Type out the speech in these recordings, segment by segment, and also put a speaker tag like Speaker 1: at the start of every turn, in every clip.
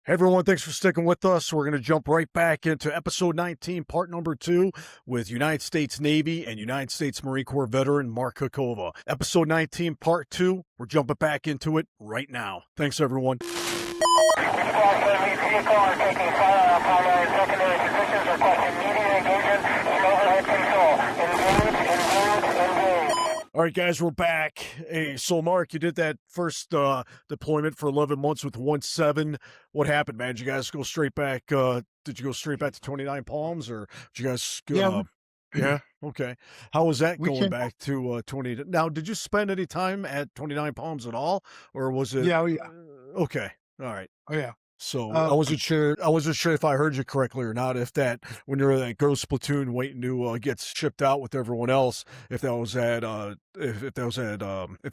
Speaker 1: Hey everyone, thanks for sticking with us. We're going to jump right back into episode 19, part number 2, with United States Navy and United States Marine Corps veteran Marc Cocova. Episode 19, part 2, we're jumping back into it right now. Thanks everyone. All right, guys, we're back. Hey, so Mark, you did that first deployment for 11 months with 1-7. What happened, man? Did you guys go straight back? Did you go straight back to 29 Palms, or did you guys? Yeah. Okay. How was that going back to 20? Now, did you spend any time at 29 Palms at all, or was it?
Speaker 2: Yeah.
Speaker 1: Okay. All right.
Speaker 2: Oh yeah.
Speaker 1: So I wasn't sure if I heard you correctly or not. If that, when you're that ghost platoon waiting to get shipped out with everyone else, if that was at if that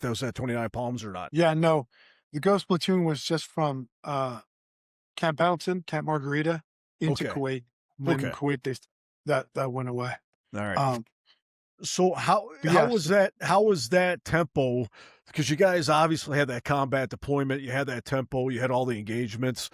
Speaker 1: was at 29 Palms or not.
Speaker 2: Yeah. No, the ghost platoon was just from Camp Pendleton, Camp Margarita into Kuwait. When Kuwait that went away.
Speaker 1: All right. So how was that tempo? Because you guys obviously had that combat deployment, you had that tempo, you had all the engagements.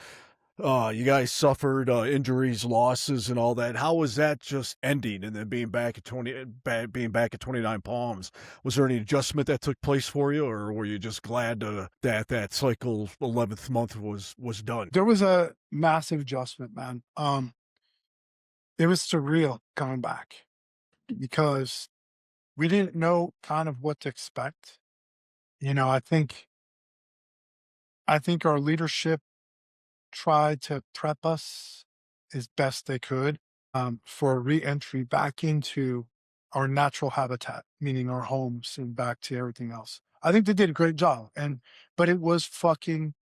Speaker 1: You guys suffered injuries, losses, and all that. How was that just ending and then being back at 29 Palms? Was there any adjustment that took place for you, or were you just glad that cycle 11th month was done?
Speaker 2: There was a massive adjustment, man. It was surreal coming back because we didn't know kind of what to expect. You know, I think our leadership tried to prep us as best they could for re-entry back into our natural habitat, meaning our homes and back to everything else. I think they did a great job, but it was fucking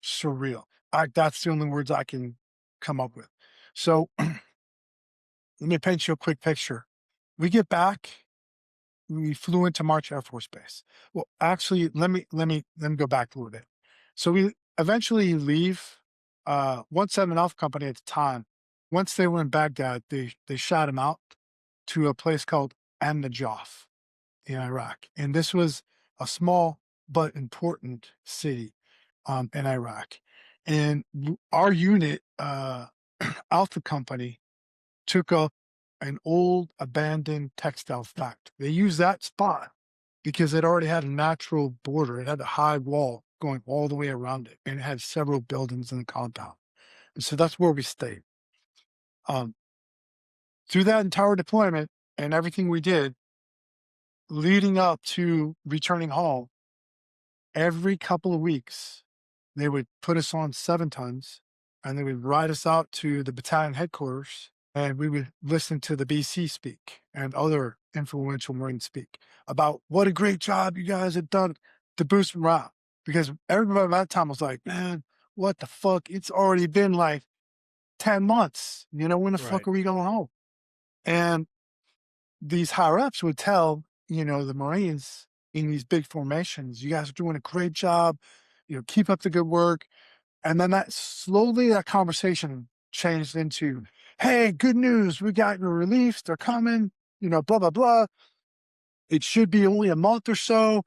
Speaker 2: surreal. That's the only words I can come up with. So let me paint you a quick picture. We get back. We flew into March Air Force Base. Well, actually, let me go back a little bit. So we eventually leave 1-7 Alpha Company at the time. Once they were in Baghdad, they shot him out to a place called An-Najaf in Iraq. And this was a small but important city in Iraq. And our unit, Alpha Company, took up an old abandoned textile factory. They used that spot because it already had a natural border. It had a high wall going all the way around it, and it had several buildings in the compound. And so that's where we stayed. Through that entire deployment and everything we did, leading up to returning home, every couple of weeks, they would put us on 7 tons and they would ride us out to the battalion headquarters, and we would listen to the BC speak and other influential Marines speak about what a great job you guys have done to boost morale. Because everybody at that time was like, man, what the fuck? It's already been like 10 months. You know, when the fuck are we going home? And these higher ups would tell, the Marines in these big formations, you guys are doing a great job. Keep up the good work. And then that conversation changed into, hey, good news. We got your reliefs. They're coming, blah, blah, blah. It should be only a month or so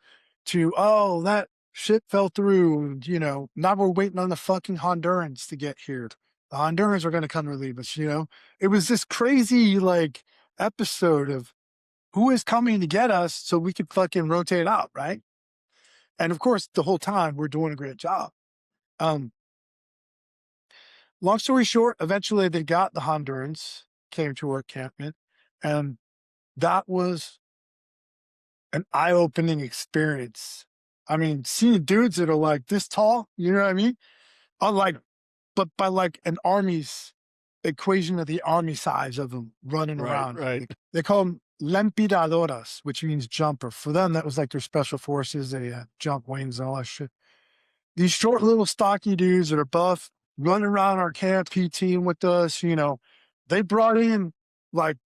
Speaker 2: to, oh, that shit fell through. Now we're waiting on the fucking Hondurans to get here. The Hondurans are going to come relieve us, It was this crazy, episode of who is coming to get us so we could fucking rotate out, right? And of course, the whole time we're doing a great job. Long story short, eventually they got the Hondurans, came to our encampment, and that was an eye-opening experience. I mean, seeing dudes that are like this tall, you know what I mean? But by like an army's equation of the army size of them running around.
Speaker 1: Right.
Speaker 2: They call them lempidadoras, which means jumper. For them, that was like their special forces. They had jump wings and all that shit. These short little stocky dudes that are buff, running around our camp, PTing with us, they brought in,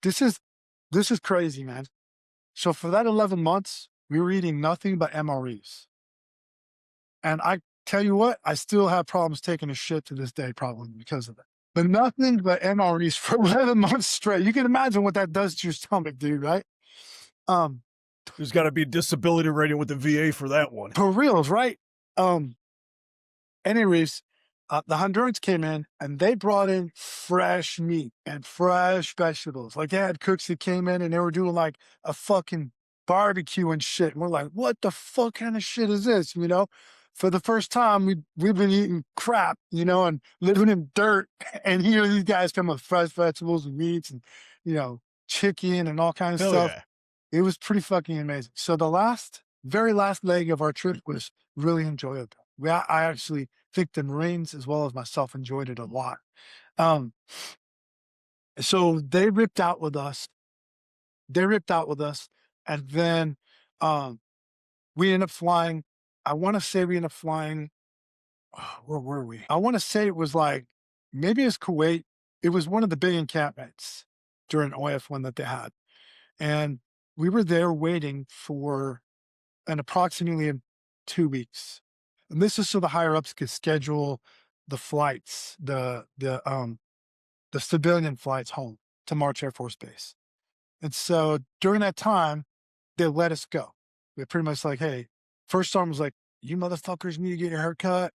Speaker 2: this is crazy, man. So for that 11 months, we were eating nothing but MREs. And I tell you what, I still have problems taking a shit to this day, probably because of it. But nothing but MREs for 11 months straight. You can imagine what that does to your stomach, dude, right?
Speaker 1: There's got to be a disability rating with the VA for that one.
Speaker 2: For reals, right? Anyways, The Hondurans came in and they brought in fresh meat and fresh vegetables. Like they had cooks that came in and they were doing like a fucking barbecue and shit. And we're like, what the fuck kind of shit is this? You know, for the first time, we've been eating crap, you know, and living in dirt. And here these guys come with fresh vegetables and meats and, you know, chicken and all kinds of
Speaker 1: Hell
Speaker 2: stuff.
Speaker 1: yeah.
Speaker 2: It was pretty fucking amazing. So the very last leg of our trip was really enjoyable. I actually think the Marines as well as myself enjoyed it a lot. Um, so they ripped out with us. They ripped out with us, and then um, we ended up flying. I want to say we ended up flying. Where were we? I want to say it was like maybe it's Kuwait. It was one of the big encampments during OF1 that they had, and we were there waiting for an approximately 2 weeks. And this is so the higher ups could schedule the flights, the civilian flights home to March Air Force Base. And so during that time, they let us go. They're pretty much like, hey, first sergeant was like, you motherfuckers need to get your hair cut.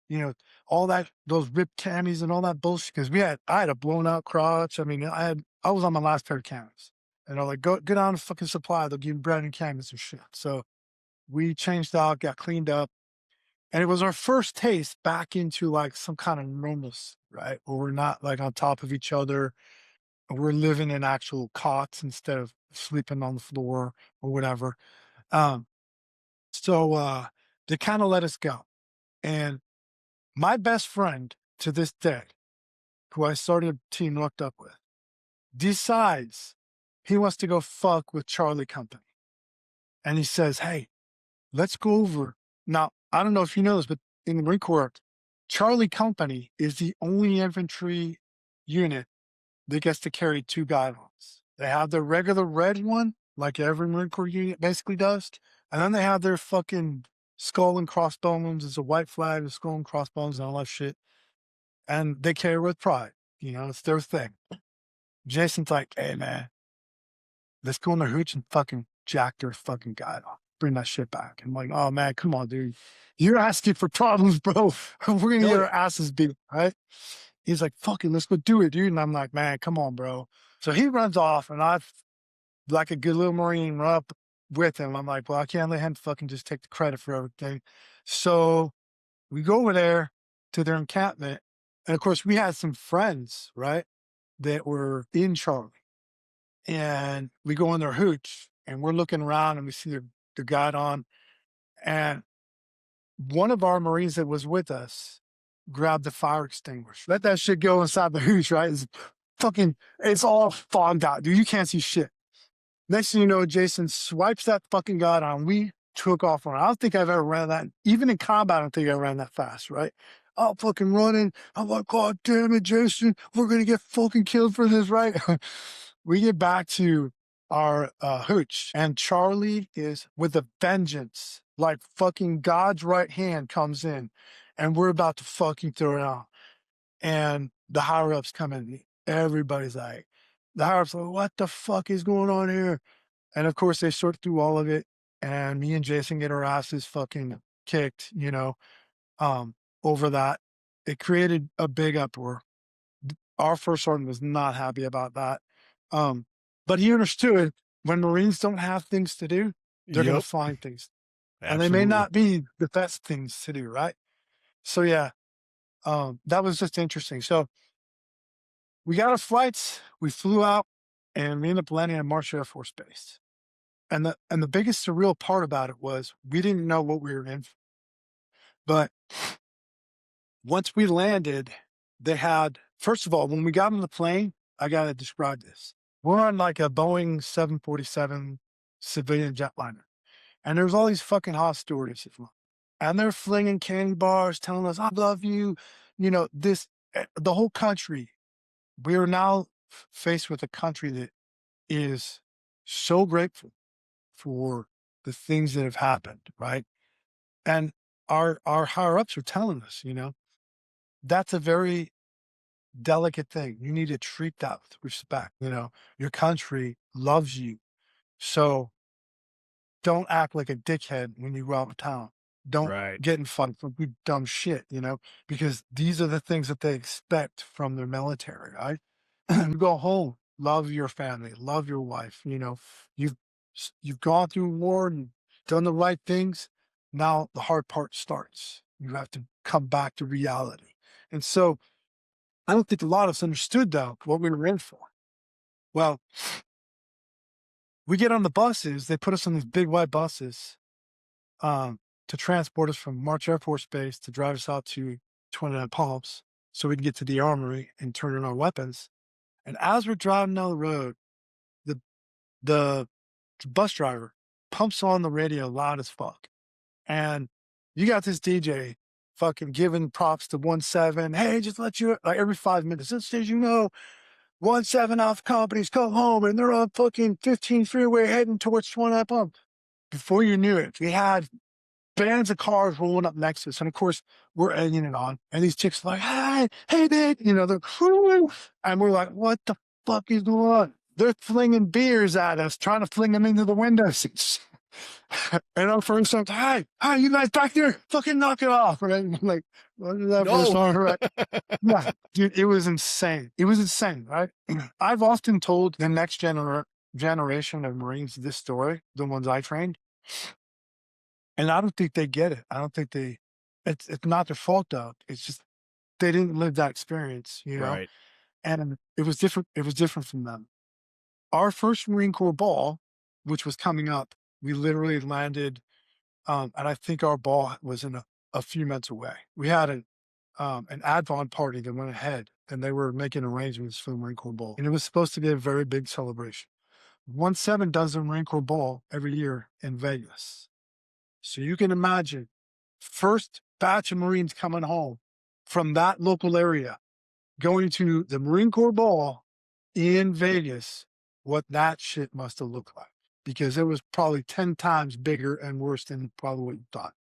Speaker 2: You know, all that, those ripped camis and all that bullshit. Cause I had a blown out crotch. I mean, I was on my last pair of camis. And they're like, go down to fucking supply. They'll give you bread and camis and shit. So we changed out, got cleaned up. And it was our first taste back into like some kind of normalcy, right? Where we're not like on top of each other. We're living in actual cots instead of sleeping on the floor or whatever. Um, so they kind of let us go. And my best friend to this day, who I started Team Rucked Up with, decides he wants to go fuck with Charlie Company. And he says, hey, let's go over. Now, I don't know if you know this, but in the Marine Corps, Charlie Company is the only infantry unit that gets to carry 2 guidons. They have their regular red one, like every Marine Corps unit basically does, and then they have their fucking skull and crossbones. It's a white flag with skull and crossbones and all that shit. And they carry with pride. You know, it's their thing. Jason's like, hey man, let's go in the hooch and fucking jack their fucking guide off. Bring that shit back. I'm like, oh man, come on, dude. You're asking for problems, bro. We're gonna
Speaker 1: Hell
Speaker 2: get
Speaker 1: yeah.
Speaker 2: our asses beat, right? He's like, fucking, let's go do it, dude. And I'm like, man, come on, bro. So he runs off, and I, like a good little Marine, run up with him. I'm like, well, I can't let him fucking just take the credit for everything. So we go over there to their encampment. And of course, we had some friends, right, that were in Charlie. And we go in their hooch and we're looking around and we see the guidon. And one of our Marines that was with us grabbed the fire extinguisher. Let that shit go inside the hooch, right? It's all fogged out, dude. You can't see shit. Next thing you know, Jason swipes that fucking guidon. We took off on it. I don't think I've ever ran that. Even in combat, I don't think I ran that fast, right? I'm fucking running. I'm like, God damn it, Jason. We're going to get fucking killed for this, right? We get back to our hooch, and Charlie is with a vengeance. Like fucking God's right hand comes in, and we're about to fucking throw it out. And the higher ups come in. Everybody's like, the higher ups like, what the fuck is going on here? And of course, they sort through all of it, and me and Jason get our asses fucking kicked, you know, um, over that. It created a big uproar. Our first sergeant was not happy about that. Um, but he understood when Marines don't have things to do, they're going to
Speaker 1: Yep.
Speaker 2: find things. And they may
Speaker 1: Absolutely.
Speaker 2: not be the best things to do, right? So yeah, that was just interesting. So we got our flights, we flew out, and we ended up landing at March Air Force Base. And the biggest surreal part about it was we didn't know what we were in for. But once we landed, they had, first of all, when we got on the plane, I got to describe this. We're on like a Boeing 747 civilian jetliner. And there's all these fucking hot stewardesses. And they're flinging candy bars, telling us, I love you. You know, the whole country. We are now faced with a country that is so grateful for the things that have happened, right? And our higher ups are telling us, you know, that's a very delicate thing. You need to treat that with respect. You know, your country loves you. So don't act like a dickhead when you go out of town. Don't
Speaker 1: Right.
Speaker 2: get in fun for dumb shit, because these are the things that they expect from their military, right? You go home, love your family, love your wife, you've you've gone through war and done the right things. Now the hard part starts. You have to come back to reality. And so I don't think a lot of us understood though what we were in for. Well, we get on the buses, they put us on these big white buses um, to transport us from March Air Force Base to drive us out to 29 Palms so we can get to the armory and turn in our weapons. And as we're driving down the road, the the bus driver pumps on the radio loud as fuck. And you got this DJ fucking giving props to 1-7. Hey, just let you like every 5 minutes. Just as you know, 1-7 Alpha companies come home and they're on fucking 15 freeway heading towards 29 Palms. Before you knew it, we had bands of cars rolling up next to us. And of course, we're egging it on. And these chicks are like, hey, hey, babe. They're, whoo. And we're like, what the fuck is going on? They're flinging beers at us, trying to fling them into the window seats. And our first song, hey, you guys back there, fucking knock it off. Right? I'm like, what is that first
Speaker 1: No.
Speaker 2: song? Right? Yeah, dude, it was insane. It was insane, right? I've often told the next generation of Marines this story, the ones I trained. And I don't think they get it. I don't think it's not their fault though. It's just they didn't live that experience.
Speaker 1: Right.
Speaker 2: And it was different. It was different from them. Our first Marine Corps ball, which was coming up, we literally landed, and I think our ball was in a few minutes away. We had an Advon party that went ahead, and they were making arrangements for the Marine Corps Ball, and it was supposed to be a very big celebration. 1-7 does the Marine Corps Ball every year in Vegas. So you can imagine, first batch of Marines coming home from that local area, going to the Marine Corps Ball in Vegas, what that shit must have looked like. Because it was probably 10 times bigger and worse than probably what you thought.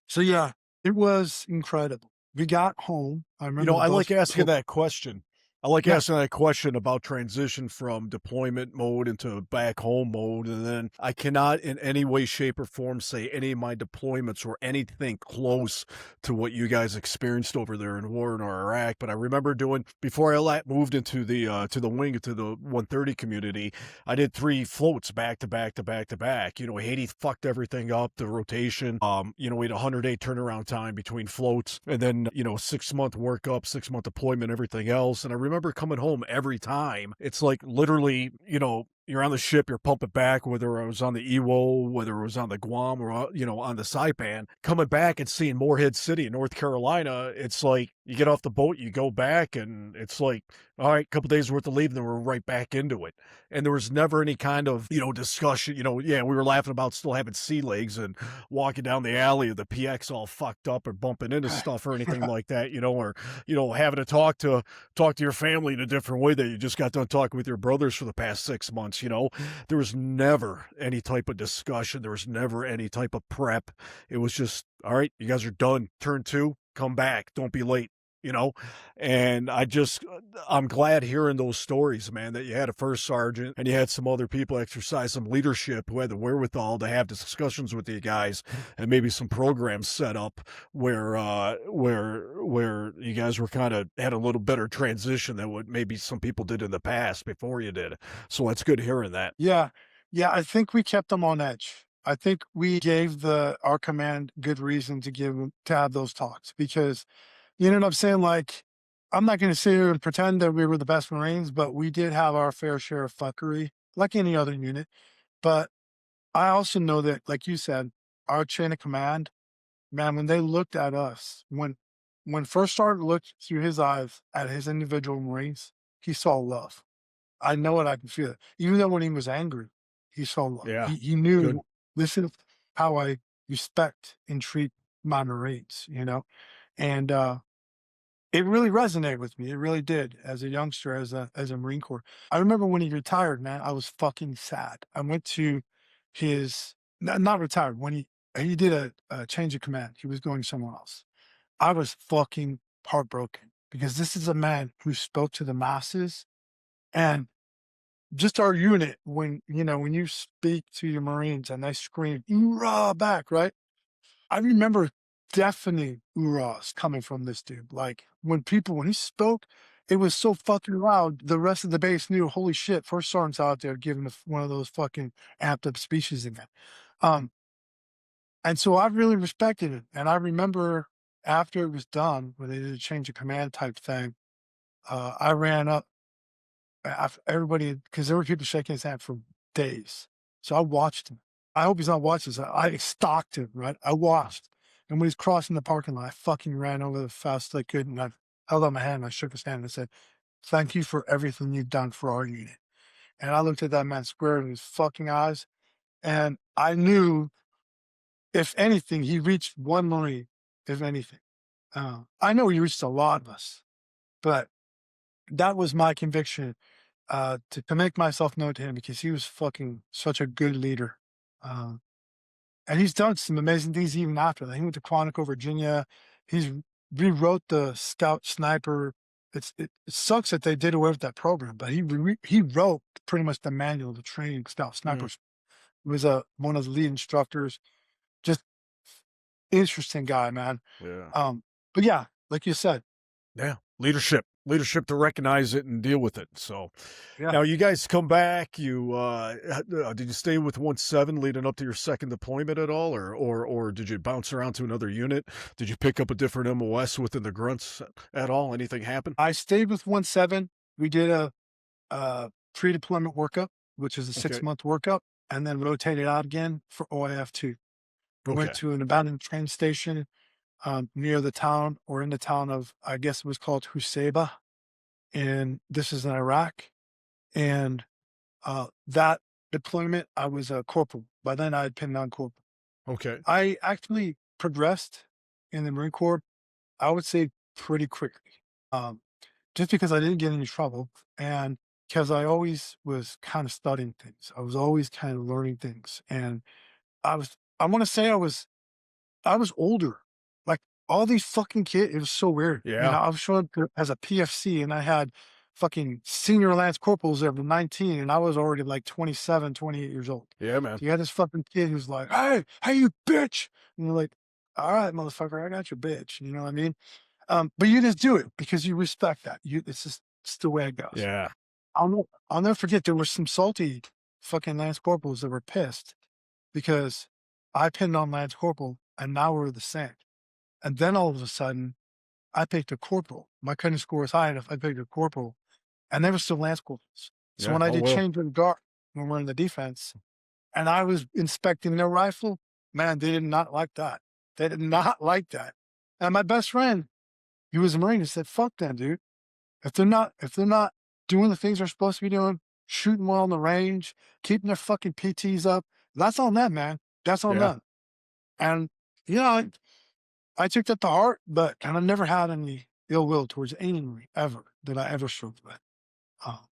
Speaker 2: So yeah, it was incredible. We got home. I remember the
Speaker 1: I like
Speaker 2: bus.
Speaker 1: asking that question. I like
Speaker 2: Yeah,
Speaker 1: asking that question about transition from deployment mode into back home mode. And then I cannot in any way, shape, or form say any of my deployments were anything close to what you guys experienced over there in war in Iraq. But I remember doing before I moved into the wing to the 130 community, I did 3 floats back to back to back to back. Haiti fucked everything up, the rotation. We had a 100-day turnaround time between floats, and then 6-month workup, 6-month deployment, everything else. And I remember coming home every time. It's like literally, you're on the ship, you're pumping back, whether I was on the EWO, whether it was on the Guam or, on the Saipan, coming back and seeing Morehead City in North Carolina. It's like you get off the boat, you go back, and it's like, all right, a couple days worth of leave, then we're right back into it. And there was never any kind of, discussion, yeah, we were laughing about still having sea legs and walking down the alley of the PX all fucked up or bumping into stuff or anything like that, or, having to talk to your family in a different way that you just got done talking with your brothers for the past 6 months. There was never any type of discussion. There was never any type of prep. It was just, all right, you guys are done. Turn 2, come back. Don't be late. And I'm glad hearing those stories, man, that you had a first sergeant and you had some other people exercise some leadership who had the wherewithal to have discussions with you guys and maybe some programs set up where you guys were kind of had a little better transition than what maybe some people did in the past before you did. So it's good hearing that.
Speaker 2: yeah, yeah. I think we kept them on edge. I think we gave our command good reason to have those talks because, you know what I'm saying? Like, I'm not going to sit here and pretend that we were the best Marines, but we did have our fair share of fuckery, like any other unit. But I also know that, like you said, our chain of command, man, when they looked at us, when First Sergeant looked through his eyes at his individual Marines, he saw love. I know it, I can feel it. Even though when he was angry, he saw love.
Speaker 1: Yeah.
Speaker 2: He
Speaker 1: Good.
Speaker 2: knew, this is how I respect and treat my Marines, And it really resonated with me. It really did as a youngster, as a Marine Corps. I remember when he retired, man, I was fucking sad. I went to his not retired, when he did a change of command. He was going somewhere else. I was fucking heartbroken because this is a man who spoke to the masses, and just our unit, when, when you speak to your Marines and they scream, "Hoorah!" back, right? I remember deafening "hoorahs" coming from this dude. Like, when he spoke, it was so fucking loud, the rest of the base knew, "Holy shit, first sergeant's out there giving one of those fucking amped up speeches again." Um, and so I really respected it, and I remember after it was done, when they did a change of command type thing, I ran up everybody, because there were people shaking his hand for days. So I watched him. I hope he's not watching this. I stalked him, right? I watched. And when he's crossing the parking lot, I fucking ran over the fast as I could. And I held out my hand and I shook his hand and I said, "Thank you for everything you've done for our unit." And I looked at that man square in his fucking eyes. And I knew, if anything, he reached one Marine, if anything. I know he reached a lot of us, but that was my conviction, to make myself known to him, because he was fucking such a good leader. Um, and he's done some amazing things even after that. He went to Quantico, Virginia. He's rewrote the Scout Sniper. It sucks that they did away with that program, but he wrote pretty much the manual to train Scout
Speaker 1: Mm,
Speaker 2: Snipers. He was one of the lead instructors. Just interesting guy, man.
Speaker 1: yeah.
Speaker 2: But yeah, like you said,
Speaker 1: Yeah. Leadership to recognize it and deal with it. So
Speaker 2: yeah.
Speaker 1: now you guys come back. Did you stay with 1-7 leading up to your second deployment at all, or did you bounce around to another unit? Did you pick up a different MOS within the grunts at all? Anything happen?
Speaker 2: I stayed with 1-7. We did a pre-deployment workup, which is a
Speaker 1: Okay.
Speaker 2: 6-month workup, and then rotated out again for OIF2. Went
Speaker 1: Okay.
Speaker 2: to an abandoned train station, near the town, or in the town of, I guess it was called Husayba, and this is in Iraq. And that deployment, I was a corporal. By then, I had pinned on corporal.
Speaker 1: Okay.
Speaker 2: I actually progressed in the Marine Corps, I would say, pretty quickly. Um, just because I didn't get into trouble, and because I always was kind of studying things. I was always kind of learning things. And I want to say I was older. Like, all these fucking kids, it was so weird.
Speaker 1: Yeah.
Speaker 2: I was showing up as a PFC, and I had fucking senior lance corporals that were 19, and I was already like 27, 28 years old.
Speaker 1: Yeah, man.
Speaker 2: So you had this fucking kid who's like, "Hey, you bitch." And you're like, "All right, motherfucker, I got your bitch." You know what I mean? But you just do it because you respect that. It's the way it goes.
Speaker 1: Yeah.
Speaker 2: I'll never forget, there were some salty fucking lance corporals that were pissed because I pinned on lance corporal and now we're the same. And then all of a sudden, I picked a corporal. My cutting score was high enough. I picked a corporal, and they were still lance corporals. So
Speaker 1: Yeah.
Speaker 2: when I
Speaker 1: Oh
Speaker 2: did
Speaker 1: well.
Speaker 2: change of guard, when we're in the defense, and I was inspecting their rifle, man, they did not like that. They did not like that. And my best friend, he was a Marine, he said, "Fuck them, dude. If they're not doing the things they're supposed to be doing, shooting well on the range, keeping their fucking PTs up, that's on them, man. That's on
Speaker 1: Yeah.
Speaker 2: them." And you know, I took that to heart, but and I never had any ill will towards any Marine ever that I ever served with. Um,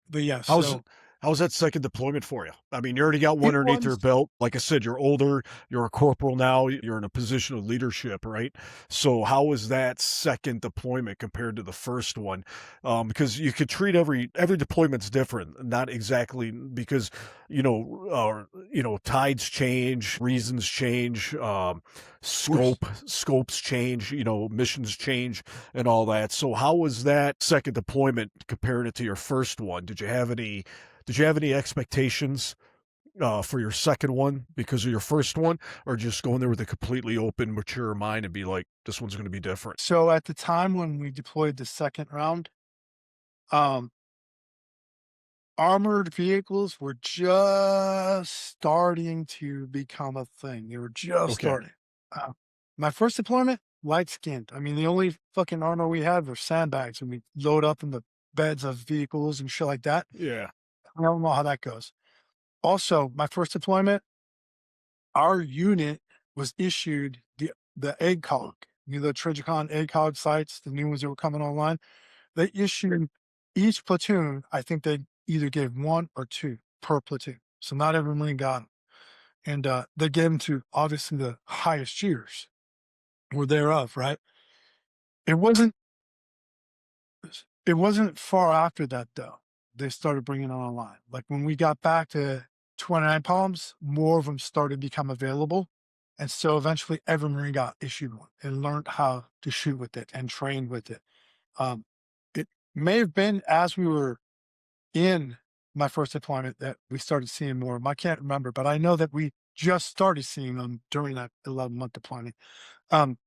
Speaker 2: but yeah,
Speaker 1: How's
Speaker 2: so
Speaker 1: how's that second deployment for you? I mean, you already got one
Speaker 2: it
Speaker 1: underneath your
Speaker 2: was
Speaker 1: belt. Like I said, you're older, you're a corporal now, you're in a position of leadership, right? So how was that second deployment compared to the first one? Because you could treat every deployment's different, not exactly because tides change, reasons change,
Speaker 2: worse.
Speaker 1: scopes change, missions change and all that. So how was that second deployment comparing it to your first one? Did you have any expectations for your second one because of your first one, or just going there with a completely open, mature mind and be like, this one's going to be different?
Speaker 2: So at the time when we deployed the second round, um, armored vehicles were just starting to become a thing. They were just
Speaker 1: Okay.
Speaker 2: starting. My first deployment, light skinned. I mean, the only fucking armor we had were sandbags, and we load up in the beds of vehicles and shit like that.
Speaker 1: Yeah.
Speaker 2: I don't know how that goes. Also, my first deployment, our unit was issued the AGCOG, the Trigicon AGCOG sites, the new ones that were coming online. They issued each platoon, I think they either gave one or two per platoon. So not every Marine got them. And they gave them to obviously the highest cheers or thereof, right? It wasn't it wasn't far after that though. they started bringing it online. Like when we got back to 29 Palms, more of them started to become available. And so eventually every Marine got issued one and learned how to shoot with it and train with it. Um, it may have been as we were in my first deployment that we started seeing more of them. I can't remember, but I know that we just started seeing them during that 11-month deployment. Um,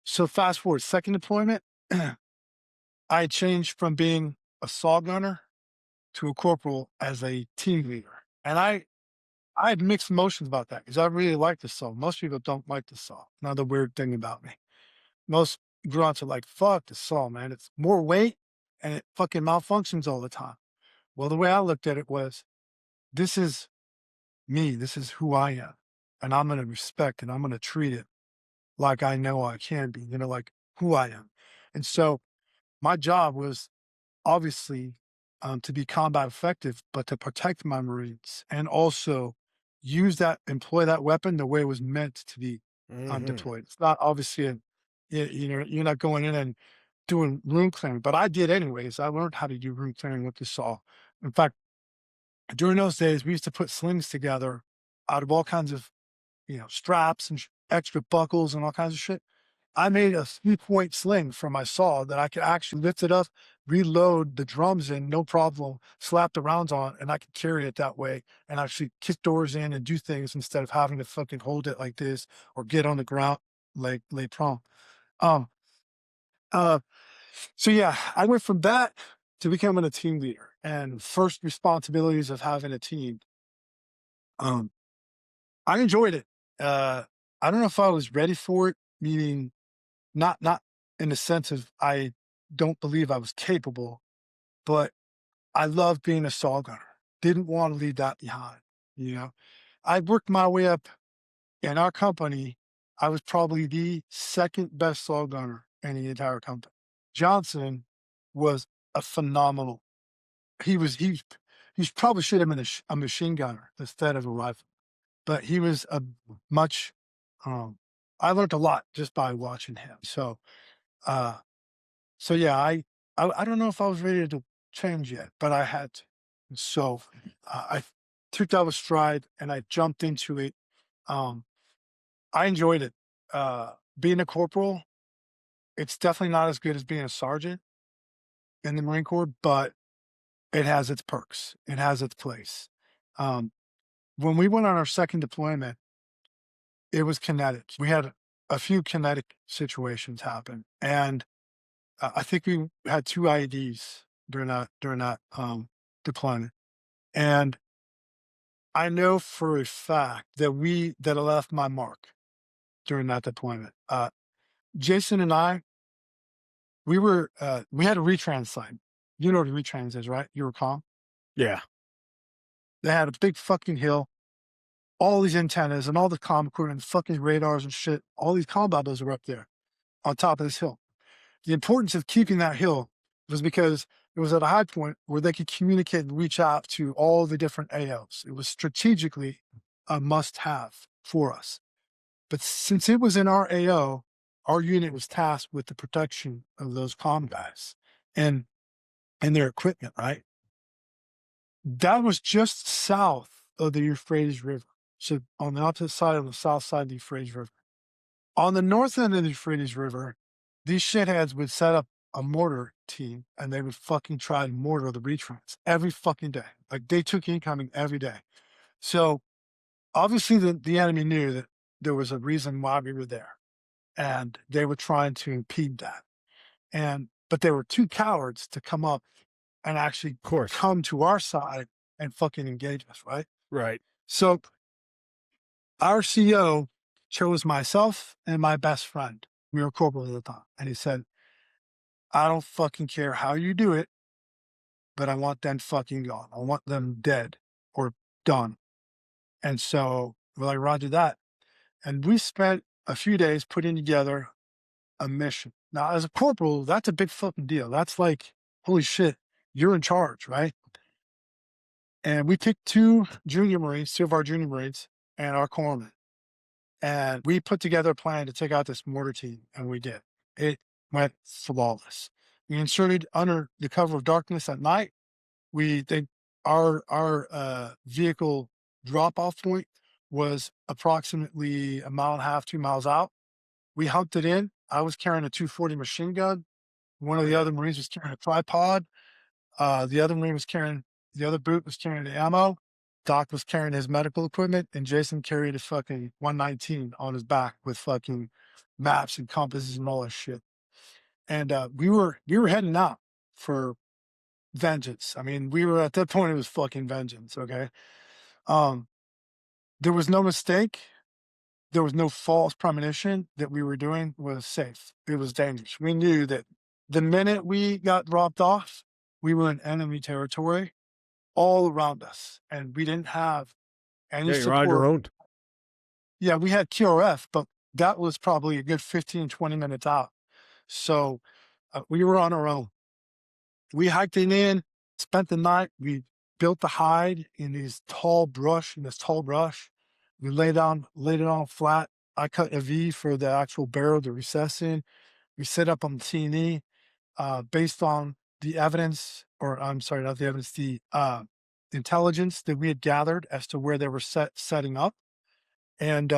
Speaker 2: so fast forward, second deployment, I changed from being a saw gunner to a corporal as a team leader. And I had mixed emotions about that because I really like the saw. Most people don't like the saw. Another weird thing about me. Most grunts are like, fuck the saw, man. It's more weight and it fucking malfunctions all the time. Well, the way I looked at it was, this is me. This is who I am. And I'm going to respect it. I'm going to treat it like I know I can be, like who I am. And so my job was obviously to be combat effective, but to protect my Marines and also employ that weapon the way it was meant to be
Speaker 1: Mhm.
Speaker 2: deployed. It's not obviously, you're not going in and doing room clearing, but I did anyways. I learned how to do room clearing with the saw. In fact, during those days, we used to put slings together out of all kinds of, straps and extra buckles and all kinds of shit. I made a 3-point sling for my saw that I could actually lift it up, reload the drums in, no problem, slap the rounds on, and I could carry it that way and actually kick doors in and do things instead of having to fucking hold it like this or get on the ground like lay prone. Um, uh, so yeah, I went from that to becoming a team leader and first responsibilities of having a team. Um, I enjoyed it. I don't know if I was ready for it, meaning not in the sense of I don't believe I was capable, but I love being a saw gunner. Didn't want to leave that behind. You know, I worked my way up in our company. I was probably the second best saw gunner in the entire company. Johnson was a phenomenal. He probably should have been a machine gunner instead of a rifle, but he was a much. Um, I learned a lot just by watching him. Uh, So yeah, I don't know if I was ready to change yet, but I had to. So I took that with stride and I jumped into it. Um, I enjoyed it. Being a corporal, it's definitely not as good as being a sergeant in the Marine Corps, but it has its perks. It has its place. Um, when we went on our second deployment, it was kinetic. We had a few kinetic situations happen, and I think we had 2 IEDs during that deployment, and I know for a fact that I left my mark during that deployment. Jason and I, we had a retrans site. You know what a retrans is, right? You recall?
Speaker 1: Yeah.
Speaker 2: They had a big fucking hill, all these antennas and all the comm equipment, fucking radars and shit. All these combatos were up there on top of this hill. The importance of keeping that hill was because it was at a high point where they could communicate and reach out to all the different AOs. It was strategically a must have for us. But since it was in our AO, our unit was tasked with the protection of those comm guys and their equipment, right? That was just south of the Euphrates River. So on the opposite side, on the south side of the Euphrates River. On the north end of the Euphrates River, these shitheads would set up a mortar team and they would fucking try to mortar the retrans every fucking day. Like they took incoming every day. So obviously the enemy knew that there was a reason why we were there and they were trying to impede that. But they were too cowards to come up and actually
Speaker 1: Of course.
Speaker 2: come to our side and fucking engage us, right?
Speaker 1: Right.
Speaker 2: So our CO chose myself and my best friend. We were corporals at the time. And he said, I don't fucking care how you do it, but I want them fucking gone. I want them dead or done. And so we're like, Roger that. And we spent a few days putting together a mission. Now, as a corporal, that's a big fucking deal. That's like, holy shit, you're in charge, right? And we picked two of our junior Marines, and our corpsman. And we put together a plan to take out this mortar team, and we did. It went flawless. We inserted under the cover of darkness at night. Our vehicle drop off point was approximately a mile and a half, 2 miles out. We hunked it in. I was carrying a 240 machine gun. One of the other Marines was carrying a tripod. The other Marine was carrying, the other boot was carrying the ammo. Doc was carrying his medical equipment, and Jason carried his fucking 119 on his back with fucking maps and compasses and all that shit. And we were heading out for vengeance. I mean, we were at that point, it was fucking vengeance. Okay. Um, there was no mistake. There was no false premonition that we were doing was safe. It was dangerous. We knew that the minute we got dropped off, we were in enemy territory all around us, and we didn't have any
Speaker 1: Yeah, you're on your
Speaker 2: support.
Speaker 1: own.
Speaker 2: Yeah, we had QRF, but that was probably a good 15, 20 minutes out. So we were on our own. We hiked it in, spent the night. We built the hide in this tall brush. We laid it on flat. I cut a V for the actual barrel to recess in. We set up on the T&E based on the evidence, or I'm sorry, not the evidence, the intelligence that we had gathered as to where they were setting up. And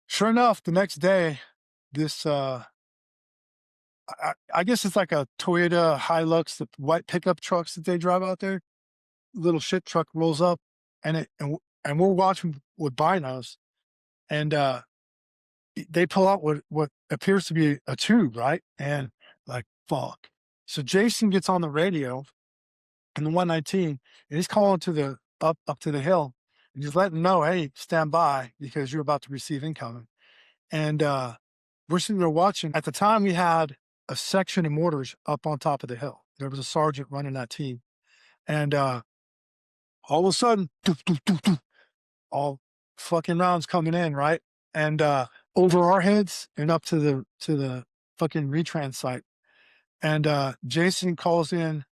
Speaker 2: sure enough, the next day, this I guess it's like a Toyota Hilux, the white pickup trucks that they drive out there. Little shit truck rolls up, and we're watching with binos, and they pull out what appears to be a tube, right? And like, fuck. So Jason gets on the radio in the 119, and he's calling to the up to the hill, and just letting them know, hey, stand by because you're about to receive incoming. And we're sitting there watching. At the time, we had a section of mortars up on top of the hill. There was a sergeant running that team, and all of a sudden, doof, doof, doof, doof, all fucking rounds coming in, right? And over our heads and up to the fucking retrans site. And Jason calls in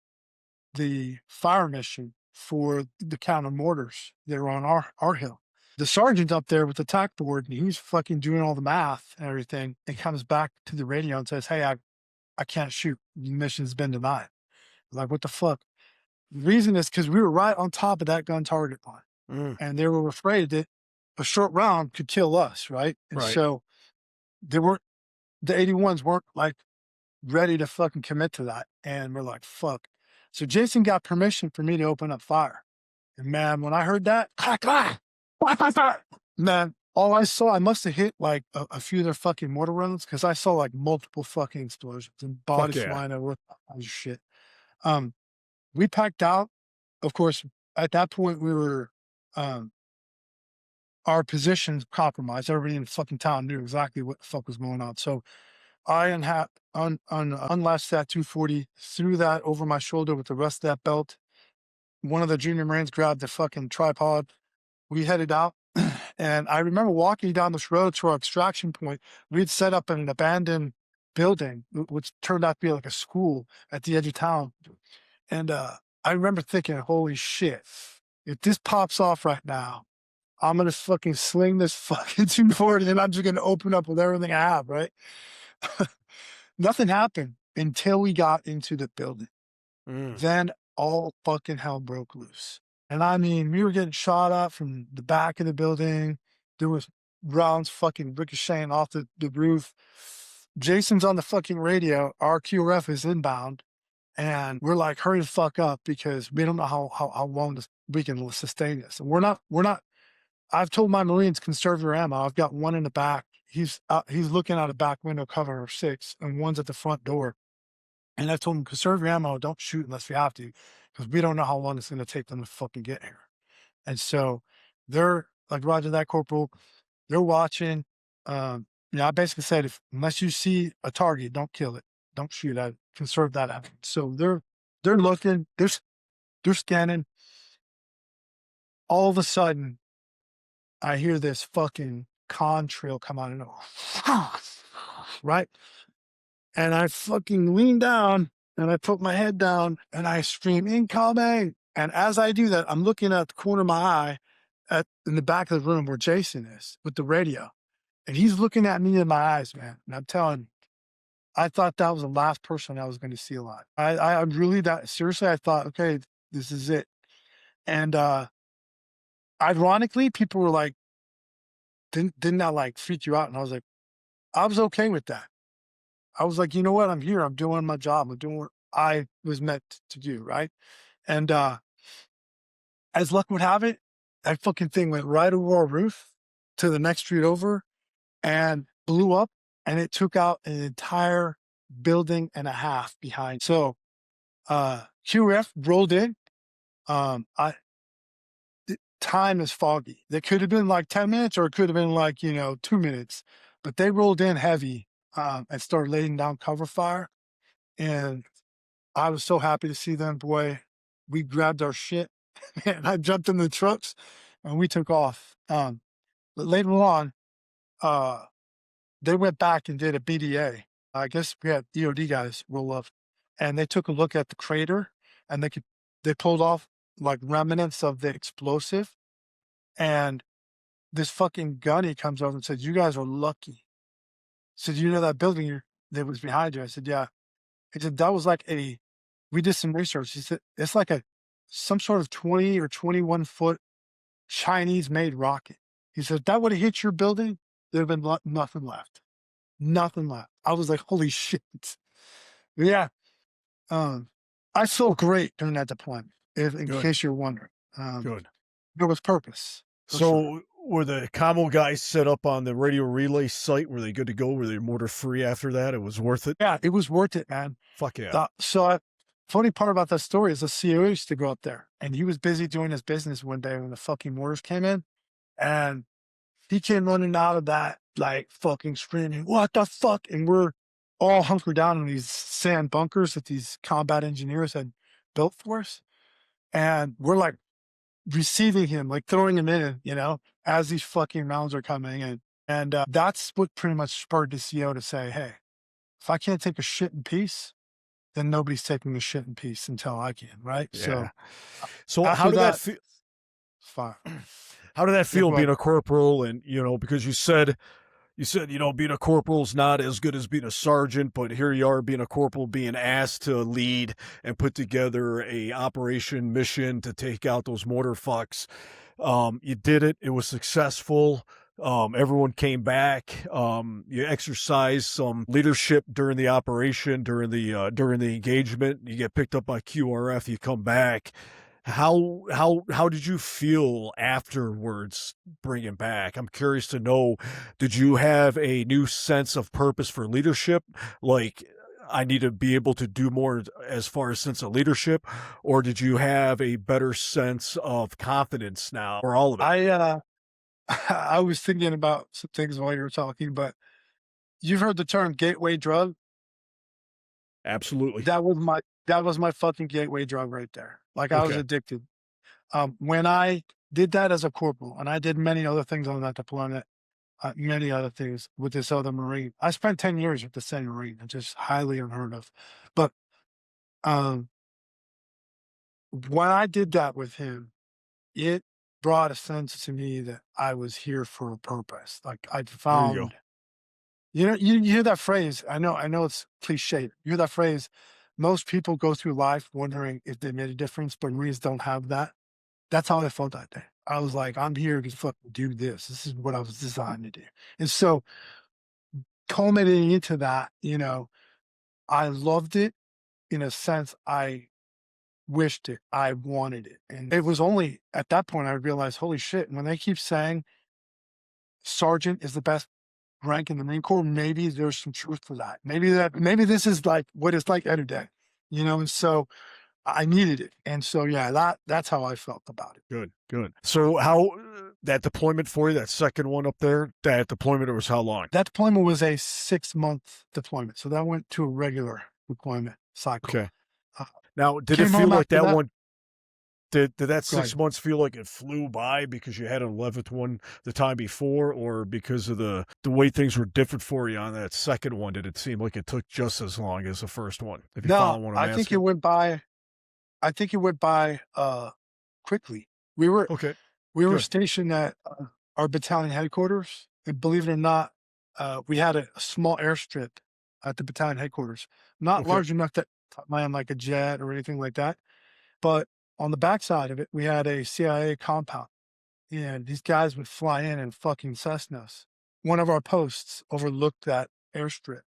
Speaker 2: the fire mission for the counter mortars that are on our hill. The sergeant's up there with the tack board, and he's fucking doing all the math and everything, and comes back to the radio and says, hey, I can't shoot. The mission's been denied. Like, what the fuck? The reason is because we were right on top of that gun target line, and they were afraid that a short round could kill us, right? And so they weren't, the 81s weren't like ready to fucking commit to that. And we're like, fuck. So Jason got permission for me to open up fire. And man, when I heard that, man, all I saw, I must have hit like a few of their fucking mortar rounds, because I saw like multiple fucking explosions and bodies flying over shit. We packed out. Of course, at that point, we were, our positions compromised. Everybody in the fucking town knew exactly what the fuck was going on. So I unlatched that 240, threw that over my shoulder with the rest of that belt. One of the junior Marines grabbed the fucking tripod. We headed out. And I remember walking down this road to our extraction point. We'd set up an abandoned building, which turned out to be like a school at the edge of town. And I remember thinking, holy shit, if this pops off right now, I'm going to fucking sling this fucking 240 and I'm just going to open up with everything I have, right? Nothing happened until we got into the building. Then all fucking hell broke loose. And I mean, we were getting shot at from the back of the building. There was rounds fucking ricocheting off the roof. Jason's on the fucking radio. Our QRF is inbound. And we're like, hurry the fuck up, because we don't know how long we can sustain this. And we're not, I've told my Marines, conserve your ammo. I've got one in the back. He's looking out a back window covering 6, and one's at the front door. And I told him, conserve your ammo. Don't shoot unless we have to, because we don't know how long it's going to take them to fucking get here. And so they're like, Roger that, Corporal. They're watching. I basically said, unless you see a target, don't kill it. Don't shoot at it. Conserve that ammo. So they're looking. They're scanning. All of a sudden, I hear this fucking contrail come out of nowhere. Right? And I fucking lean down and I put my head down and I scream, incoming. And as I do that, I'm looking at the corner of my eye in the back of the room where Jason is with the radio. And he's looking at me in my eyes, man. And I'm telling you, I thought that was the last person I was going to see alive. I really that seriously. I thought, okay, this is it. And ironically, people were like, didn't that like freak you out? And I was like, I was okay with that. I was like, you know what? I'm here. I'm doing my job. I'm doing what I was meant to do. Right. And as luck would have it, that fucking thing went right over our roof to the next street over and blew up, and it took out an entire building and a half behind. So QRF rolled in. I time is foggy. It could have been like 10 minutes or it could have been like, 2 minutes, but they rolled in heavy and started laying down cover fire. And I was so happy to see them, boy. We grabbed our shit and I jumped in the trucks and we took off. But later on, they went back and did a BDA. I guess we had DOD guys roll up and they took a look at the crater and they pulled off like remnants of the explosive. And this fucking gunny comes over and said, "You guys are lucky." Said, "You know that building that was behind you?" I said, "Yeah." He said, "That was like we did some research." He said, "It's like some sort of 20 or 21-foot Chinese made rocket." He said, "That would have hit your building, there'd have been nothing left. Nothing left." I was like, holy shit. Yeah. I felt great during that deployment, in
Speaker 1: Good.
Speaker 2: case you're wondering.
Speaker 1: Good.
Speaker 2: There was purpose. For
Speaker 1: So
Speaker 2: sure.
Speaker 1: were the commo guys set up on the radio relay site? Were they good to go? Were they mortar free after that? It was worth it?
Speaker 2: Yeah, it was worth it, man.
Speaker 1: Fuck yeah.
Speaker 2: Funny part about that story is the CO used to go up there and he was busy doing his business one day when the fucking mortars came in, and he came running out of that, like fucking screaming, "What the fuck?" And we're all hunkered down in these sand bunkers that these combat engineers had built for us. And we're like receiving him, like throwing him in, as these fucking rounds are coming in. And that's what pretty much spurred the CO to say, hey, if I can't take a shit in peace, then nobody's taking a shit in peace until I can, right?
Speaker 1: Yeah.
Speaker 2: So
Speaker 1: So how
Speaker 2: after
Speaker 1: did that
Speaker 2: that,
Speaker 1: feel?
Speaker 2: fire.
Speaker 1: How did that
Speaker 2: Yeah,
Speaker 1: feel
Speaker 2: go
Speaker 1: being
Speaker 2: ahead.
Speaker 1: a corporal? And, because you said, being a corporal's not as good as being a sergeant, but here you are being a corporal, being asked to lead and put together a operation mission to take out those mortar fucks. You did it. It was successful. Everyone came back. You exercised some leadership during the operation, during the engagement. You get picked up by QRF. You come back. How did you feel afterwards bringing back? I'm curious to know, did you have a new sense of purpose for leadership? Like, I need to be able to do more as far as sense of leadership, or did you have a better sense of confidence now, or all of it?
Speaker 2: I was thinking about some things while you were talking, but you've heard the term gateway drug.
Speaker 1: Absolutely.
Speaker 2: That was my fucking gateway drug right there. Like I was
Speaker 1: Okay.
Speaker 2: addicted. When I did that as a corporal, and I did many other things on that deployment, many other things with this other Marine. I spent 10 years with the same Marine, and just highly unheard of. But um, when I did that with him, it brought a sense to me that I was here for a purpose. Like I'd
Speaker 1: There you go.
Speaker 2: found, you hear that phrase. I know it's cliche. You hear that phrase. Most people go through life wondering if they made a difference, but Marines don't have that. That's how I felt that day. I was like, I'm here to fucking do this. This is what I was designed to do. And so culminating into that, I loved it in a sense. I wished it. I wanted it. And it was only at that point I realized, holy shit, when they keep saying sergeant is the best rank in the Marine Corps, maybe there's some truth to that. Maybe this is like what it's like every day, and so I needed it. And so, yeah, that's how I felt about it.
Speaker 1: Good, good. So how that deployment for you, that second one up there, that deployment, it was how long?
Speaker 2: That deployment was a 6-month deployment. So that went to a regular deployment cycle.
Speaker 1: Okay.
Speaker 2: Uh,
Speaker 1: Now, did it
Speaker 2: Came
Speaker 1: feel
Speaker 2: home
Speaker 1: like
Speaker 2: after
Speaker 1: that
Speaker 2: that.
Speaker 1: one did that
Speaker 2: Go ahead.
Speaker 1: 6 months feel like it flew by because you had an 11th one the time before, or because of the way things were different for you on that second one? Did it seem like it took just as long as the first one? If you
Speaker 2: No,
Speaker 1: follow what I'm
Speaker 2: I think it
Speaker 1: asking.
Speaker 2: went by. I think it went by quickly. We were
Speaker 1: Okay,
Speaker 2: we were
Speaker 1: good.
Speaker 2: stationed at our battalion headquarters, and believe it or not, we had a small airstrip at the battalion headquarters. Not
Speaker 1: Okay.
Speaker 2: large enough to land like a jet or anything like that, but on the backside of it, we had a CIA compound, and these guys would fly in fucking Cessnas. One of our posts overlooked that airstrip,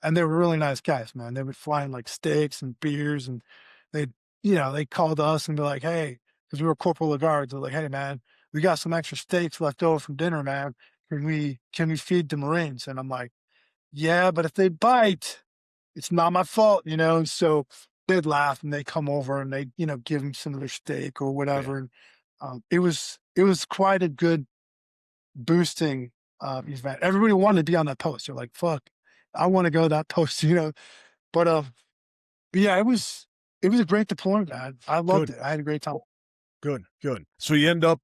Speaker 2: and they were really nice guys, man. They would fly in like steaks and beers, and they'd, they called us and be like, "Hey," because we were corporal of guards. They're like, "Hey, man, we got some extra steaks left over from dinner, man. Can we feed the Marines?" And I'm like, "Yeah, but if they bite, it's not my fault, you know?" So they'd laugh and they'd come over and they'd, give them some of their steak or
Speaker 1: Yeah.
Speaker 2: whatever. And it was quite a good boosting event. Everybody wanted to be on that post. They're like, "Fuck, I want to go to that post," you know. But yeah, it was a great deployment, man. I loved
Speaker 1: Good.
Speaker 2: it. I had a great time.
Speaker 1: Good. Good. So you end up.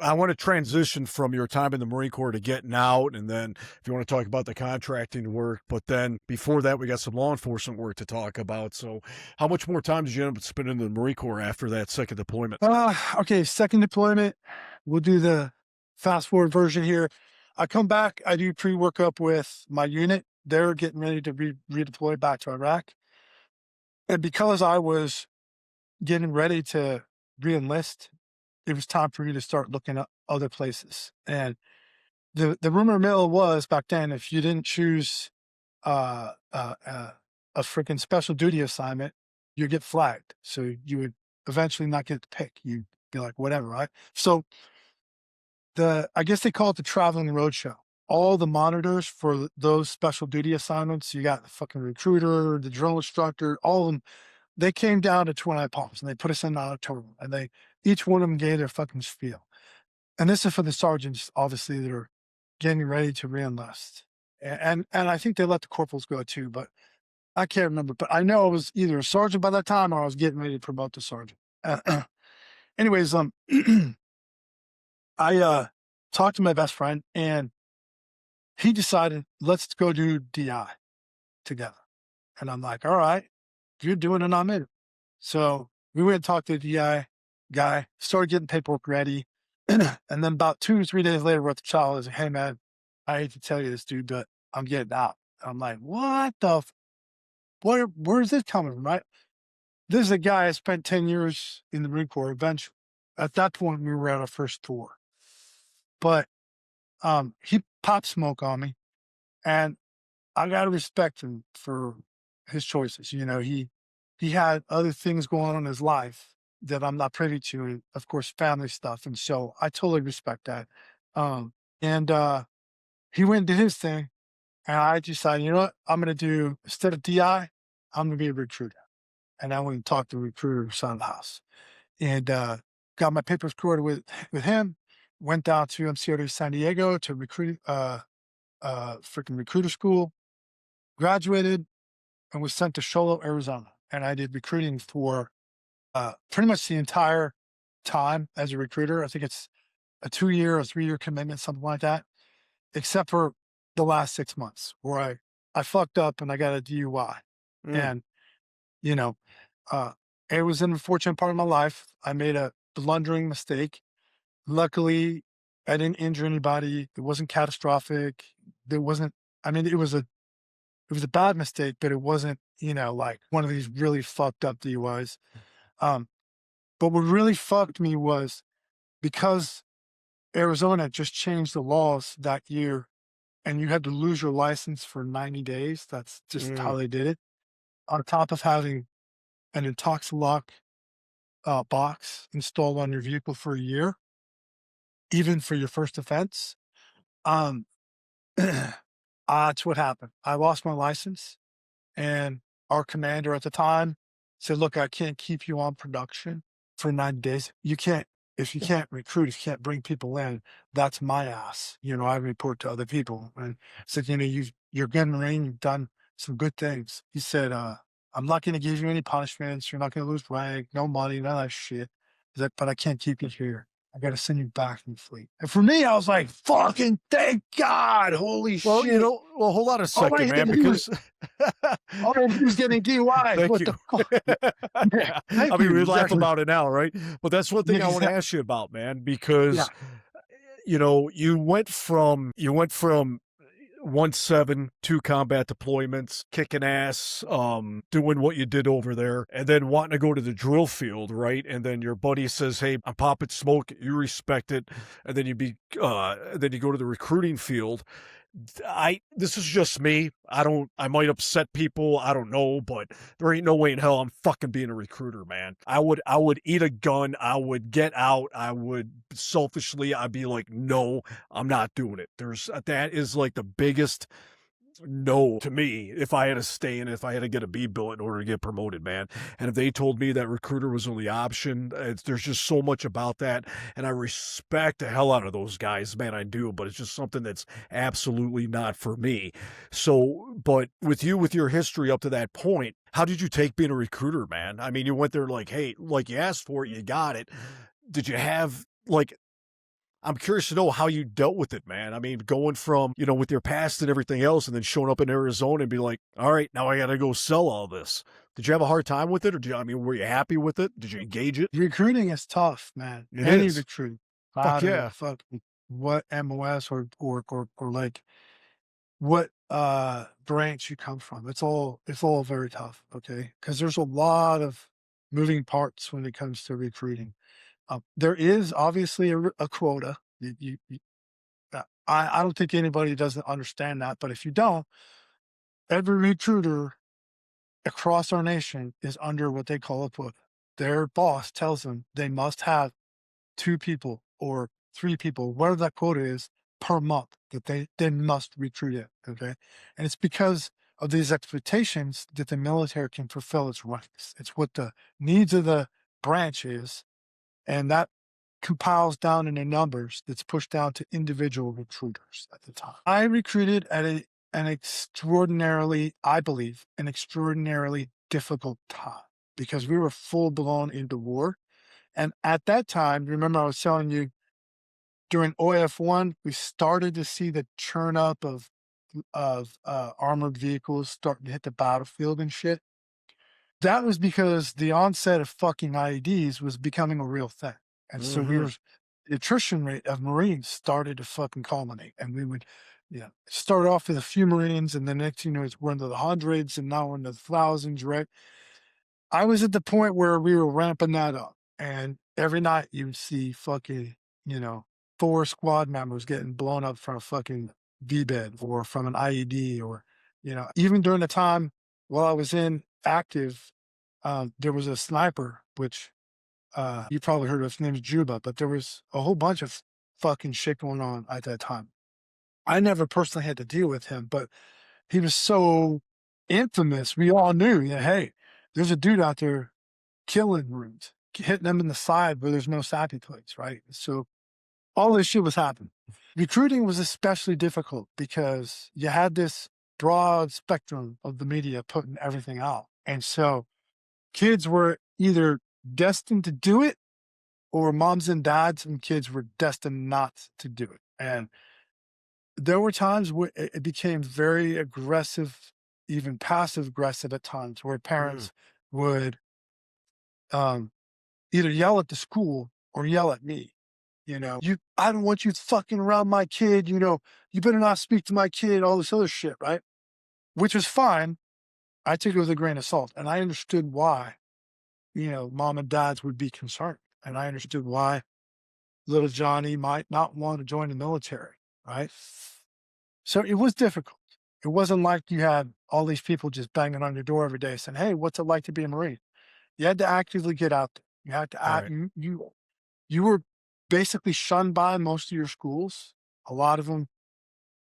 Speaker 1: I want to transition from your time in the Marine Corps to getting out, and then if you want to talk about the contracting work. But then before that, we got some law enforcement work to talk about. So, how much more time did you end up spending in the Marine Corps after that second deployment?
Speaker 2: Okay, second deployment. We'll do the fast forward version here. I come back. I do pre-workup with my unit. They're getting ready to redeploy back to Iraq. And because I was getting ready to re-enlist, it was time for me to start looking at other places. And the rumor mill was back then, if you didn't choose uh, uh, uh, a freaking special duty assignment, you get flagged. So you would eventually not get to pick. You'd be like, whatever, right? So I guess they call it the traveling roadshow. All the monitors for those special duty assignments, you got the fucking recruiter, the drill instructor, all of them. They came down to Twin Eye Palms and they put us in an auditorium, and each one of them gave their fucking spiel. And this is for the sergeants, obviously, that are getting ready to reenlist. And I think they let the corporals go too, but I can't remember. But I know I was either a sergeant by that time or I was getting ready to promote to sergeant. Anyways, I talked to my best friend and he decided, let's go do DI together. And I'm like, all right, you're doing it, I'm in. So we went and talked to the DI guy, started getting paperwork ready. And then about 2 or 3 days later, we're at the child. I was like, "Hey, man, I hate to tell you this, dude, but I'm getting out." I'm like, "What the? Where's this coming from?" Right? This is a guy I spent 10 years in the Marine Corps. Eventually, at that point, we were at our first tour. But he popped smoke on me, and I gotta respect him for his choices. He had other things going on in his life that I'm not privy to, and of course, family stuff. And so I totally respect that. And he went and did his thing, and I decided, you know what, I'm gonna do instead of DI, I'm gonna be a recruiter. And I went and talked to the recruiter son of the house, and got my papers recorded with him. Went down to MCO San Diego to freaking recruiter school. Graduated and was sent to Sholo, Arizona. And I did recruiting for pretty much the entire time as a recruiter. I think it's a 2-year or 3-year commitment, something like that, except for the last 6 months where I fucked up and I got a DUI.
Speaker 1: Mm.
Speaker 2: And, you know, uh, it was an unfortunate part of my life. I made a blundering mistake. Luckily, I didn't injure anybody. It wasn't catastrophic. There wasn't, I mean, it was a bad mistake, but it wasn't, like one of these really fucked up DUIs. But what really fucked me was because Arizona just changed the laws that year and you had to lose your license for 90 days. That's just how
Speaker 1: Mm.
Speaker 2: they did it. On top of having an Intoxilock box installed on your vehicle for a year, even for your first offense. Um, that's what happened. I lost my license. And our commander at the time said, "Look, I can't keep you on production for 90 days. You can't, if you can't recruit, if you can't bring people in, that's my ass. I report to other people." And said, "You're good Marine, you've done some good things." He said, "I'm not going to give you any punishments. You're not going to lose rank, no money, none of that shit. He said, but I can't keep you here. I got to send you back in the fleet." And for me, I was like, fucking thank God. Holy
Speaker 1: Well,
Speaker 2: shit.
Speaker 1: hold on a
Speaker 2: All I
Speaker 1: second,
Speaker 2: had
Speaker 1: man,
Speaker 2: to do was
Speaker 1: because
Speaker 2: all I was getting DUIs.
Speaker 1: thank
Speaker 2: What
Speaker 1: you.
Speaker 2: the fuck? Yeah,
Speaker 1: I
Speaker 2: thank
Speaker 1: mean,
Speaker 2: you.
Speaker 1: we laugh
Speaker 2: Exactly.
Speaker 1: about it now, right? But that's one
Speaker 2: Yeah,
Speaker 1: thing I want to
Speaker 2: exactly.
Speaker 1: ask you about, man,
Speaker 2: Yeah.
Speaker 1: because you went from 1-7, 2 combat deployments, kicking ass, doing what you did over there, and then wanting to go to the drill field, right? And then your buddy says, "Hey, I'm popping smoke." You respect it, and then then you go to the recruiting field. This is just me. I might upset people, I don't know, but there ain't no way in hell I'm fucking being a recruiter, man. I would eat a gun, I would get out, I would selfishly, I'd be like, "No, I'm not doing it." That is like the biggest no to me if I had to stay and if I had to get a B bill in order to get promoted, man. And if they told me that recruiter was the only option, there's just so much about that. And I respect the hell out of those guys, man. I do, but it's just something that's absolutely not for me. So, but with you, with your history up to that point, how did you take being a recruiter, man? I mean, you went there like, hey, like you asked for it, you got it. Did you have like I'm curious to know how you dealt with it, man. I mean, going from, with your past and everything else and then showing up in Arizona and be like, all right, now I got to go sell all this. Did you have a hard time with it? Were you happy with it? Did you engage it?
Speaker 2: Recruiting is tough, man.
Speaker 1: It
Speaker 2: Any
Speaker 1: is.
Speaker 2: recruit. I
Speaker 1: Fuck
Speaker 2: don't know
Speaker 1: yeah.
Speaker 2: what MOS or like what branch you come from. It's all very tough, okay? Because there's a lot of moving parts when it comes to recruiting. There is obviously a quota. I don't think anybody doesn't understand that, but if you don't, every recruiter across our nation is under what they call a quota. Their boss tells them they must have 2 people or 3 people, whatever that quota is, per month that they must recruit in, okay? And it's because of these expectations that the military can fulfill its ranks. It's what the needs of the branch is, and that compiles down into numbers that's pushed down to individual recruiters at the time. I recruited at an extraordinarily, I believe, an extraordinarily difficult time because we were full blown into war. And at that time, remember I was telling you during OF1, we started to see the churn up of armored vehicles starting to hit the battlefield and shit. That was because the onset of fucking IEDs was becoming a real thing. And so
Speaker 1: Mm-hmm.
Speaker 2: the attrition rate of Marines started to fucking culminate. And we would, start off with a few Marines, and the next, we're into the hundreds, and now we're into the thousands, right? I was at the point where we were ramping that up. And every night you'd see fucking, 4 squad members getting blown up from a fucking V-bed or from an IED or, even during the time while I was in active, there was a sniper, which you probably heard of. His name is Juba, but there was a whole bunch of fucking shit going on at that time. I never personally had to deal with him, but he was so infamous. We all knew, hey, there's a dude out there killing Marines, hitting them in the side where there's no sappy plates, right? So all this shit was happening. Recruiting was especially difficult because you had this broad spectrum of the media putting everything out. And so kids were either destined to do it or moms and dads and kids were destined not to do it. And there were times where it became very aggressive, even passive aggressive at times, where
Speaker 1: Mm.
Speaker 2: parents would either yell at the school or yell at me. I don't want you fucking around my kid. You better not speak to my kid, all this other shit, right? Which was fine. I took it with a grain of salt, and I understood why, mom and dads would be concerned. And I understood why little Johnny might not want to join the military, right? So it was difficult. It wasn't like you had all these people just banging on your door every day saying, hey, what's it like to be a Marine? You had to actively get out there. You had to act.
Speaker 1: Right.
Speaker 2: You were basically shunned by most of your schools. A lot of them,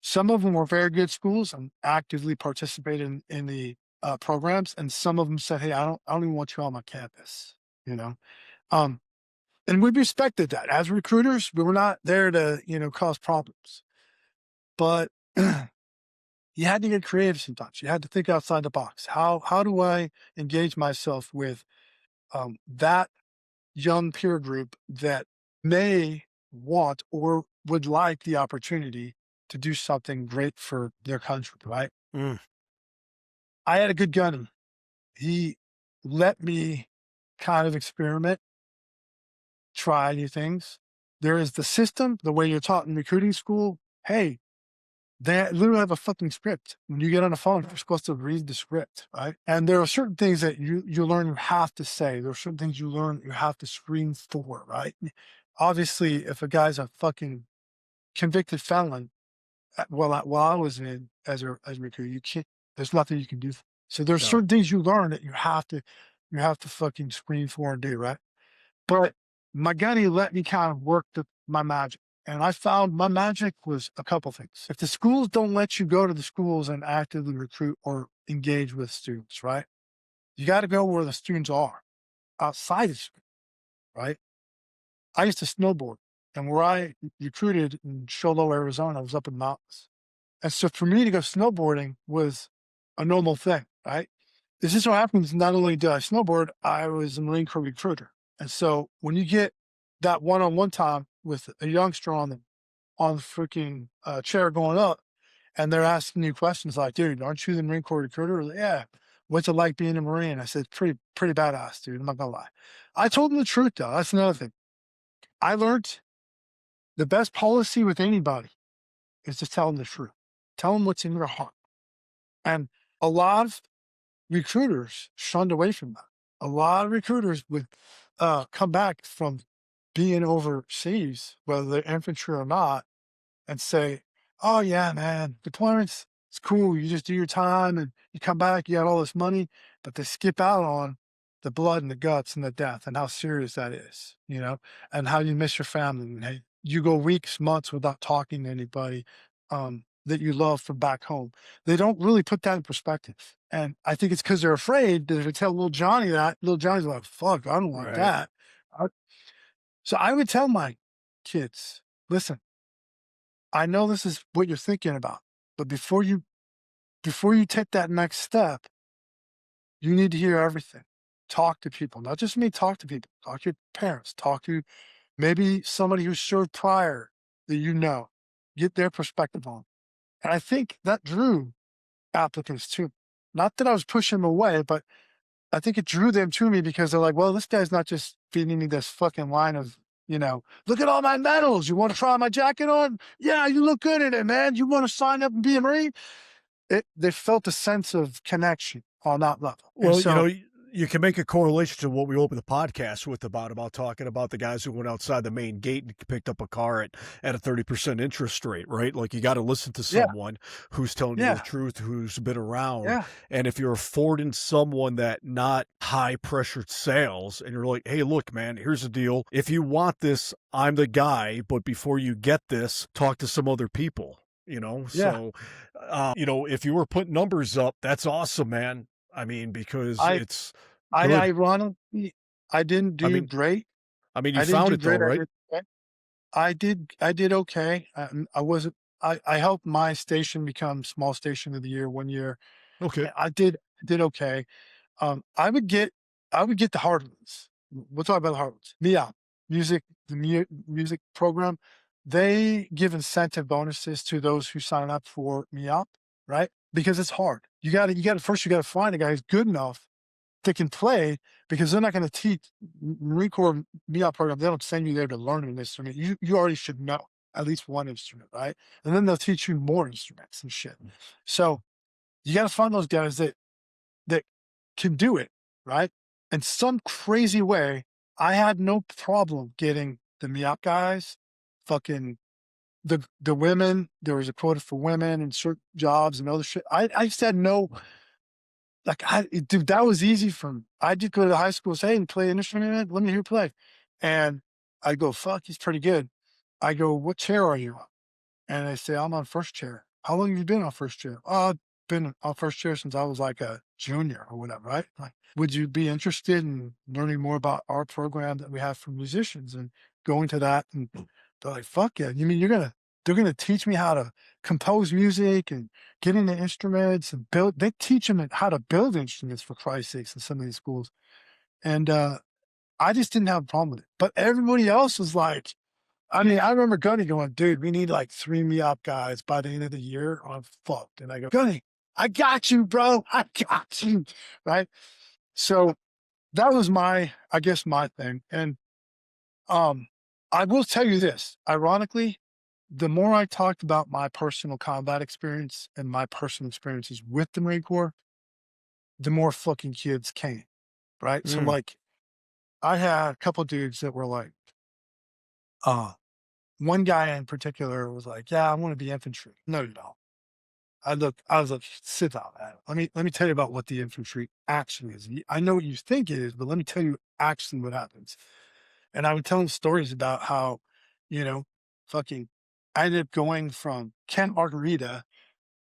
Speaker 2: some of them were very good schools and actively participated in the programs. And some of them said, hey, I don't even want you on my campus, you know? Um, and we respected that. As recruiters, we were not there to, cause problems. But you had to get creative sometimes. You had to think outside the box. How do I engage myself with that young peer group that may want or would like the opportunity to do something great for their country, right?
Speaker 1: Mm.
Speaker 2: I had a good gunny. He let me kind of experiment, try new things. There is the system, the way you're taught in recruiting school. Hey, They literally have a fucking script. When you get on the phone, you're supposed to read the script, right? And there are certain things that you learn you have to say. There are certain things you learn you have to screen for, right? Obviously, if a guy's a fucking convicted felon, while I was in as a recruiter, you can't. There's nothing you can do. So there's
Speaker 1: No.
Speaker 2: certain things you learn that you have to fucking screen for and do, right? But my gunny let me kind of work my magic. And I found my magic was a couple things. If the schools don't let you go to the schools and actively recruit or engage with students, right? You got to go where the students are outside of school, right? I used to snowboard, and where I recruited in Sholo, Arizona, was up in the mountains. And so for me to go snowboarding was a normal thing, right? This is what happens. Not only did I snowboard, I was a Marine Corps recruiter. And so when you get that one-on-one time with a youngster on the freaking chair going up, and they're asking you questions like, dude, aren't you the Marine Corps recruiter? Like, yeah. What's it like being a Marine? I said, pretty badass, dude. I'm not gonna lie. I told them the truth though. That's another thing. I learned the best policy with anybody is to tell them the truth. Tell them what's in your heart. And a lot of recruiters shunned away from that. A lot of recruiters would come back from being overseas, whether they're infantry or not, and say, "Oh yeah, man, deployments, it's cool. You just do your time and you come back, you got all this money," but they skip out on the blood and the guts and the death and how serious that is, and how you miss your family. And hey, you go weeks, months without talking to anybody that you love from back home. They don't really put that in perspective. And I think it's because they're afraid that if they tell little Johnny that, little Johnny's like, fuck, I don't want
Speaker 1: Right.
Speaker 2: that. So I would tell my kids, listen, I know this is what you're thinking about, but before you take that next step, you need to hear everything. Talk to people, not just me, talk to people. Talk to your parents, talk to maybe somebody who served prior that get their perspective on. And I think that drew applicants too. Not that I was pushing them away, but I think it drew them to me because they're like, well, this guy's not just feeding me this fucking line of, look at all my medals. You want to try my jacket on? Yeah, you look good in it, man. You want to sign up and be a Marine? They felt a sense of connection on that level. And
Speaker 1: Well,
Speaker 2: so,
Speaker 1: you can make a correlation to what we opened the podcast with about talking about the guys who went outside the main gate and picked up a car at a 30% interest rate, right? Like you got to listen to
Speaker 2: yeah,
Speaker 1: someone who's telling you the
Speaker 2: yeah,
Speaker 1: truth, who's been around.
Speaker 2: yeah,
Speaker 1: And if you're affording someone that not high pressured sales and you're like, hey, look, man, here's the deal. If you want this, I'm the guy. But before you get this, talk to some other people.
Speaker 2: yeah.
Speaker 1: So, if you were putting numbers up, that's awesome, man. I mean, because
Speaker 2: I,
Speaker 1: it's
Speaker 2: I
Speaker 1: good.
Speaker 2: ironically, I didn't
Speaker 1: I
Speaker 2: do
Speaker 1: mean
Speaker 2: great.
Speaker 1: you
Speaker 2: I didn't
Speaker 1: found
Speaker 2: do
Speaker 1: it though,
Speaker 2: great.
Speaker 1: right?
Speaker 2: I did okay. I wasn't. I helped my station become small station of the year one year.
Speaker 1: Okay.
Speaker 2: I did okay. I would get the hard ones. We'll talk about the hard ones. MIA, music program. They give incentive bonuses to those who sign up for MIA, right? Because it's hard. You got to find a guy who's good enough that can play because they're not going to teach Marine Corps MEOP program. They don't send you there to learn an instrument. You already should know at least one instrument, right? And then they'll teach you more instruments and shit. So you got to find those guys that can do it, right? In some crazy way, I had no problem getting the MEOP guys, fucking the women. There was a quota for women and certain jobs and other shit. I said no. Like, dude, that was easy for me. I just go to high school, say, and play an instrument, man. Let me hear you play. And I go, fuck, he's pretty good. I go, what chair are you on? And they say, I'm on first chair. How long have you been on first chair? Oh, I've been on first chair since I was like a junior or whatever, right? Like, would you be interested in learning more about our program that we have for musicians and going to that? And they're like, fuck yeah. You mean they're gonna teach me how to compose music and get into instruments and build. They teach them how to build instruments for Christ's sakes in some of these schools. And I just didn't have a problem with it. But everybody else was like, I mean, I remember Gunny going, dude, we need like 3 MEOP guys by the end of the year. I'm fucked. And I go, Gunny, I got you, bro. I got you. Right. So that was I guess my thing. And um, I will tell you this, ironically, the more I talked about my personal combat experience and my personal experiences with the Marine Corps, the more fucking kids came, right? So,
Speaker 1: Mm.
Speaker 2: like, I had a couple dudes that were like, uh, one guy in particular was like, "Yeah, I want to be infantry." No, you don't. I was like, "Sit down, man. Let me tell you about what the infantry actually is. I know what you think it is, but let me tell you actually what happens." And I would tell him stories about how, you know, fucking I ended up going from Camp Margarita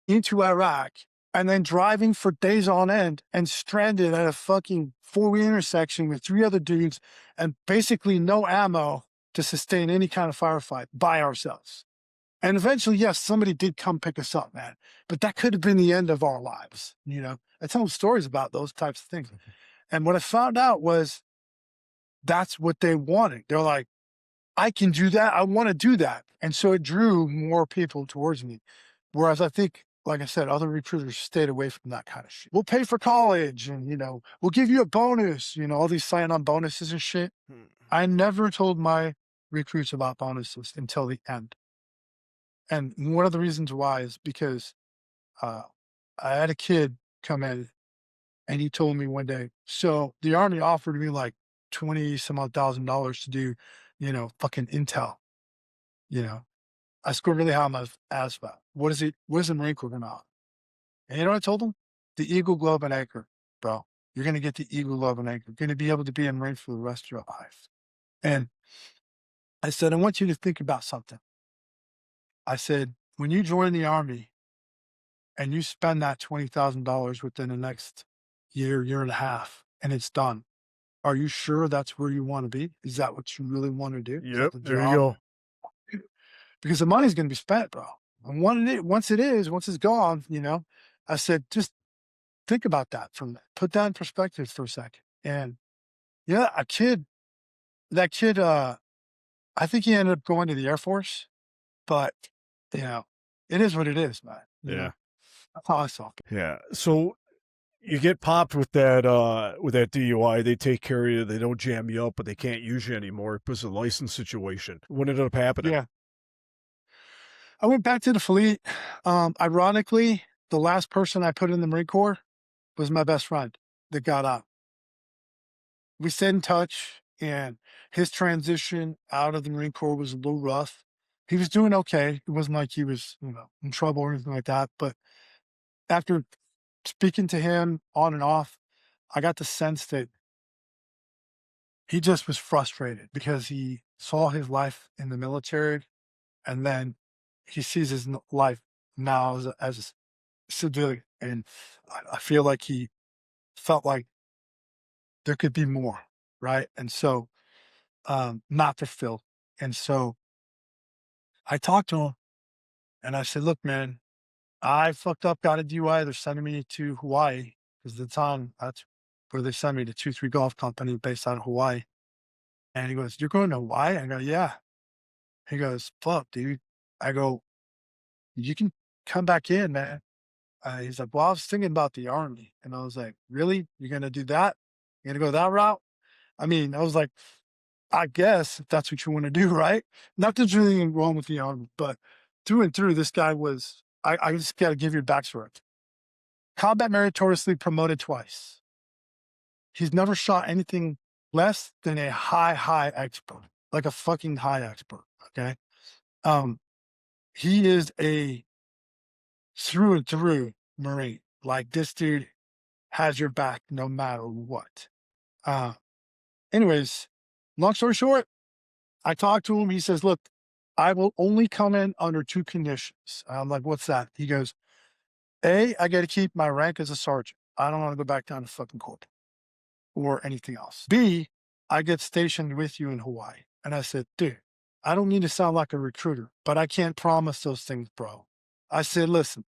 Speaker 2: into Iraq and then driving for days on end and stranded at a fucking four-way intersection with three other dudes and basically no ammo to sustain any kind of firefight by ourselves. And eventually, yes, somebody did come pick us up, man. But that could have been the end of our lives. I tell them stories about those types of things. And what I found out was that's what they wanted. They're like, I can do that. I want to do that. And so it drew more people towards me. Whereas I think, like I said, other recruiters stayed away from that kind of shit. We'll pay for college and, we'll give you a bonus, all these sign on bonuses and shit.
Speaker 1: Hmm.
Speaker 2: I never told my recruits about bonuses until the end. And one of the reasons why is because uh, I had a kid come in and he told me one day, so the Army offered me like 20 some odd $1,000 to do, fucking intel, you know. I scored really high on my ASVAB. What is it? What is the Marine Corps gonna offer? And you know what I told him? The Eagle Globe and Anchor, bro. You're gonna get the Eagle Globe and Anchor. You're gonna be able to be in Marine for the rest of your life. And I said, I want you to think about something. I said, when you join the Army and you spend that $20,000 within the next year, year and a half, and it's done, are you sure that's where you want to be? Is that what you really want to do? Is that
Speaker 1: Yep.
Speaker 2: the
Speaker 1: There you
Speaker 2: job?
Speaker 1: go.
Speaker 2: Because the money's going to be spent, bro. And once it's gone, I said, just think about that put that in perspective for a second. And yeah, that kid, I think he ended up going to the Air Force, but you know, it is what it is, man.
Speaker 1: Yeah.
Speaker 2: That's how I saw it.
Speaker 1: Yeah. So you get popped with that DUI. They take care of you. They don't jam you up, but they can't use you anymore because of the license situation. What ended up happening?
Speaker 2: Yeah. I went back to the fleet. Ironically, the last person I put in the Marine Corps was my best friend that got out. We stayed in touch, and his transition out of the Marine Corps was a little rough. He was doing okay. It wasn't like he was, in trouble or anything like that. But after speaking to him on and off, I got the sense that he just was frustrated because he saw his life in the military, and then he sees his life now as a civilian. And I feel like he felt like there could be more, right? And so, not fulfilled. And so I talked to him and I said, look, man, I fucked up, got a DUI. They're sending me to Hawaii because the time that's where they sent me to 2-3 Golf Company based out of Hawaii. And he goes, you're going to Hawaii? I go, yeah. He goes, fuck, dude. I go, you can come back in, man. He's like, well, I was thinking about the Army. And I was like, really? You're going to do that? You're going to go that route? I mean, I was like, I guess if that's what you want to do, right? Not that there's anything wrong with the Army, but through and through, this guy was, I just got to give you a backstory. Combat meritoriously promoted twice. He's never shot anything less than a high expert, like a fucking high expert. Okay. Um, he is a through and through Marine. Like this dude has your back no matter what. Uh, anyways, long story short, I talked to him. He says, look, I will only come in under two conditions. I'm like, what's that? He goes, A, I got to keep my rank as a sergeant. I don't want to go back down to fucking corporal or anything else. B, I get stationed with you in Hawaii. And I said, dude, I don't need to sound like a recruiter, but I can't promise those things, bro. I said, listen,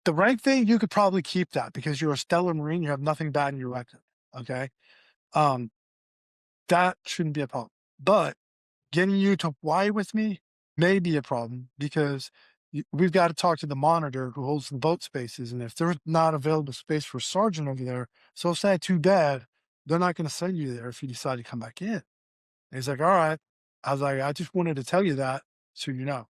Speaker 2: the rank thing, you could probably keep that because you're a stellar Marine. You have nothing bad in your record. Okay. Um, that shouldn't be a problem. But getting you to Hawaii with me may be a problem because we've got to talk to the monitor who holds the boat spaces. And if there's not available space for a sergeant over there, so sad, too bad. They're not going to send you there if you decide to come back in. And he's like, all right. I was like, I just wanted to tell you that so you know.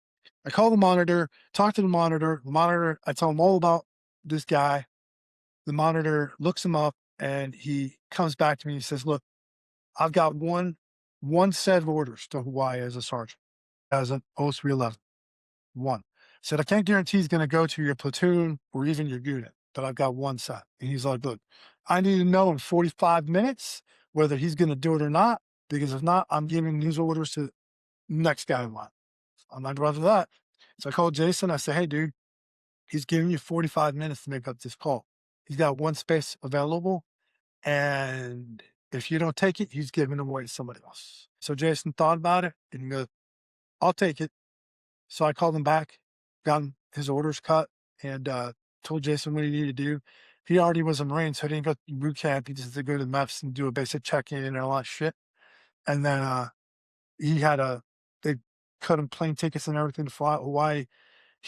Speaker 2: I call the monitor, talk to the monitor. The monitor, I tell him all about this guy. The monitor looks him up and he comes back to me. He says, look, I've got one set of orders to Hawaii as a sergeant, as an O311. One. Said, I can't guarantee he's going to go to your platoon or even your unit, but I've got one set. And he's like, look, I need to know in 45 minutes whether he's going to do it or not, because if not, I'm giving these orders to the next guy in line. I'm not brother that. So I called Jason. I said, hey, dude, he's giving you 45 minutes to make up this call. He's got one space available. And if you don't take it, he's giving away to somebody else. So Jason thought about it and he goes, I'll take it. So I called him back, got him his orders cut, and told Jason what he needed to do. He already was a Marine, so he didn't go to boot camp. He just had to go to the MEPS and do a basic check-in and all that shit. And then they cut him plane tickets and everything to fly to Hawaii.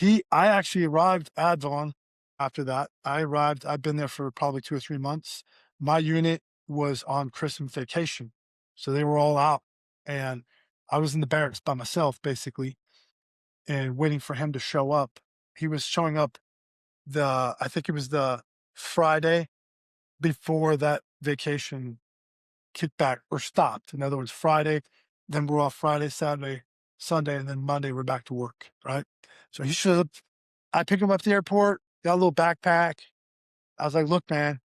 Speaker 2: I actually arrived at Vaughn after that. I've been there for probably 2 or 3 months. My unit was on Christmas vacation, so they were all out. And I was in the barracks by myself, basically, and waiting for him to show up. He was showing up I think it was the Friday before that vacation kicked back or stopped. In other words, Friday, then we're off Friday, Saturday, Sunday, and then Monday we're back to work, right? So he shows up. I pick him up at the airport, got a little backpack. I was like, look, man,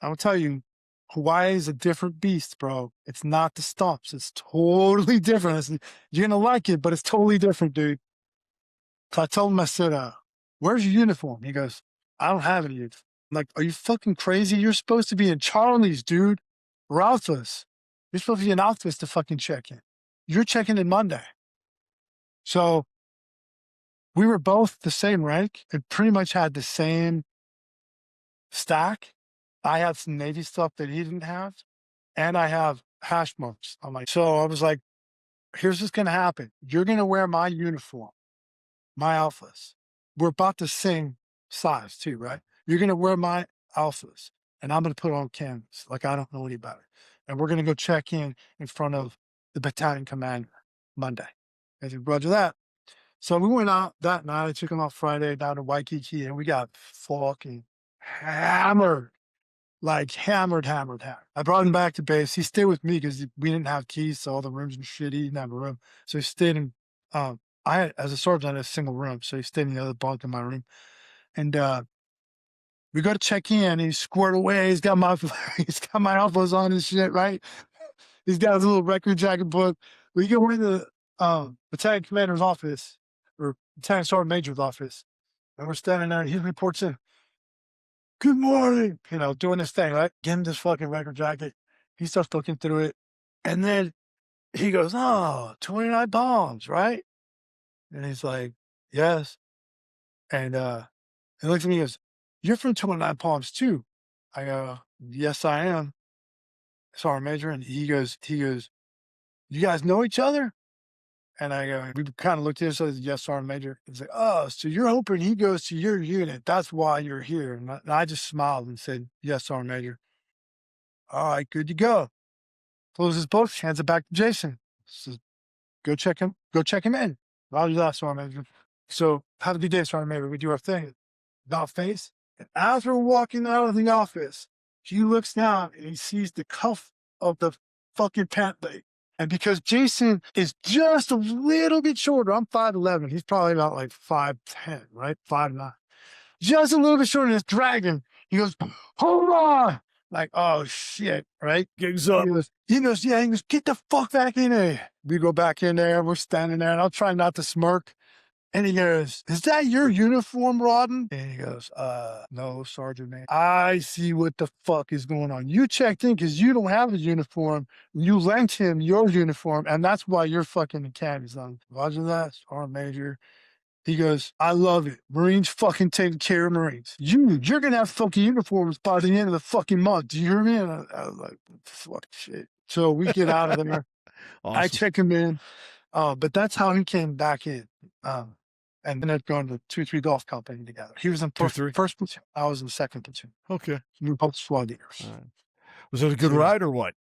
Speaker 2: I'm gonna tell you, Hawaii is a different beast, bro. It's not the stumps. It's totally different. You're gonna like it, but it's totally different, dude. So I told him, I said, where's your uniform? He goes, I don't have any uniform. I'm like, are you fucking crazy? You're supposed to be in Charlie's, dude. Or Alphas. You're supposed to be in Alphas to fucking check in. You're checking in Monday. So we were both the same rank and pretty much had the same stack. I had some Navy stuff that he didn't have, and I have hash marks on my. So I was like, here's what's going to happen. You're going to wear my uniform, my Alphas. We're about the same size too, right? You're going to wear my Alphas and I'm going to put on canvas like I don't know any better. And we're going to go check in front of the battalion commander Monday. I said, roger that. So we went out that night. I took him out Friday down to Waikiki and we got fucking hammered. Like hammered. I brought him back to base. He stayed with me because we didn't have keys, so all the rooms and shit. He didn't have a room, so he stayed in. I had, as a sergeant, I had a single room, so he stayed in the other bunk in my room. And we go to check in. And he's squared away. He's got my elbows on and shit. Right. He's got his little record jacket book. We go into the battalion commander's office or battalion sergeant major's office, and we're standing there. And he reports in. Good morning, doing this thing, right? Give him this fucking record jacket. He starts looking through it. And then he goes, 29 bombs, right? And he's like, yes. And he looks at me and goes, you're from 29 Palms too. I go, yes, I am. Sergeant Major. And he goes, you guys know each other? And I go, we kind of looked at each other, yes, Sergeant Major. He's like, oh, so you're hoping he goes to your unit. That's why you're here. And I just smiled and said, yes, Sergeant Major. All right, good to go. Closes both, hands it back to Jason. Says, go check him in. Roger that, Sergeant Major. So have a good day, Sergeant Major. We do our thing. About face. And as we're walking out of the office, he looks down and he sees the cuff of the fucking pant leg. And because Jason is just a little bit shorter, I'm 5'11". He's probably about like 5'10", right? 5'9". Just a little bit shorter than this dragon. He goes, hold on. Like, oh shit, right?
Speaker 1: Gigs up.
Speaker 2: He goes, yeah, he goes, get the fuck back in there. We go back in there, we're standing there, and I'll try not to smirk. And he goes, is that your uniform, Rodden? And he goes, no, Sergeant, man. I see what the fuck is going on. You checked in because you don't have a uniform. You lent him your uniform, and that's why you're fucking in khakis on. Roger that, Sergeant Major. He goes, I love it. Marines fucking take care of Marines. You're going to have fucking uniforms by the end of the fucking month. Do you hear me? And I was like, fuck shit. So we get out of there. Awesome. I check him in. But that's how he came back in. And then I'd gone to 2-3 golf company together. He was in first platoon. I was in the second platoon.
Speaker 1: Okay.
Speaker 2: We were both squad leaders.
Speaker 1: Right. Was it a good ride or what?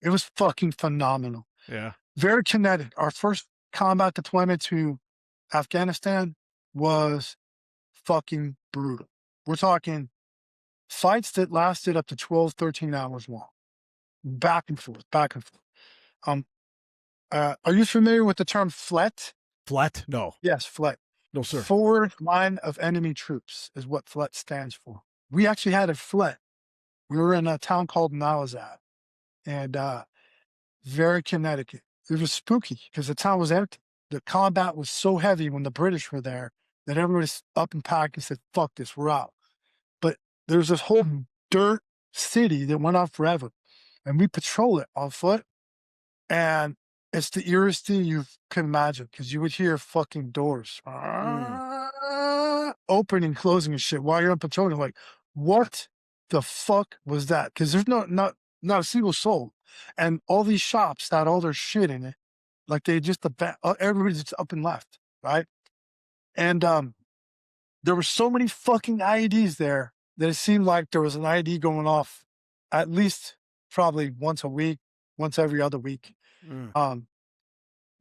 Speaker 2: It was fucking phenomenal.
Speaker 1: Yeah.
Speaker 2: Very kinetic. Our first combat deployment to Afghanistan was fucking brutal. We're talking fights that lasted up to 12, 13 hours long, back and forth, back and forth. Um, are you familiar with the term FLET?
Speaker 1: Flat? No.
Speaker 2: Yes, FLET.
Speaker 1: No, sir.
Speaker 2: Forward Line of Enemy Troops is what FLET stands for. We actually had a FLET. We were in a town called Nalazad, and very Connecticut. It was spooky because the town was empty. The combat was so heavy when the British were there that everybody's up and packed and said, fuck this, we're out. But there's this whole dirt city that went on forever. And we patrol it on foot. And it's the eerieest thing you can imagine because you would hear fucking doors opening and closing and shit while you're on patrol. You're like, what the fuck was that? Because there's not a single soul. And all these shops had all their shit in it. Like they just, everybody's just up and left, right? And there were so many fucking IEDs there that it seemed like there was an IED going off at least probably once a week, once every other week.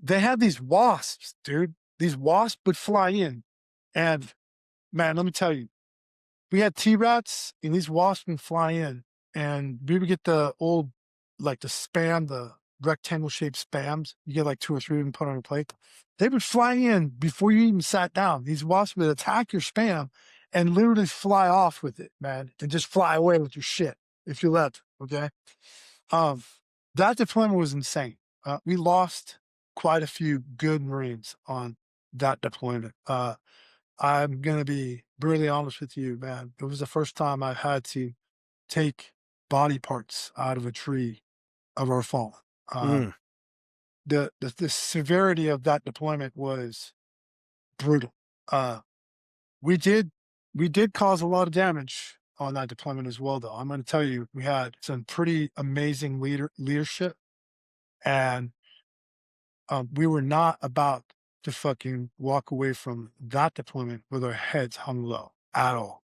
Speaker 2: They had these wasps, dude. These wasps would fly in. And man, let me tell you, we had T-rats and these wasps would fly in. And we would get the old, like the spam, the rectangle shaped spams. You get like 2 or 3 of them put on a plate. They would fly in before you even sat down. These wasps would attack your spam and literally fly off with it, man, and just fly away with your shit if you left. Okay. That deployment was insane. We lost quite a few good Marines on that deployment. I'm going to be brutally honest with you, man. It was the first time I had to take body parts out of a tree of our fallen. The severity of that deployment was brutal. We did cause a lot of damage on that deployment as well, though. I'm going to tell you, we had some pretty amazing leadership, and we were not about to fucking walk away from that deployment with our heads hung low at all.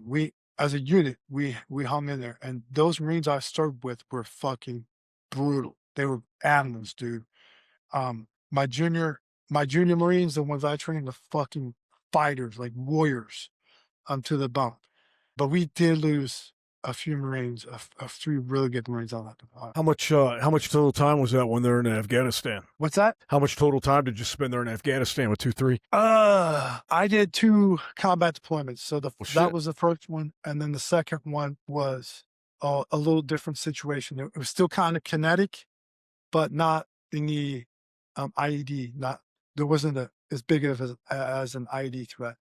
Speaker 2: We, as a unit, we hung in there, and those Marines I served with were fucking brutal. They were animals, dude. My junior Marines, the ones I trained, the fucking fighters, like warriors, to the bone. But we did lose a few Marines, a few really good Marines on that.
Speaker 1: How much total time was that when they were in Afghanistan?
Speaker 2: What's that?
Speaker 1: How much total time did you spend there in Afghanistan with 2-3?
Speaker 2: I did 2 combat deployments. So that was the first one, and then the second one was a little different situation. It was still kind of kinetic, but not in the IED. There wasn't as big of as an IED threat.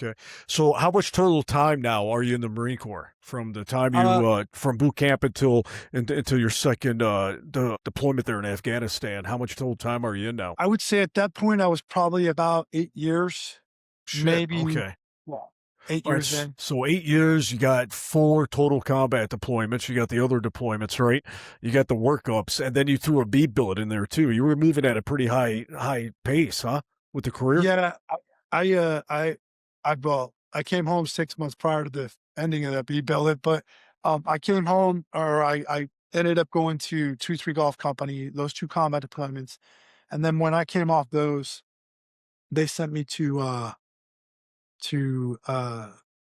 Speaker 1: Okay. So how much total time now are you in the Marine Corps from the time you from boot camp until your second deployment there in Afghanistan? How much total time are you in now?
Speaker 2: I would say at that point I was probably about 8 years.
Speaker 1: Shit,
Speaker 2: maybe
Speaker 1: okay.
Speaker 2: Well, 8 years in.
Speaker 1: So 8 years, you got 4 total combat deployments. You got the other deployments, right? You got the workups, and then you threw a B billet in there too. You were moving at a pretty high pace, huh? With the career?
Speaker 2: Yeah, I came home 6 months prior to the ending of that B billet, but I came home, or I ended up going to 2-3 Golf Company, those 2 combat deployments, and then when I came off those, they sent me to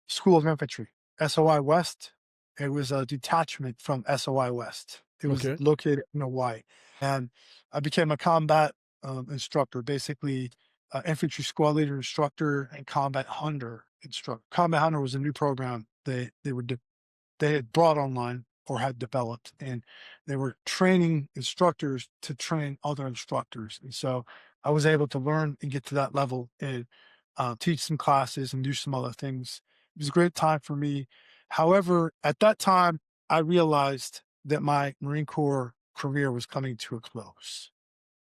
Speaker 2: School of Infantry, SOI West. It was a detachment from SOI West. It was located in Hawaii, and I became a combat instructor, basically infantry squad leader instructor and combat hunter instructor. Combat hunter was a new program they had brought online or had developed, and they were training instructors to train other instructors. And so I was able to learn and get to that level and teach some classes and do some other things. It was a great time for me. However, at that time, I realized that my Marine Corps career was coming to a close.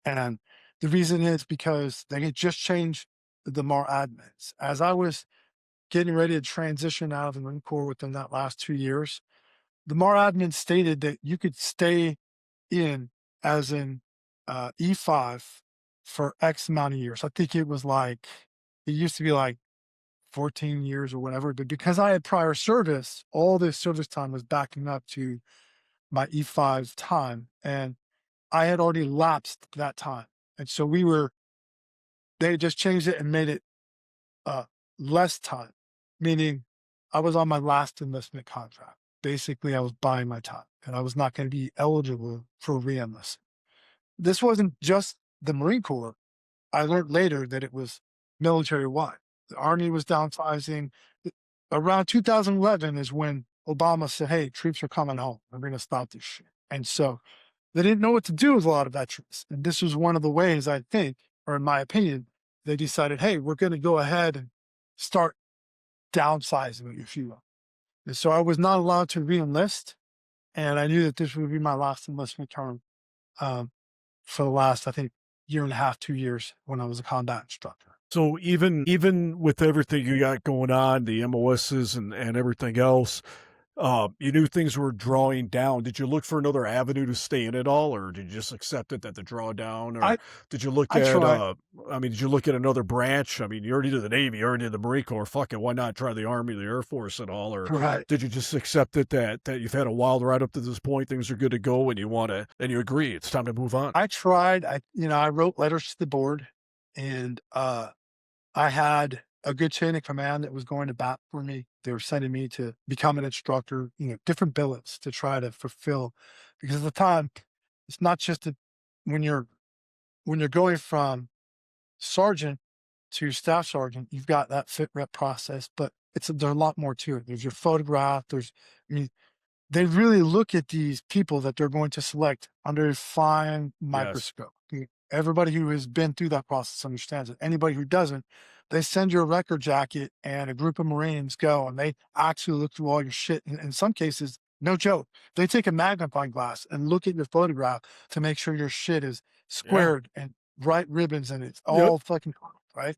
Speaker 2: And the reason is because they had just changed the MAR admins. As I was getting ready to transition out of the Marine Corps within that last 2 years, the MAR admin stated that you could stay in as an E5 for X amount of years. I think it was like, it used to be like 14 years or whatever, but because I had prior service, all this service time was backing up to my E5 time, and I had already lapsed that time. And so we were They just changed it and made it less time, meaning I was on my last enlistment contract. Basically, I was buying my time and I was not going to be eligible for re-enlistment. This wasn't just the Marine Corps. I learned later that it was military-wide. The Army was downsizing. Around 2011 is when Obama said, hey, troops are coming home. We're going to stop this shit. And so they didn't know what to do with a lot of veterans. And this was one of the ways, I think, or in my opinion, they decided, hey, we're going to go ahead and start downsizing it, if you will. And so I was not allowed to re-enlist. And I knew that this would be my last enlistment term for the last, I think, year and a half, 2 years when I was a combat instructor.
Speaker 1: So even with everything you got going on, the MOSs and everything else, you knew things were drawing down. Did you look for another avenue to stay in it all, or did you just accept it that the drawdown, or
Speaker 2: I
Speaker 1: did you look
Speaker 2: I
Speaker 1: at,
Speaker 2: tried.
Speaker 1: I mean, did you look at another branch? I mean, you already did the Navy, you already did the Marine Corps. Fuck it, why not try the Army, the Air Force, and all? Or
Speaker 2: Right.
Speaker 1: did you just accept it that you've had a wild ride up to this point, things are good to go, and you agree it's time to move on?
Speaker 2: I tried. I wrote letters to the board, and I had a good chain of command that was going to bat for me. They were sending me to become an instructor, different billets to try to fulfill. Because at the time, it's not just that when you're going from sergeant to staff sergeant, you've got that fit rep process, but there's a lot more to it. There's your photograph. I mean, they really look at these people that they're going to select under a fine
Speaker 1: Yes.
Speaker 2: microscope. Everybody who has been through that process understands it. Anybody who doesn't, they send you a record jacket and a group of Marines go and they actually look through all your shit. In some cases, no joke, they take a magnifying glass and look at your photograph to make sure your shit is
Speaker 1: Yeah.
Speaker 2: squared and right ribbons and it's
Speaker 1: Yep.
Speaker 2: all fucking right.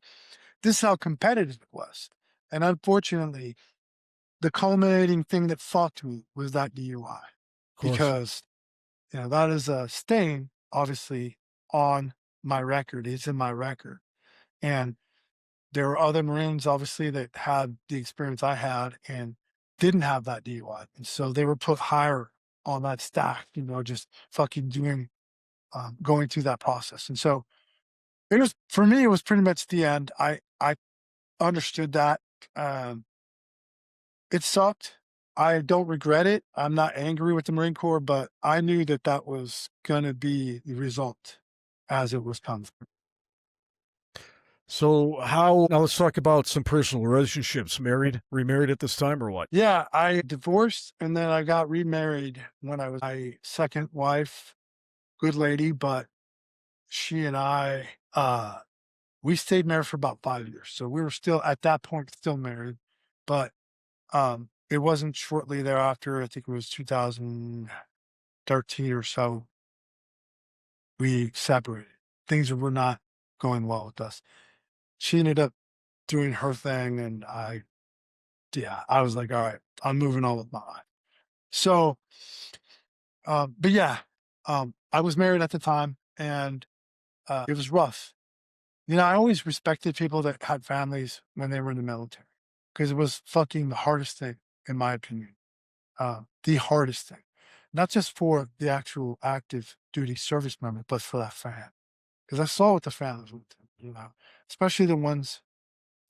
Speaker 2: This is how competitive it was. And unfortunately, the culminating thing that fucked me was that DUI
Speaker 1: Of course.
Speaker 2: because that is a stain, obviously, on my record. It's in my record. And there were other Marines, obviously, that had the experience I had and didn't have that DUI. And so they were put higher on that stack, just fucking going through that process. And so for me, it was pretty much the end. I understood that. Um, It sucked. I don't regret it. I'm not angry with the Marine Corps, but I knew that that was gonna be the result as it was coming.
Speaker 1: So how now let's talk about some personal relationships. Remarried at this time or what?
Speaker 2: Yeah, I divorced and then I got remarried when I was my second wife. Good lady, but she and I, we stayed married for about 5 years. So we were still at that point still married, but it wasn't shortly thereafter. I think it was 2013 or so. We separated. Things were not going well with us. She ended up doing her thing, and I was like, all right, I'm moving on with my life. So, but yeah, I was married at the time, and it was rough. I always respected people that had families when they were in the military because it was fucking the hardest thing, in my opinion. The hardest thing, not just for the actual active duty service member, but for that family. Because I saw what the families went through, especially the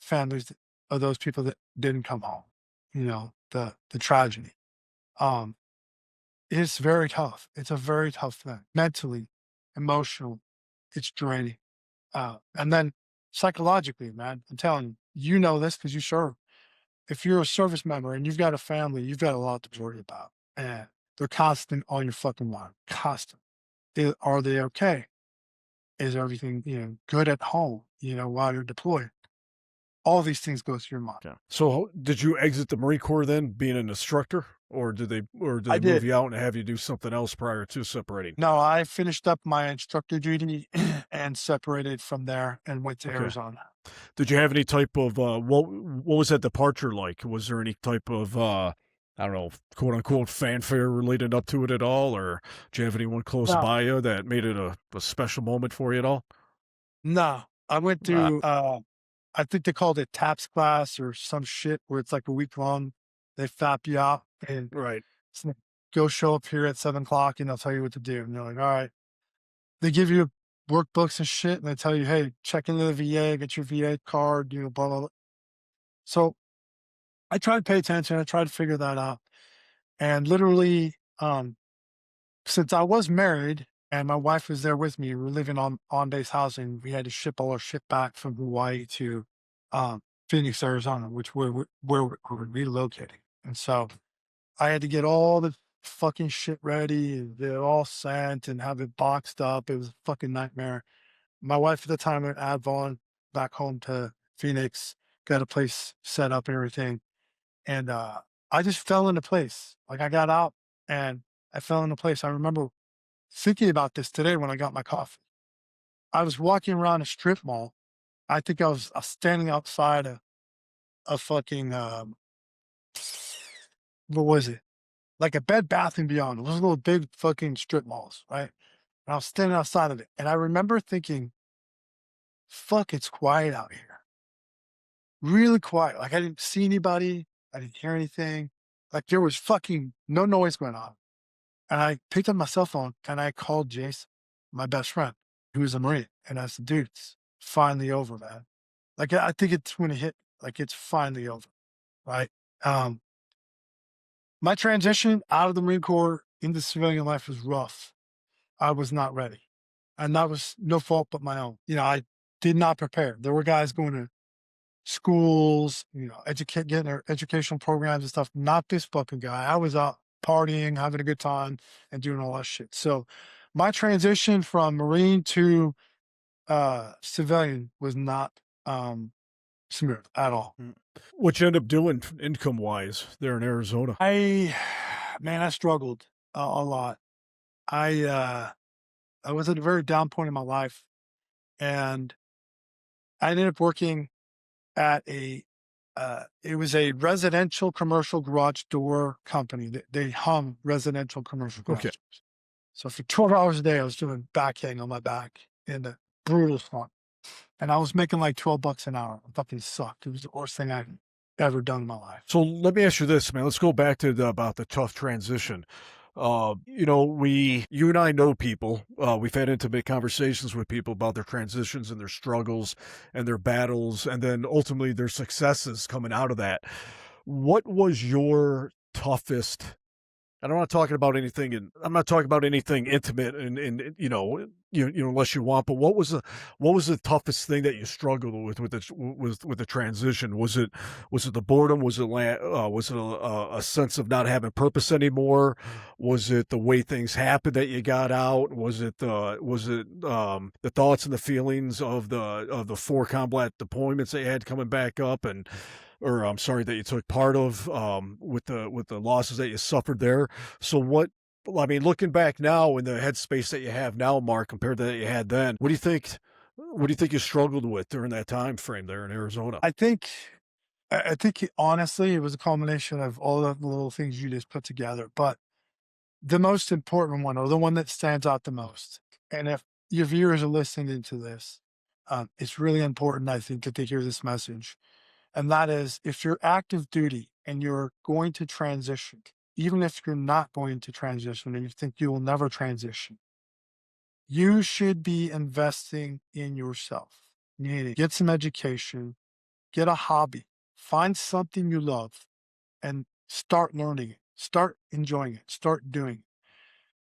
Speaker 2: families of those people that didn't come home, the tragedy. Um, it's very tough. It's a very tough thing. Mentally, emotionally, it's draining. And then psychologically, man, I'm telling you, this because you serve. If you're a service member and you've got a family, you've got a lot to worry about. And they're constant on your fucking mind. Constant. Are they okay? Is everything, good at home, while you're deployed? All these things go through your mind.
Speaker 1: Yeah. So did you exit the Marine Corps then, being an instructor, or did
Speaker 2: I
Speaker 1: they move
Speaker 2: did.
Speaker 1: you out and have you do something else prior to separating?
Speaker 2: No, I finished up my instructor duty and separated from there and went to
Speaker 1: Okay.
Speaker 2: Arizona.
Speaker 1: Did you have any type of what was that departure like? Was there any type of I don't know, quote unquote fanfare related up to it at all, or do you have anyone close
Speaker 2: No,
Speaker 1: by you that made it a special moment for you at all?
Speaker 2: no. I went
Speaker 1: Ah,
Speaker 2: through I think they called it TAPS class or some shit where it's like a week long. They fap you out and
Speaker 1: right.
Speaker 2: it's like, go show up here at 7 o'clock and they'll tell you what to do. And you're like, all right. They give you workbooks and shit, and they tell you, hey, check into the VA, get your VA card, you know, blah, blah, blah. So I tried to pay attention. I tried to figure that out. And literally, since I was married and my wife was there with me, we were living on base housing. We had to ship all our shit back from Hawaii to Phoenix, Arizona, which where we're relocating. And so I had to get all the fucking shit ready and get it all sent and have it boxed up. It was a fucking nightmare. My wife at the time went Advon back home to Phoenix, got a place set up and everything. And I just fell into place. Like I got out and I fell into place. I remember thinking about this today when I got my coffee. I was walking around a strip mall. I think I was standing outside a fucking, what was it? Like a Bed Bath and Beyond. Those little big fucking strip malls, right? And I was standing outside of it. And I remember thinking, fuck, it's quiet out here. Really quiet. Like I didn't see anybody. I didn't hear anything. Like there was fucking no noise going on. And I picked up my cell phone and I called Jason, my best friend, who was a Marine. And I said, dude, it's finally over, man. Like I think it's when it hit, like it's finally over. Right. My transition out of the Marine Corps into civilian life was rough. I was not ready. And that was no fault but my own. You know, I did not prepare. There were guys going to schools, you know, getting their educational programs and stuff. Not this fucking guy. I was out partying, having a good time, and doing all that shit. So my transition from Marine to civilian was not smooth at all.
Speaker 1: What you end up doing income wise there in Arizona?
Speaker 2: I struggled a lot. I was at a very down point in my life, and I ended up working at it was a residential commercial garage door company. They hung residential commercial garage doors. So for 12 hours a day, I was doing backhang on my back in the brutal sun. And I was making like $12 an hour. It fucking sucked. It was the worst thing I've ever done in my life.
Speaker 1: So let me ask you this, man. Let's go back to about the tough transition. You know, you and I know people. We've had intimate conversations with people about their transitions and their struggles and their battles, and then ultimately their successes coming out of that. What was your toughest? And I'm not talking about anything, and I'm not talking about anything intimate, and unless you want. But what was the toughest thing that you struggled with the transition? Was it the boredom? Was it a sense of not having purpose anymore? Was it the way things happened that you got out? Was it the thoughts and the feelings of the 4 combat deployments that you had coming back up or I'm sorry, that you took part of, with the losses that you suffered there. So looking back now in the headspace that you have now, Mark, compared to that you had then, what do you think you struggled with during that time frame there in Arizona?
Speaker 2: I think honestly, it was a culmination of all the little things you just put together. But the most important one, or the one that stands out the most, and if your viewers are listening to this, it's really important, I think, that they hear this message. And that is, if you're active duty and you're going to transition, even if you're not going to transition and you think you will never transition, you should be investing in yourself. You need to get some education, get a hobby, find something you love, and start learning it, start enjoying it, start doing it.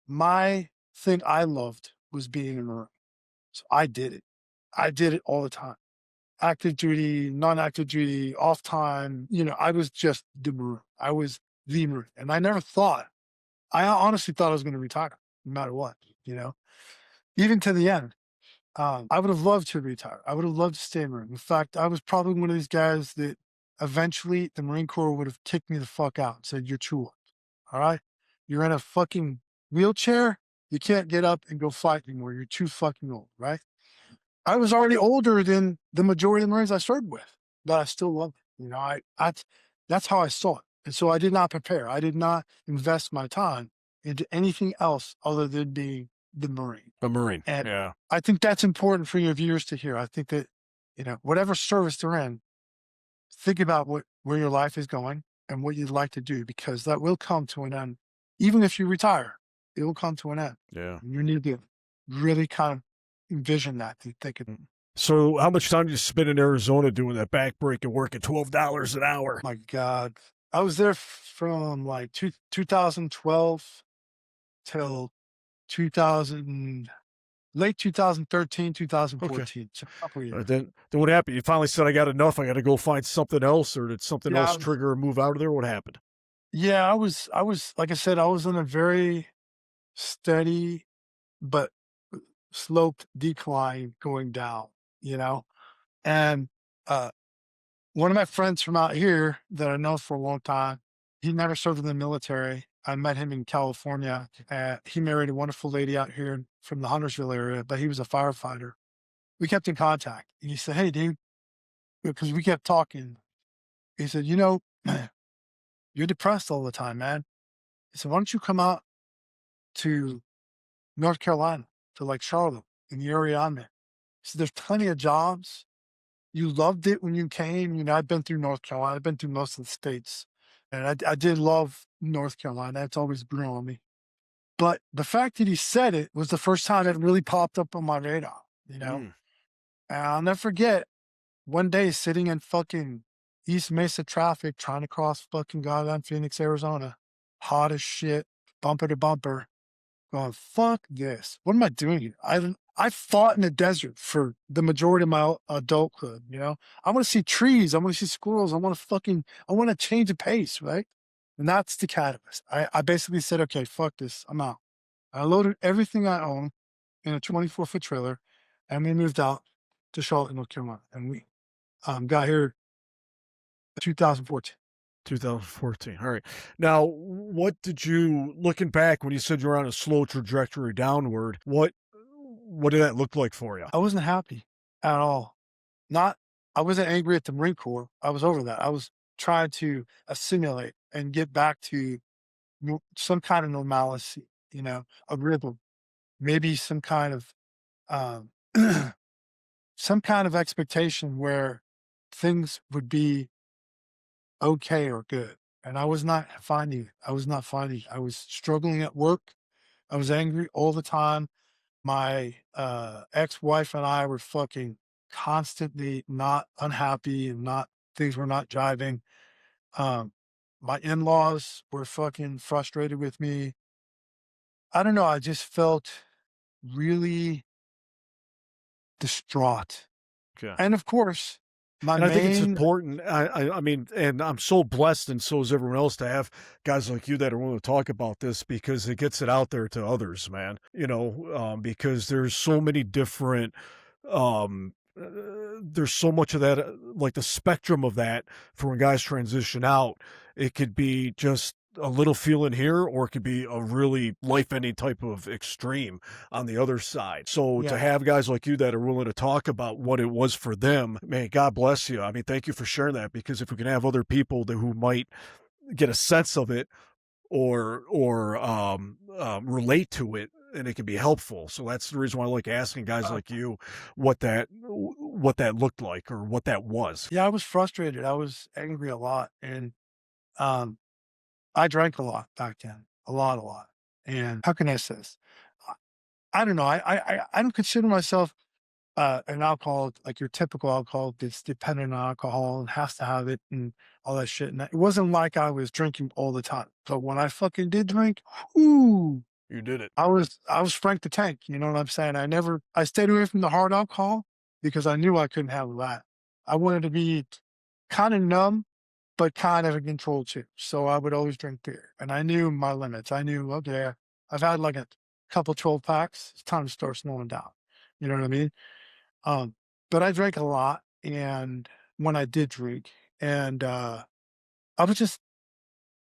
Speaker 2: My thing I loved was being a Marine. So I did it. I did it all the time. Active duty, non-active duty, off time. You know, I was just the Marine. I was the Marine. And I honestly thought I was going to retire no matter what, you know, even to the end. I would have loved to retire. I would have loved to stay Marine. In fact, I was probably one of these guys that eventually the Marine Corps would have kicked me the fuck out and said, you're too old. All right. You're in a fucking wheelchair. You can't get up and go fight anymore. You're too fucking old. Right. I was already older than the majority of the Marines I served with, but I still loved it. You know, that's how I saw it. And so I did not prepare. I did not invest my time into anything else other than being the Marine.
Speaker 1: A Marine.
Speaker 2: And
Speaker 1: yeah.
Speaker 2: I think that's important for your viewers to hear. I think that, you know, whatever service they're in, think about where your life is going and what you'd like to do, because that will come to an end. Even if you retire, it will come to an end.
Speaker 1: Yeah.
Speaker 2: You need to really kind of, envision that. They could.
Speaker 1: So how much time did you spend in Arizona doing that backbreaking work at $12 an hour?
Speaker 2: My God, I was there from like 2012 till 2000, late 2013,
Speaker 1: Okay.
Speaker 2: 2014. So a couple of years.
Speaker 1: Then what happened? You finally said, I got enough. I got to go find something else, or did something
Speaker 2: Yeah,
Speaker 1: else trigger a move out of there? What happened?
Speaker 2: yeah. I was like I said, I was on a very steady but sloped decline going down. You know, and uh, one of my friends from out here that I know for a long time, he never served in the military. I met him in California. He married a wonderful lady out here from the Huntersville area, but he was a firefighter. We kept in contact. And he said, "Hey, dude," because we kept talking. He said, "You're depressed all the time, man." He said, "Why don't you come out to North Carolina, to like Charlotte in the area I'm in?" He said, "There's plenty of jobs. You loved it when you came. I've been through North Carolina. I've been through most of the states. And I did love North Carolina. It's always grew on me. But the fact that he said it was the first time it really popped up on my radar.
Speaker 1: Mm.
Speaker 2: And I'll never forget one day sitting in fucking East Mesa traffic trying to cross fucking goddamn Phoenix, Arizona. Hot as shit, bumper to bumper. Going, fuck this. What am I doing here? I fought in the desert for the majority of my adulthood. I want to see trees. I want to see squirrels. I want to change the pace, right? And that's the catalyst. I basically said, okay, fuck this. I'm out. I loaded everything I own in a 24-foot trailer, and we moved out to Charlotte, North Carolina. And we got here in 2014.
Speaker 1: 2014. All right. Now, what did you, looking back when you said you were on a slow trajectory downward, what did that look like for you?
Speaker 2: I wasn't happy at all. Not I wasn't angry at the Marine Corps. I was over that. I was trying to assimilate and get back to some kind of normalcy, a rhythm, maybe some kind of um, some kind of expectation where things would be okay or good. And I was not finding it. I was not finding it. I was struggling at work. I was angry all the time. My ex-wife and I were fucking constantly not unhappy and not things were not jiving. My in-laws were fucking frustrated with me. I don't know. I just felt really distraught.
Speaker 1: Okay.
Speaker 2: And of course, my
Speaker 1: And I think it's
Speaker 2: main
Speaker 1: important. I mean, and I'm so blessed, and so is everyone else, to have guys like you that are willing to talk about this, because it gets it out there to others, man. Because there's so many different, there's so much of that, like the spectrum of that for when guys transition out. It could be just a little feeling here, or it could be a really life-ending type of extreme on the other side. So to
Speaker 2: yeah.
Speaker 1: have guys like you that are willing to talk about what it was for them, man, God bless you. I mean, thank you for sharing that, because if we can have other people who might get a sense of it, or relate to it, and it can be helpful. So that's the reason why I like asking guys like you what that looked like, or what that was.
Speaker 2: Yeah, I was frustrated. I was angry a lot. And um I drank a lot back then. A lot, a lot. And how can I say this? I I don't know. I don't consider myself an alcoholic, like your typical alcoholic that's dependent on alcohol and has to have it and all that shit. And it wasn't like I was drinking all the time. But when I fucking did drink, ooh,
Speaker 1: You did it.
Speaker 2: I was Frank the Tank. You know what I'm saying? I stayed away from the hard alcohol because I knew I couldn't handle that. I wanted to be kind of numb, but kind of in control too. So I would always drink beer, and I knew my limits. I knew, okay, I've had like a couple 12 packs. It's time to start slowing down. You know what I mean? Um, but I drank a lot, and when I did drink, and I was just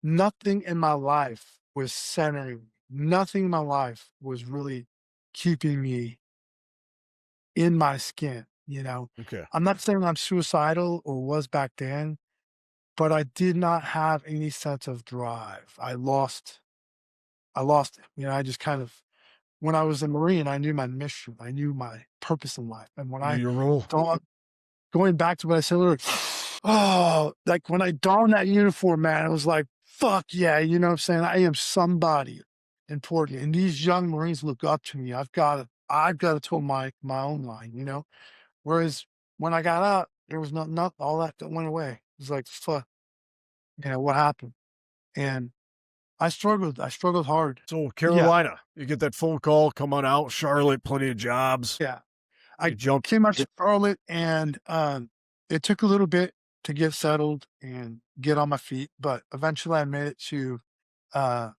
Speaker 2: nothing in my life was centering. Me. Nothing in my life was really keeping me in my skin.
Speaker 1: Okay.
Speaker 2: I'm not saying I'm suicidal or was back then, but I did not have any sense of drive. I lost it. I just kind of when I was a Marine, I knew my mission. I knew my purpose in life. And when
Speaker 1: Knew
Speaker 2: I
Speaker 1: your role.
Speaker 2: thought going back to what I said earlier, oh, like when I donned that uniform, man, it was like, fuck yeah, you know what I'm saying? I am somebody important. And these young Marines look up to me. I've got to toe my own line, you know? Whereas when I got out, there was not all that went away. It was like, fuck, you know, what happened? And I struggled hard.
Speaker 1: So
Speaker 2: Yeah,
Speaker 1: Carolina, you get that phone call, come on out, Charlotte, plenty of jobs.
Speaker 2: yeah.
Speaker 1: You
Speaker 2: I
Speaker 1: jump.
Speaker 2: came out to Charlotte and it took a little bit to get settled and get on my feet, but eventually I made it uh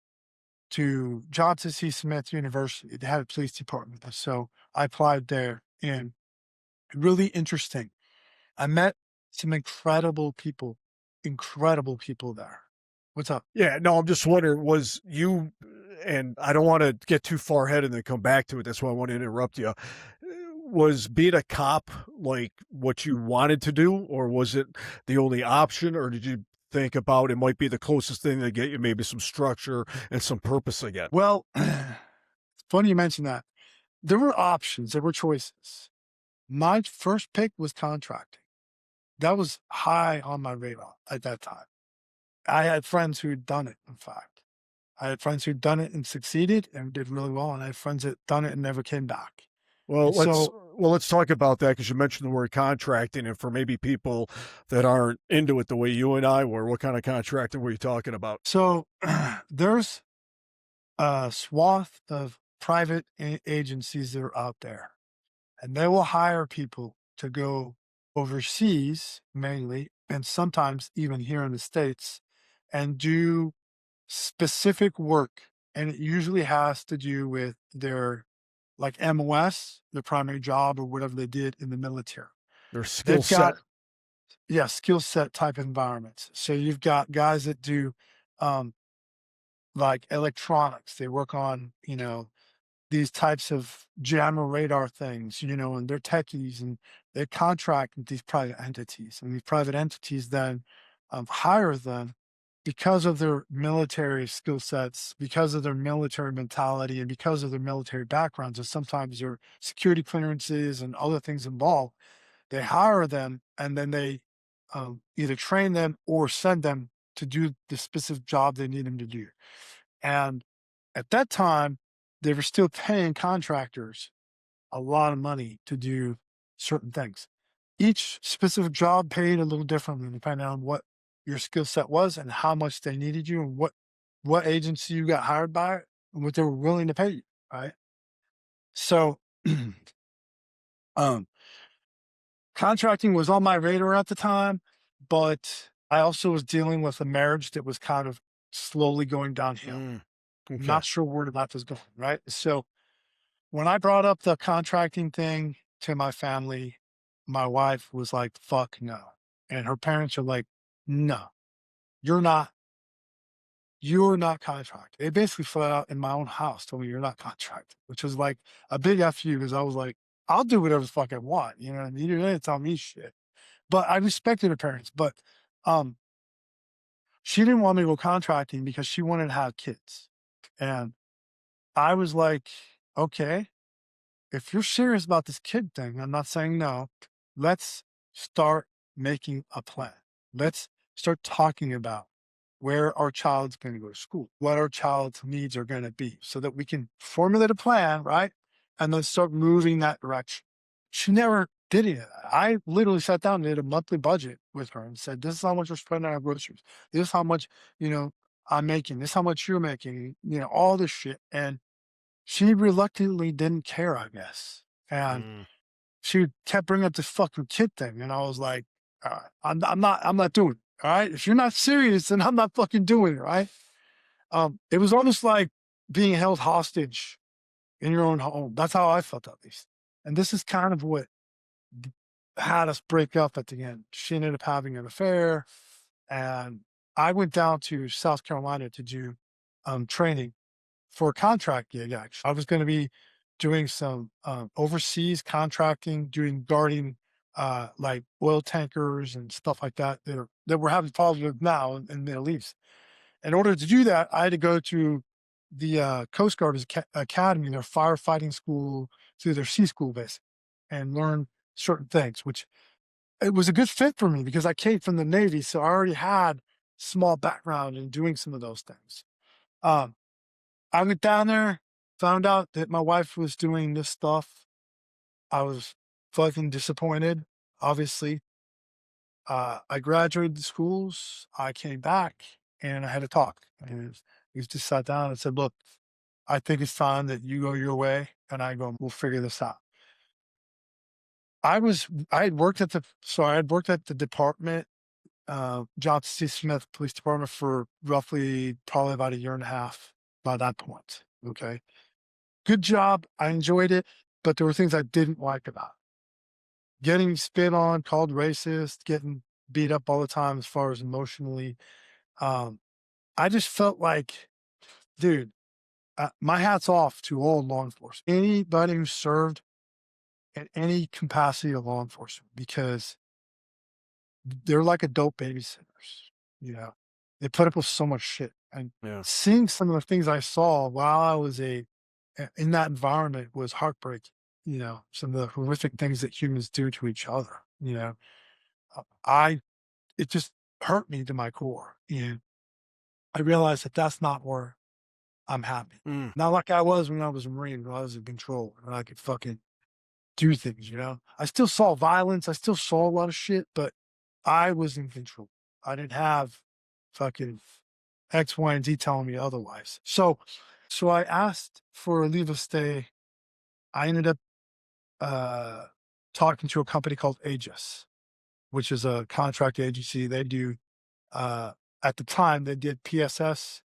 Speaker 2: to Johnson C. Smith University. They had a police department. So I applied there and really interesting. I met some incredible people there. What's up?
Speaker 1: Yeah, no, I'm just wondering, was you, and I don't want to get too far ahead and then come back to it. That's why I want to interrupt you. Was being a cop like what you wanted to do, or was it the only option, or did you think about it might be the closest thing to get you maybe some structure and some purpose again?
Speaker 2: Well, it's funny you mentioned that. There were options, there were choices. My first pick was contracting. That was high on my radar at that time. I had friends who'd done it, in fact. I had friends who'd done it and succeeded and did really well, and I had friends that done it and never came back.
Speaker 1: Well,
Speaker 2: And so
Speaker 1: let's talk about that because you mentioned the word contracting, and for maybe people that aren't into it the way you and I were, what kind of contracting were you talking about?
Speaker 2: so there's a swath of private agencies that are out there, and they will hire people to go overseas mainly, and sometimes even here in the States, and do specific work. And it usually has to do with their like MOS, their primary job or whatever they did in the military.
Speaker 1: Their skill
Speaker 2: They've
Speaker 1: set.
Speaker 2: got, yeah, skill set type environments. So you've got guys that do um, like electronics. They work on, you know, these types of jammer radar things, you know, and they're techies and they contract with these private entities. And these private entities then hire them because of their military skill sets, because of their military mentality, and because of their military backgrounds, and sometimes their security clearances and other things involved. They hire them and then they either train them or send them to do the specific job they need them to do. And at that time, they were still paying contractors a lot of money to do certain things. Each specific job paid a little differently depending on what your skill set was and how much they needed you and what agency you got hired by and what they were willing to pay you, right? So um contracting was on my radar at the time, but I also was dealing with a marriage that was kind of slowly going downhill.
Speaker 1: Mm, okay.
Speaker 2: Not sure where that was going, right? So when I brought up the contracting thing to my family, my wife was like, fuck no. And her parents are like, no, you're not, you're not contracted. They basically flat out in my own house told me you're not contracted, which was like a big F you because I was like, I'll do whatever the fuck I want. You know what I mean? You're gonna tell me shit. But I respected her parents. But um, she didn't want me to go contracting because she wanted to have kids. And I was like, okay, if you're serious about this kid thing, I'm not saying no. Let's start making a plan. Let's start talking about where our child's going to go to school, what our child's needs are going to be, so that we can formulate a plan, right? And then start moving that direction. She never did any of that. I literally sat down and did a monthly budget with her and said, this is how much we're spending on our groceries. This is how much, you know, I'm making. This is how much you're making, you know, all this shit. And she reluctantly didn't care, I guess, and
Speaker 1: Mm.
Speaker 2: she kept bringing up this fucking kid thing, and I was like, I'm not doing it, all right? If you're not serious, then I'm not fucking doing it, right?" It was almost like being held hostage in your own home. That's how I felt, at least, and this is kind of what d had us break up at the end. She ended up having an affair, and I went down to South Carolina to do, training for a contract gig, actually. I was going to be doing some overseas contracting, doing guarding like oil tankers and stuff like that that we're having problems with now in the Middle East. In order to do that, I had to go to the Coast Guard Academy, their firefighting school, through their sea school base, and learn certain things, which it was a good fit for me because I came from the Navy, so I already had small background in doing some of those things. Um, I went down there found out that my wife was doing this stuff. I was fucking disappointed, obviously. I graduated the schools. I came back and I had a talk. And we just sat down and said, "Look, I think it's time that you go your way and I go. We'll figure this out." I had worked at the department, Johnson C. Smith Police Department for roughly probably about a year and a half by that point. Okay, good job. I enjoyed it, but there were things I didn't like about it. Getting spit on, called racist, getting beat up all the time as far as emotionally. Um, I just felt like, dude, my hat's off to all law enforcement, anybody who served in any capacity of law enforcement, because they're like adult babysitters, you know? They put up with so much shit, and
Speaker 1: Yeah.
Speaker 2: seeing some of the things I saw while I was in that environment was heartbreaking, you know? Some of the horrific things that humans do to each other, you know? I it just hurt me to my core, and I realized that that's not where I'm happy.
Speaker 1: Mm.
Speaker 2: Not like I was when I was a Marine, when I was in control, and I could fucking do things, you know? I still saw violence, I still saw a lot of shit, but I was in control. I didn't have fucking X, Y, and Z telling me otherwise. So I asked for a leave of stay. I ended up uh talking to a company called Aegis, which is a contract agency. They do at the time they did PSS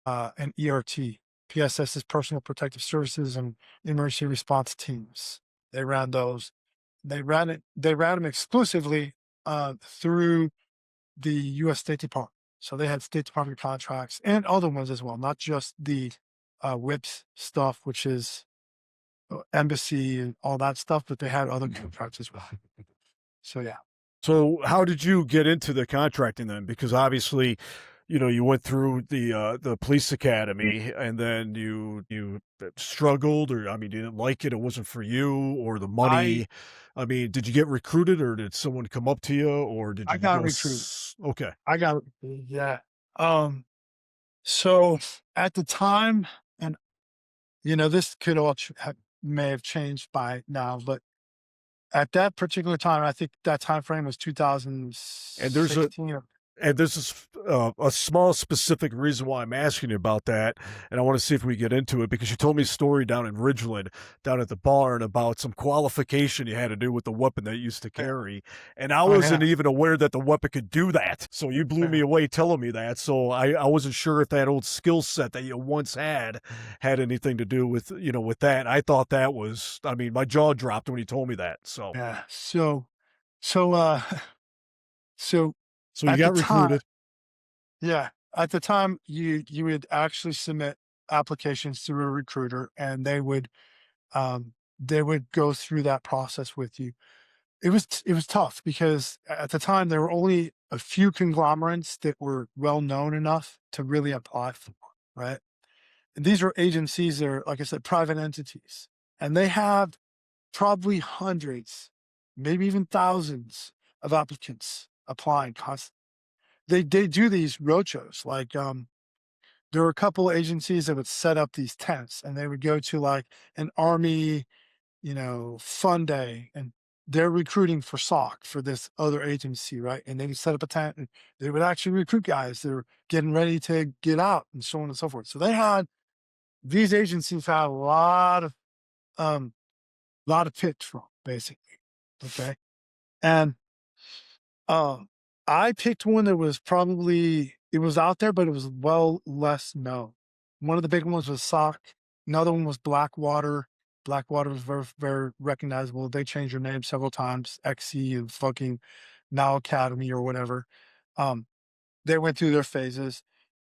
Speaker 2: and ERT. PSS is Personal Protective Services and Emergency Response Teams. They ran those. They ran them exclusively through the U.S. State Department. So they had State Department contracts and other ones as well, not just the WIPS stuff, which is embassy and all that stuff, but they had other contracts as well. So yeah.
Speaker 1: So how did you get into the contracting then? Because obviously, you went through the police academy and then you struggled, or I mean, you didn't like it, it wasn't for you, or the
Speaker 2: I
Speaker 1: money. I mean, did you get recruited or did someone come up to you or did
Speaker 2: I
Speaker 1: you
Speaker 2: got
Speaker 1: go
Speaker 2: recruited.
Speaker 1: okay.
Speaker 2: I got yeah. Um so at the time, and this could all may have changed by now, but at that particular time, I think that time frame was
Speaker 1: And there's a
Speaker 2: 2016.
Speaker 1: And this is a small specific reason why I'm asking you about that, and I want to see if we get into it because you told me a story down in Ridgeland, down at the barn, about some qualification you had to do with the weapon that you used to
Speaker 2: Yeah.
Speaker 1: carry, and I
Speaker 2: Oh
Speaker 1: wasn't
Speaker 2: yeah.
Speaker 1: even aware that the weapon could do that. So you blew me
Speaker 2: Yeah.
Speaker 1: away telling me that. So I wasn't sure if that old skill set that you once had anything to do with with that. I thought that was, I mean, my jaw dropped when you told me that. So
Speaker 2: Yeah. So so
Speaker 1: so you
Speaker 2: at the
Speaker 1: got
Speaker 2: time,
Speaker 1: recruited.
Speaker 2: yeah, at the time you would actually submit applications through a recruiter, and they would go through that process with you. It was tough because at the time there were only a few conglomerates that were well known enough to really apply for, right? And these are agencies that are, like I said, private entities, and they have probably hundreds, maybe even thousands of applicants applying constantly. They do these roadshows. Like there were a couple agencies that would set up these tents, and they would go to like an army, fun day, and they're recruiting for SOC for this other agency, right? And they would set up a tent, and they would actually recruit guys that are getting ready to get out, and so on and so forth. So these agencies had um a lot of pitch from basically. Okay. And um I picked one that was probably it was out there, but it was well less known. One of the big ones was Sock. Another one was Blackwater. Blackwater was very, very recognizable. They changed their name several times, XC and fucking now Academy or whatever. Um, they went through their phases.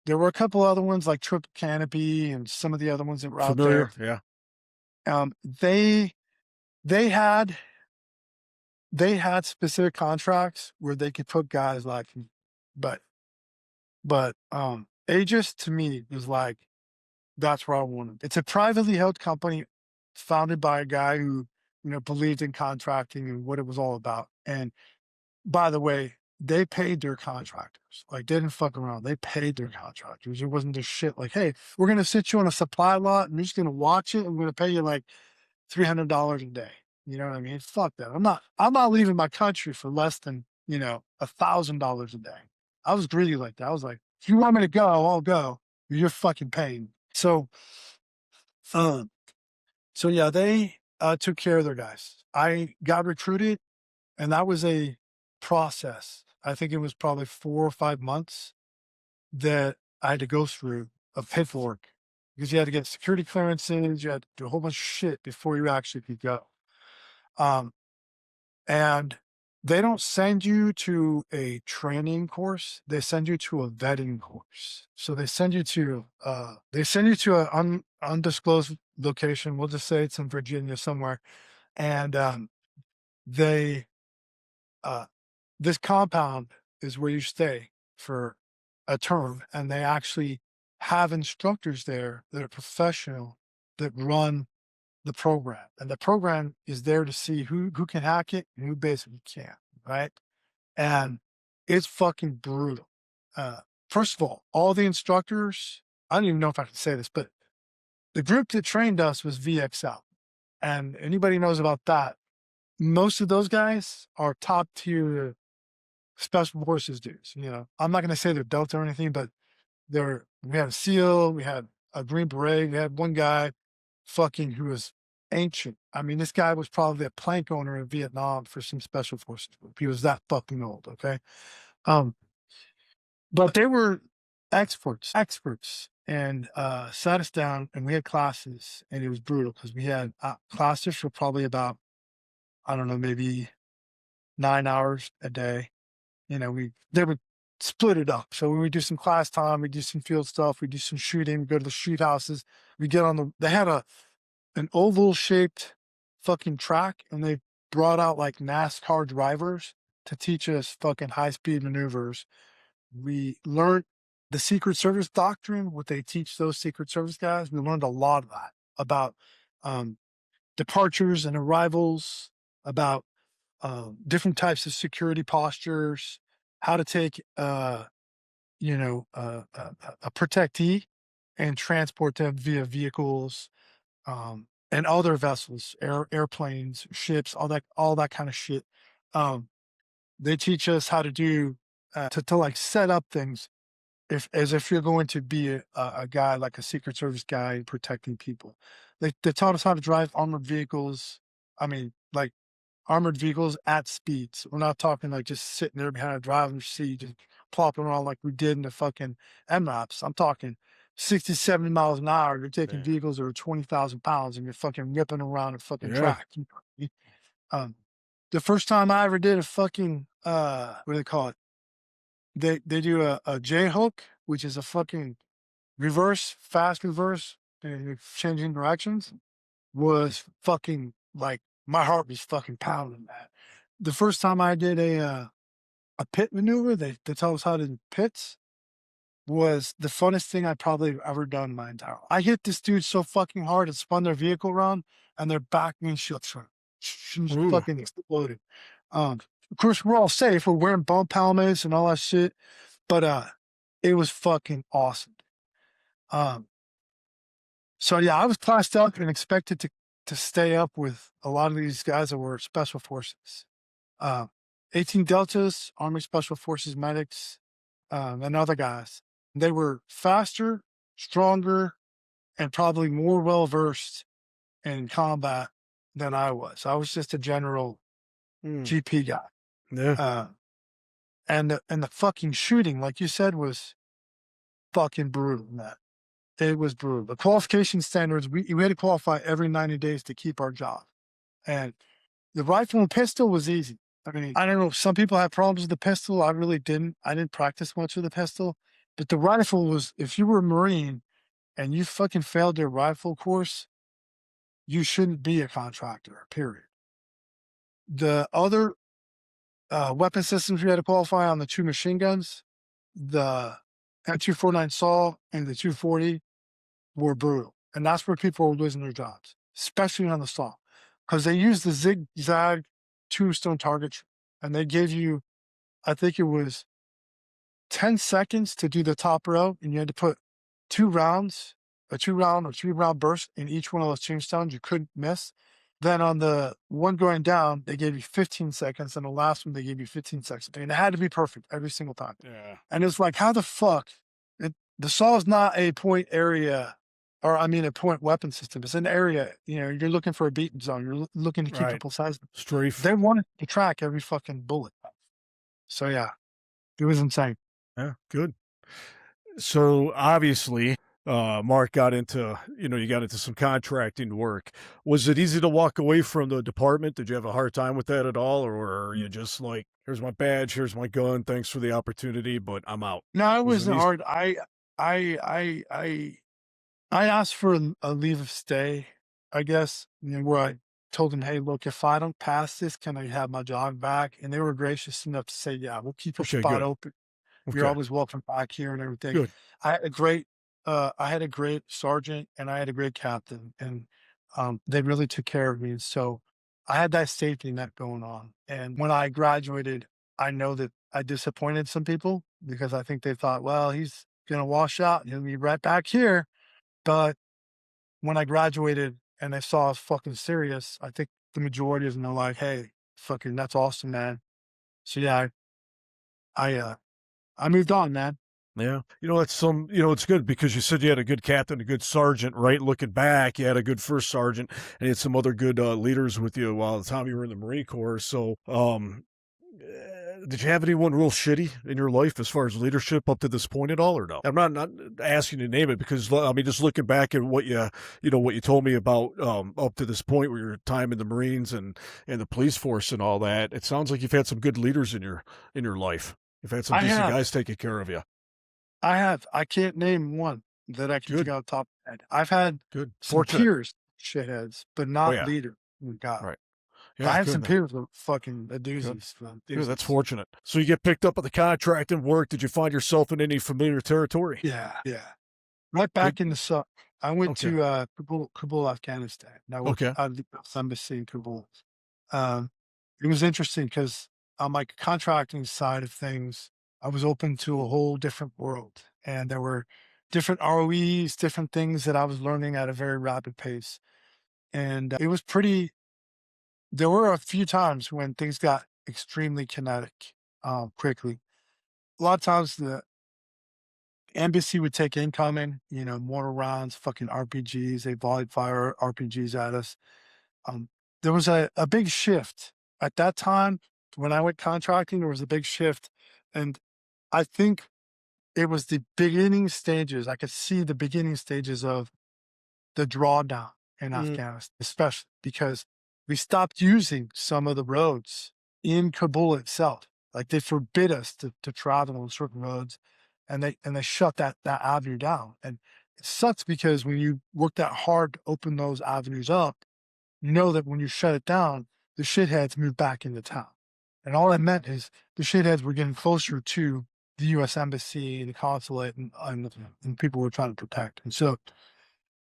Speaker 2: There were a couple other ones like Triple Canopy and some of the other ones that were out
Speaker 1: Familiar?
Speaker 2: there.
Speaker 1: Yeah.
Speaker 2: Um, they they had they had specific contracts where they could put guys like me, but Aegis to me was like, that's where I wanted. It's a privately held company founded by a guy who, believed in contracting and what it was all about. And by the way, they paid their contractors. Like, they didn't fuck around. They paid their contractors. It wasn't just shit like, hey, we're gonna sit you on a supply lot and you're just gonna watch it and we're gonna pay you like $300 a day. You know what I mean? Fuck that. I'm not leaving my country for less than, $1,000 a day. I was greedy like that. I was like, if you want me to go, I'll go. You're fucking paying. Um, so yeah, they took care of their guys. I got recruited, and that was a process. I think it was probably 4 or 5 months that I had to go through of paperwork because you had to get security clearances, you had to do a whole bunch of shit before you actually could go. Um, and they don't send you to a training course; they send you to a vetting course. So they send you to an undisclosed location. We'll just say it's in Virginia somewhere, and they uh, this compound is where you stay for a term, and they actually have instructors there that are professional that run the program, and the program is there to see who can hack it and who basically can't, right? And it's fucking brutal. Uh, First of all the instructors, I don't even know if I can say this, but the group that trained us was VXL, and anybody knows about that. Most of those guys are top tier special forces dudes. I'm not going to say they're Delta or anything, but we had a SEAL, we had a Green Beret, we had one guy fucking who was ancient. I mean, this guy was probably a plank owner in Vietnam for some special forces group. He was that fucking old. Okay. Um, but they were experts and sat us down and we had classes and it was brutal because we had classes for probably about, I don't know, maybe 9 hours a day. They would split it up. So when we do some class time, we do some field stuff, we do some shooting, we go to the shoot houses, we get on they had an oval shaped fucking track and they brought out like NASCAR drivers to teach us fucking high speed maneuvers. We learned the Secret Service doctrine, what they teach those Secret Service guys. We learned a lot of that about um, departures and arrivals, about different types of security postures, how to take, a protectee and transport them via vehicles, and other vessels, airplanes, ships, all that kind of shit. Um, they teach us how to do, to like set up things as if you're going to be a guy like a Secret Service guy protecting people. They taught us how to drive armored vehicles. I mean, like armored vehicles at speeds. We're not talking like just sitting there behind a driver's seat, just plopping around like we did in the fucking MRAPs. I'm talking 60, 70 miles an hour. You're taking
Speaker 1: Man.
Speaker 2: vehicles that are 20,000 pounds and you're fucking ripping around a fucking
Speaker 1: Yeah.
Speaker 2: track. Um, the first time I ever did a fucking, what do they call it? They do a J hook, which is a fucking fast reverse, and you're changing directions, was fucking like my heart was fucking pounding that. The first time I did a pit maneuver, they taught us how to do pits, was the funnest thing I probably ever done in my entire life. I hit this dude so fucking hard it spun their vehicle around and their back windshield just
Speaker 1: Ooh.
Speaker 2: fucking exploded. Of course we're all safe. We're wearing bump helmets and all that shit, but it was fucking awesome. Um, so yeah, I was classed up and expected to stay up with a lot of these guys that were special forces. 18 Deltas, Army Special Forces medics, and other guys. They were faster, stronger, and probably more well versed in combat than I was. I was just a general GP guy.
Speaker 1: Yeah.
Speaker 2: And the fucking shooting, like you said, was fucking brutal, man. It was brutal. The qualification standards, we had to qualify every 90 days to keep our job. And the rifle and pistol was easy. I mean, I don't know. Some people have problems with the pistol. I really didn't. I didn't practice much with the pistol. But the rifle was, if you were a Marine and you fucking failed your rifle course, you shouldn't be a contractor, period. The other weapon systems we had to qualify on, the two machine guns, the M249 SAW and the 240, were brutal. And that's where people were losing their jobs, especially on the SAW, because they used the zigzag tombstone targets and they gave you I think it was 10 seconds to do the top row, and you had to put 2 rounds, a 2-round or 3-round burst in each one of those tombstones. You couldn't miss. Then on the one going down, they gave you 15 seconds, and the last one they gave you 15 seconds, and it had to be perfect every single time.
Speaker 1: Yeah.
Speaker 2: And it's like, how the fuck? The saw is not a point area, or I mean, a point weapon system. It's an area. You know, you're looking for a beaten zone. You're looking to keep
Speaker 1: Right.
Speaker 2: people size.
Speaker 1: Strafe.
Speaker 2: They wanted to track every fucking bullet. So yeah, it was insane.
Speaker 1: Yeah, good. So obviously, Mark got into, you got into some contracting work. Was it easy to walk away from the department? Did you have a hard time with that at all? Or are you just like, here's my badge, here's my gun, thanks for the opportunity, but I'm out?
Speaker 2: No, it
Speaker 1: Was it
Speaker 2: wasn't
Speaker 1: easy?
Speaker 2: hard. I, I, I, I asked for a leave of stay, I guess, where I told them, hey, look, if I don't pass this, can I have my job back? And they were gracious enough to say, yeah, we'll keep your
Speaker 1: Okay,
Speaker 2: spot
Speaker 1: good.
Speaker 2: open. You're
Speaker 1: Okay,
Speaker 2: always welcome back here and everything.
Speaker 1: good.
Speaker 2: I had a great sergeant and I had a great captain, and they really took care of me. So I had that safety net going on. And when I graduated, I know that I disappointed some people because I think they thought, well, he's gonna wash out and he'll be right back here. But when I graduated and they saw I was fucking serious, I think the majority of them are like, hey, fucking that's awesome, man. So yeah, I uh I moved on, man.
Speaker 1: Yeah. It's good because you said you had a good captain, a good sergeant, right? Looking back, you had a good first sergeant and you had some other good leaders with you while the time you were in the Marine Corps. So, did you have anyone real shitty in your life as far as leadership up to this point at all, or no? I'm not asking you to name it because I mean, just looking back at what you told me about up to this point, where your time in the Marines and the police force and all that, it sounds like you've had some good leaders in your life. You've had some
Speaker 2: I
Speaker 1: decent
Speaker 2: have.
Speaker 1: guys taking care of you.
Speaker 2: I have. I can't name one that I can think
Speaker 1: Good,
Speaker 2: of off the top of my head. I've had
Speaker 1: good,
Speaker 2: some
Speaker 1: fortunate.
Speaker 2: peers, shitheads, but
Speaker 1: Oh
Speaker 2: not
Speaker 1: yeah,
Speaker 2: leader. Oh God.
Speaker 1: right.
Speaker 2: I
Speaker 1: Yeah,
Speaker 2: had some
Speaker 1: good,
Speaker 2: peers with fucking
Speaker 1: good,
Speaker 2: doozies, man,
Speaker 1: good. That's
Speaker 2: doozies.
Speaker 1: fortunate. So you get picked up at the contract and work. Did you find yourself in any familiar territory?
Speaker 2: Yeah, yeah. Right
Speaker 1: Good.
Speaker 2: back in the sun. I went
Speaker 1: Okay.
Speaker 2: to Kabul, Afghanistan. And I worked
Speaker 1: Okay.
Speaker 2: out of the US embassy in Kabul. Um, it was interesting because on my contracting side of things, I was open to a whole different world. And there were different ROEs, different things that I was learning at a very rapid pace. And it was pretty, there were a few times when things got extremely kinetic quickly. A lot of times the embassy would take incoming, mortar rounds, fucking RPGs. They volleyed fire RPGs at us. Um, there was a big shift at that time when I went contracting. There was a big shift, and I think it was the beginning stages. I could see the beginning stages of the drawdown in
Speaker 1: Mm,
Speaker 2: Afghanistan, especially because we stopped using some of the roads in Kabul itself. Like they forbid us to travel on certain roads, and they shut that avenue down. And it sucks because when you work that hard to open those avenues up, you know that when you shut it down, the shitheads move back into town. And all that meant is the shitheads were getting closer to the U.S. embassy, the consulate, and people were trying to protect. And so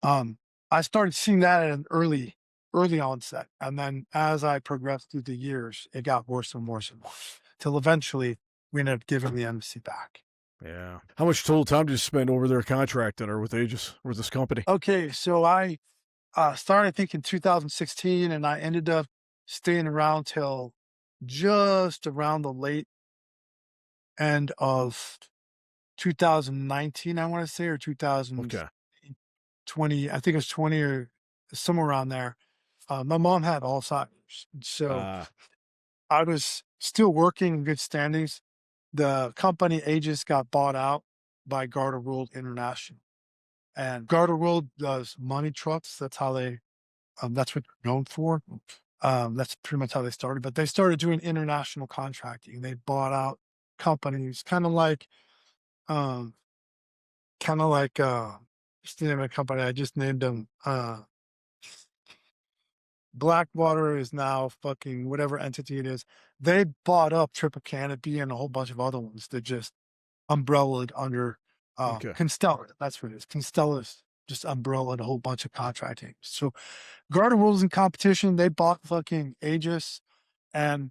Speaker 2: I started seeing that at an early onset, and then as I progressed through the years, it got worse and worse and worse, till eventually we ended up giving the embassy back.
Speaker 1: yeah. How much total time did you spend over there contracting or with Aegis, with this company?
Speaker 2: Okay, so I started, I think, in 2016, and I ended up staying around till just around the late end of 2019, I want to say, or 2020.
Speaker 1: Okay.
Speaker 2: I think it was 20 or somewhere around there. My mom had Alzheimer's, so
Speaker 1: Ah,
Speaker 2: I was still working in good standings. The company Aegis got bought out by Garter World International, and Garter World does money trucks. That's how that's what they're known for. That's pretty much how they started. But they started doing international contracting. They bought out companies, um, just the name of the company. I just named them. Blackwater is now fucking whatever entity it is. They bought up Triple Canopy and a whole bunch of other ones that just umbrellaed under
Speaker 1: okay.
Speaker 2: Constellar. That's what it is. Constella's just umbrellaed a whole bunch of contracting. So Garden Rules in competition, they bought fucking Aegis, and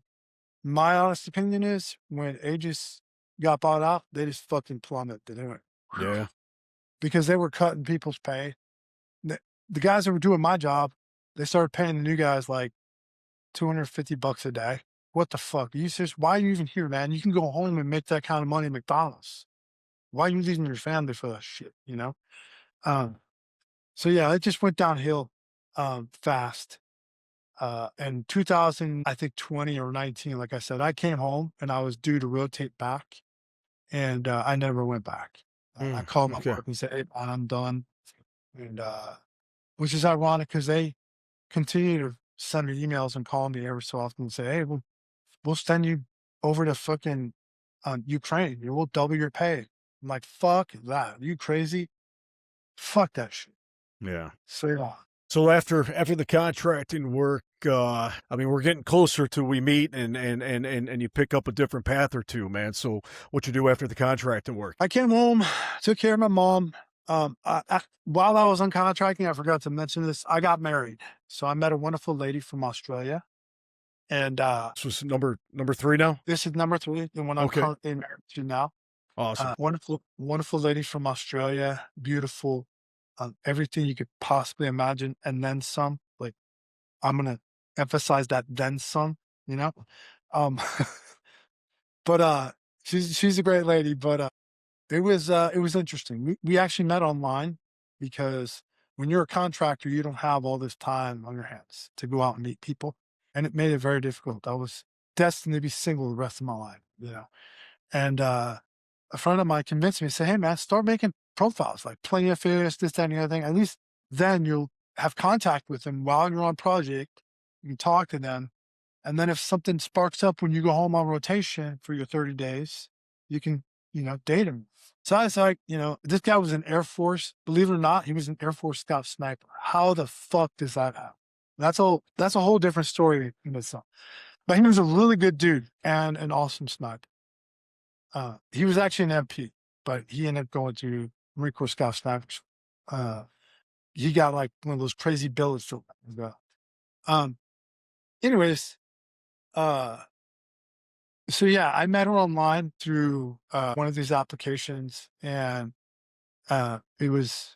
Speaker 2: My honest opinion is when Aegis got bought out, they just fucking plummeted. They went
Speaker 1: Yeah.
Speaker 2: because they were cutting people's pay. The guys that were doing my job, they started paying the new guys like $250 a day. What the fuck? You just why are you even here, man? You can go home and make that kind of money at McDonald's. Why are you leaving your family for that shit? You know? Um, so yeah, it just went downhill fast. In 2000, I think 20 or 19, like I said, I came home and I was due to rotate back, and I never went back. I called my
Speaker 1: Okay.
Speaker 2: work and said, "Hey, man, I'm done," and which is ironic because they continue to send me emails and call me every so often and say, "Hey, we'll send you over to fucking Ukraine. We'll double your pay." I'm like, "Fuck that! Are you crazy? Fuck that shit."
Speaker 1: Yeah.
Speaker 2: So yeah.
Speaker 1: So after the contracting work, I mean, we're getting closer to we meet and you pick up a different path or two, man. So what you do after the contracting work?
Speaker 2: I came home, took care of my mom. While I was on contracting, I forgot to mention this. I got married, so I met a wonderful lady from Australia, and
Speaker 1: This was number 3 now?
Speaker 2: this is number three, the one I'm
Speaker 1: Okay.
Speaker 2: currently married to now.
Speaker 1: Awesome.
Speaker 2: Wonderful, wonderful lady from Australia, beautiful, everything you could possibly imagine, and then some. Like I'm gonna emphasize that then some. You know, um, but she's a great lady, but it was interesting. We actually met online because when you're a contractor, you don't have all this time on your hands to go out and meet people, and it made it very difficult. I was destined to be single the rest of my life, you know. And a friend of mine convinced me, say, "Hey man, start making profiles like Plenty of Fish, this, that, and the other thing. At least then you'll have contact with them while you're on project. You can talk to them, and then if something sparks up when you go home on rotation for your 30 days, you can, date him." So I was like, this guy was an Air Force. Believe it or not, he was an Air Force Scout sniper. How the fuck does that happen? That's a whole different story in itself. But he was a really good dude and an awesome sniper. He was actually an MP, but he ended up going to Marine Corps Scout snipers. Uh, he got like one of those crazy billets. Um, anyways, uh, so yeah, I met her online through one of these applications, and it was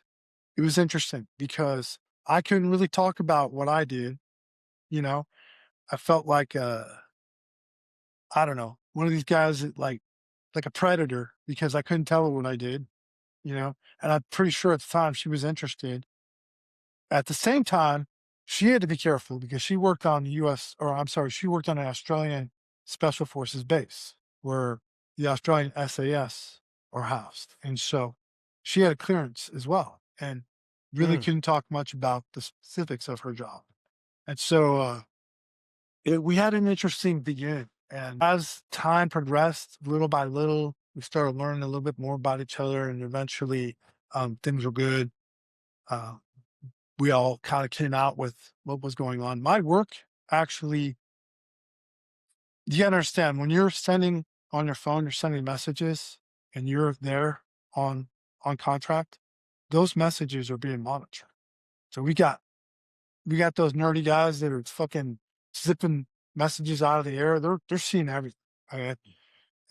Speaker 2: interesting because I couldn't really talk about what I did. You know, I felt like I don't know, one of these guys that like a predator because I couldn't tell her what I did. And I'm pretty sure at the time she was interested. At the same time, she had to be careful because she worked on the US, or I'm sorry, she worked on an Australian Special Forces base where the Australian SAS are housed. And so she had a clearance as well and really
Speaker 1: Mm.
Speaker 2: couldn't talk much about the specifics of her job. And so we had an interesting beginning. And as time progressed, little by little, we started learning a little bit more about each other. And eventually, things were good. Uh, we all kind of came out with what was going on. My work actually, you gotta understand when you're sending on your phone, you're sending messages and you're there on contract, those messages are being monitored. So we got those nerdy guys that are fucking zipping messages out of the air. They're seeing everything. Okay?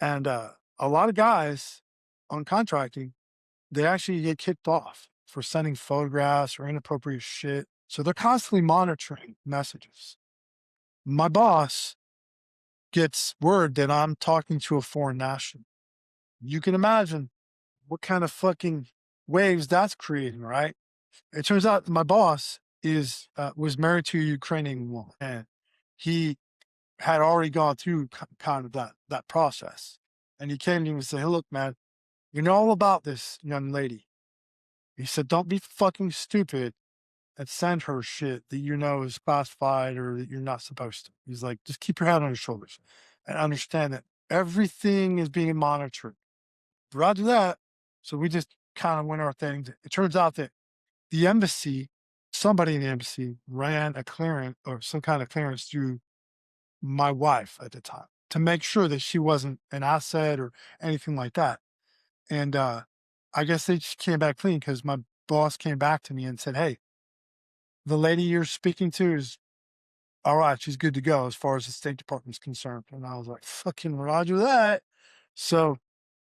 Speaker 2: And a lot of guys on contracting, they actually get kicked off for sending photographs or inappropriate shit. So they're constantly monitoring messages. My boss gets word that I'm talking to a foreign national. You can imagine what kind of fucking waves that's creating, right? It turns out my boss was married to a Ukrainian woman, and he had already gone through kind of that process. And he came to me and said, "Hey, look, man, you know all about this young lady." He said, "Don't be fucking stupid and send her shit that you know is classified or that you're not supposed to." He's like, "Just keep your head on your shoulders and understand that everything is being monitored." Roger that. So we just kind of went our things. It turns out that the embassy, somebody in the embassy ran a clearance or some kind of clearance through my wife at the time to make sure that she wasn't an asset or anything like that. And I guess they just came back clean because my boss came back to me and said, "Hey, the lady you're speaking to is all right, she's good to go as far as the State Department's concerned. And I was like, fucking roger that. So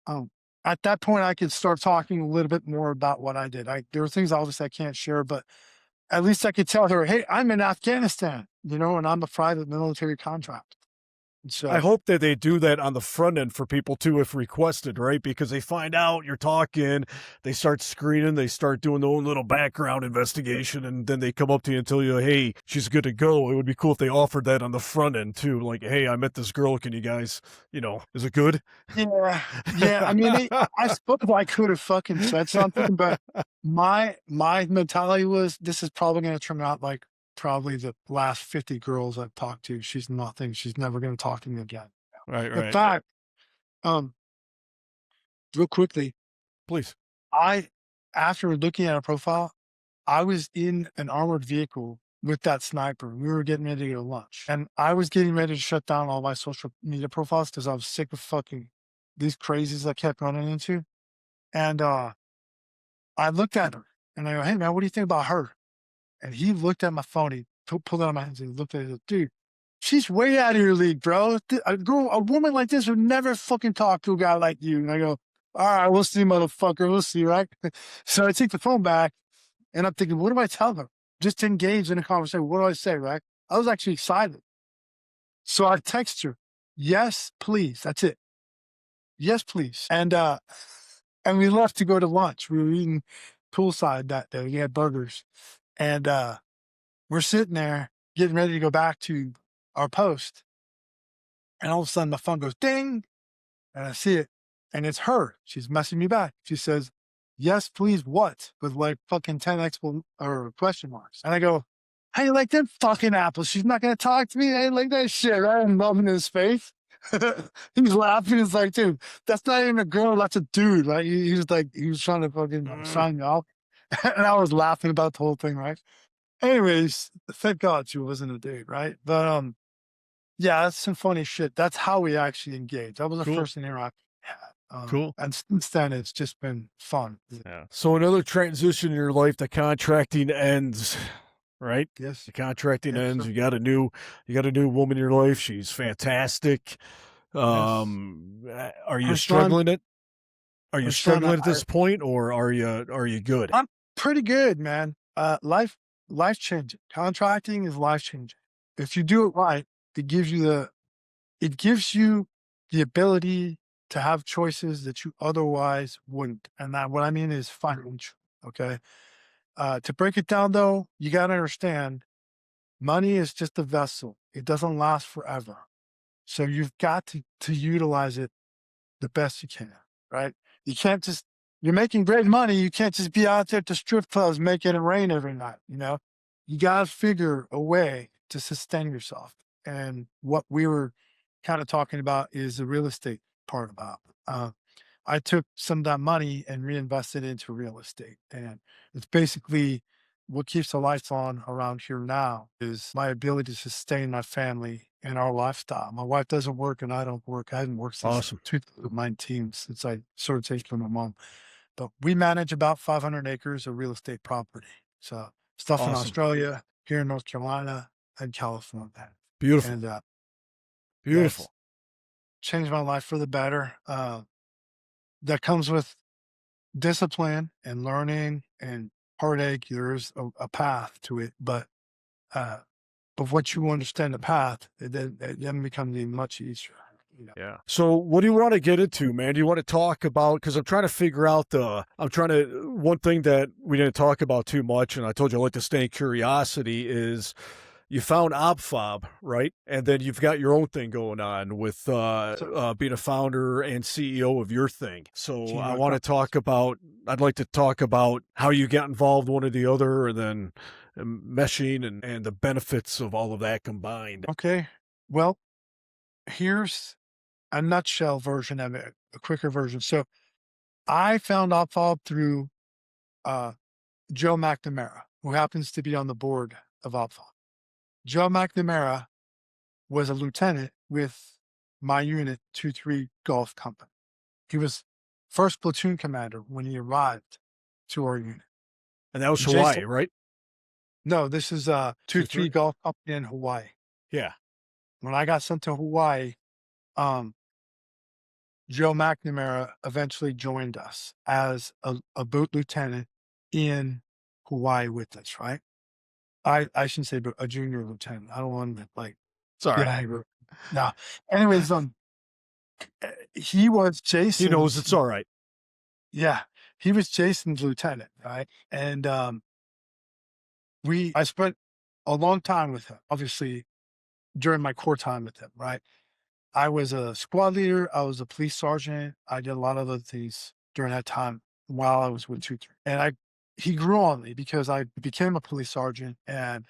Speaker 2: um, at that point, I could start talking a little bit more about what I did. There were things obviously I can't share, but at least I could tell her, hey, I'm in Afghanistan, and I'm a private military contractor.
Speaker 1: I
Speaker 2: So
Speaker 1: hope that they do that on the front end for people too, if requested, right? Because they find out you're talking, they start screening, they start doing their own little background investigation, and then they come up to you and tell you, hey, she's good to go. It would be cool if they offered that on the front end too. Like, hey, I met this girl. Can you guys, is it good?
Speaker 2: yeah. I mean, I suppose I could have fucking said something, but my mentality was, this is probably going to turn out like probably the last 50 girls I've talked to. She's nothing. She's never going to talk to me again.
Speaker 1: Right,
Speaker 2: In
Speaker 1: right.
Speaker 2: fact, real quickly,
Speaker 1: Please.
Speaker 2: after looking at her profile, I was in an armored vehicle with that sniper. We were getting ready to go to lunch, and I was getting ready to shut down all my social media profiles because I was sick of fucking these crazies I kept running into. And I looked at her and I go, hey man, what do you think about her? And he looked at my phone. He pulled it out of my hands and he looked at it. He said, dude, she's way out of your league, bro. A woman like this would never fucking talk to a guy like you. And I go, all right, we'll see, motherfucker. We'll see, right? So I take the phone back and I'm thinking, what do I tell her? Just to engage in a conversation. What do I say, right? I was actually excited. So I text her, yes, please. That's it. Yes, please. And we left to go to lunch. We were eating poolside that day. We had burgers. And we're sitting there getting ready to go back to our post. And all of a sudden my phone goes ding. And I see it. And it's her. She's messaging me back. She says, yes, please, what? With like fucking 10 or question marks. And I go, how you like them fucking apples? She's not going to talk to me. I ain't like that shit, right? I'm loving his face. He's laughing. He's like, dude, that's not even a girl. That's a dude, right? He was like, he was trying to fucking sign me off. And I was laughing about the whole thing, right? Anyways, thank God she wasn't a dude, right? But yeah, that's some funny shit. That's how we actually engaged. That was the
Speaker 1: Cool.
Speaker 2: first interaction we had.
Speaker 1: Cool.
Speaker 2: And since then, it's just been fun.
Speaker 1: Yeah. So another transition in your life, the contracting ends, right?
Speaker 2: Yes.
Speaker 1: The contracting
Speaker 2: Yes,
Speaker 1: ends.
Speaker 2: sir.
Speaker 1: You got a new woman in your life. She's fantastic.
Speaker 2: Yes.
Speaker 1: Are you
Speaker 2: Her son-
Speaker 1: struggling it? Are you
Speaker 2: her son,
Speaker 1: struggling at this point, or are you good?
Speaker 2: I'm pretty good, man. Life changing. Contracting is life changing. If you do it right, it gives you the ability to have choices that you otherwise wouldn't. And that, what I mean is financial. Okay. To break it down though, you got to understand money is just a vessel. It doesn't last forever. So you've got to utilize it the best you can, right? You can't just, you're making great money. You can't just be out there at the strip clubs making it rain every night, You got to figure a way to sustain yourself. And what we were kind of talking about is the real estate part about it. I took some of that money and reinvested into real estate. And it's basically what keeps the lights on around here now is my ability to sustain my family and our lifestyle. My wife doesn't work and I don't work. I haven't worked since
Speaker 1: Awesome.
Speaker 2: 2019, since I sort of taken from my mom. But we manage about 500 acres of real estate property. So stuff in
Speaker 1: Awesome.
Speaker 2: Australia, here in North Carolina, and California.
Speaker 1: Beautiful.
Speaker 2: And
Speaker 1: Beautiful.
Speaker 2: changed my life for the better. That comes with discipline and learning and heartache. There's a path to it, but once you understand the path, it then becomes much easier.
Speaker 1: Yeah. So what do you want to get into, man? Do you want to talk about, because I'm trying to figure out one thing that we didn't talk about too much, and I told you I like to stay in curiosity, is you found OpFob, right? And then you've got your own thing going on with being a founder and CEO of your thing. So
Speaker 2: Team
Speaker 1: I'd like to talk about how you got involved one or the other, and then meshing and the benefits of all of that combined.
Speaker 2: Okay. Well, here's a nutshell version of it, a quicker version. So I found OpFob through Joe McNamara, who happens to be on the board of OpFob. Joe McNamara was a lieutenant with my unit, 2-3 Golf Company. He was first platoon commander when he arrived to our unit.
Speaker 1: And that was Hawaii, right?
Speaker 2: No, this is 2-3 Golf Company in Hawaii.
Speaker 1: Yeah.
Speaker 2: When I got sent to Hawaii, um, Joe McNamara eventually joined us as a boat lieutenant in Hawaii with us, right? I shouldn't say a junior lieutenant. I don't want to like
Speaker 1: It's all
Speaker 2: get
Speaker 1: right.
Speaker 2: angry. No. Anyways, he was
Speaker 1: He knows it's
Speaker 2: Jason's,
Speaker 1: all right.
Speaker 2: yeah, he was Jason's lieutenant, right? And I spent a long time with him, obviously during my core time with him, right? I was a squad leader. I was a police sergeant. I did a lot of other things during that time while I was with 2-3. And he grew on me because I became a police sergeant and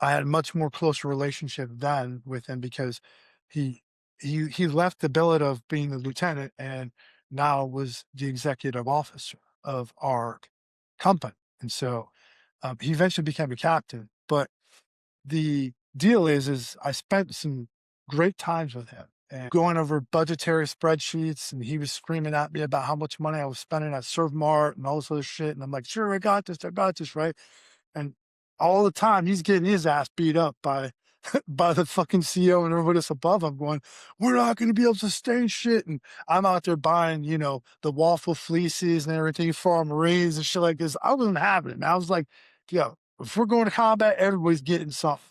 Speaker 2: I had a much more closer relationship then with him because he he left the billet of being the lieutenant and now was the executive officer of our company. And so he eventually became a captain. But the deal is I spent some great times with him and going over budgetary spreadsheets, and he was screaming at me about how much money I was spending at Serve Mart and all this other shit. And I'm like, sure, I got this, right? And all the time he's getting his ass beat up by by the fucking CEO and everybody else above him going, we're not going to be able to sustain shit. And I'm out there buying, the waffle fleeces and everything for our Marines and shit like this. I wasn't having it. And I was like, yo, if we're going to combat, everybody's getting something.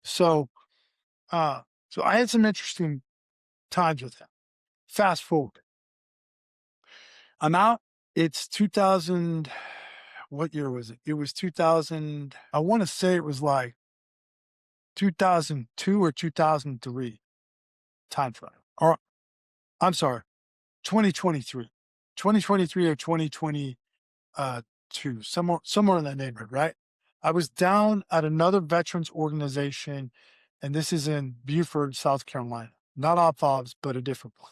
Speaker 2: So, so I had some interesting times with him. Fast forward, I'm out. It's 2000. What year was it? It was 2000. I want to say it was like 2002 or 2003 time frame. Or I'm sorry, 2023, 2023 or 2022, somewhere in that neighborhood, right? I was down at another veterans organization, and this is in Beaufort, South Carolina. Not OpFobs, but a different one.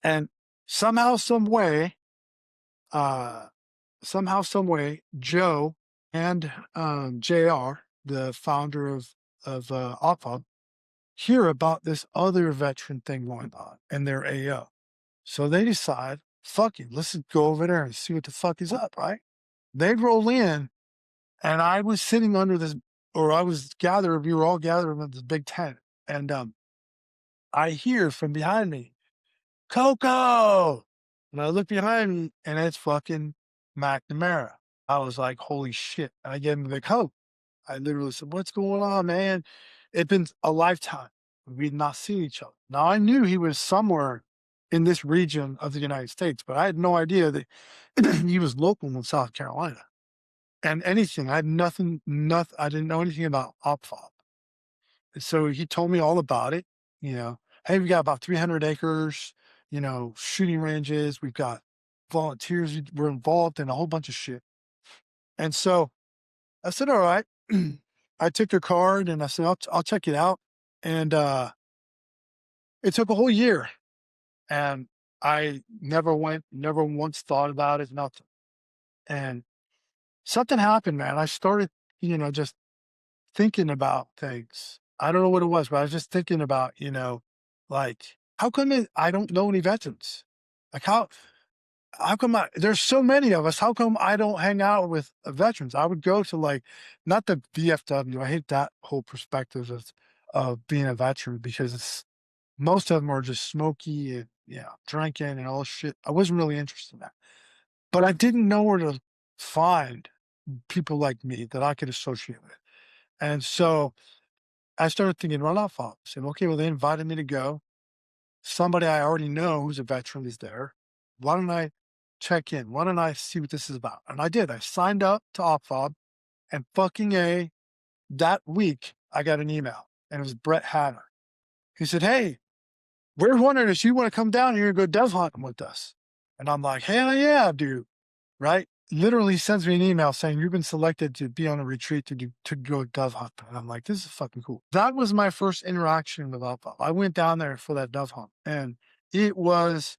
Speaker 2: And somehow, uh, some way, Joe and JR, the founder of OpFob, hear about this other veteran thing going on in their AO. So they decide, fuck it, let's go over there and see what the fuck is up, right? They roll in, and I was sitting under this, or we were all gathered in this big tent. And I hear from behind me, Coco. And I look behind me, and it's fucking McNamara. I was like, holy shit. And I gave him the coat. I literally said, what's going on, man? It'd been a lifetime. We'd not seen each other. Now, I knew he was somewhere in this region of the United States, but I had no idea that he was local in South Carolina. And anything, I had nothing, I didn't know anything about OpFob. So he told me all about it. Hey, we got about 300 acres, shooting ranges. We've got volunteers. We're involved in a whole bunch of shit. And so I said, all right. I took their card and I said, I'll check it out. And it took a whole year. And I never once thought about it, nothing. And something happened, man. I started, just thinking about things. I don't know what it was, but I was just thinking about, like, how come I don't know any veterans? Like, how come there's so many of us? How come I don't hang out with veterans? I would go to like, not the VFW. I hate that whole perspective of being a veteran because most of them are just smoky and drinking and all this shit. I wasn't really interested in that, but I didn't know where to find people like me that I could associate with. And so I started thinking runoff off. I said, okay, well, they invited me to go. Somebody I already know who's a veteran is there. Why don't I check in? Why don't I see what this is about? And I did. I signed up to OpFob, and that week I got an email, and it was Brett Hatter. He said, hey, we're wondering if you want to come down here and go dove hunting with us. And I'm like, hell yeah, dude. Right? Literally sends me an email saying you've been selected to be on a retreat to go dove hunt. And I'm like, this is fucking cool. That was my first interaction with OpFob. I went down there for that dove hunt, and it was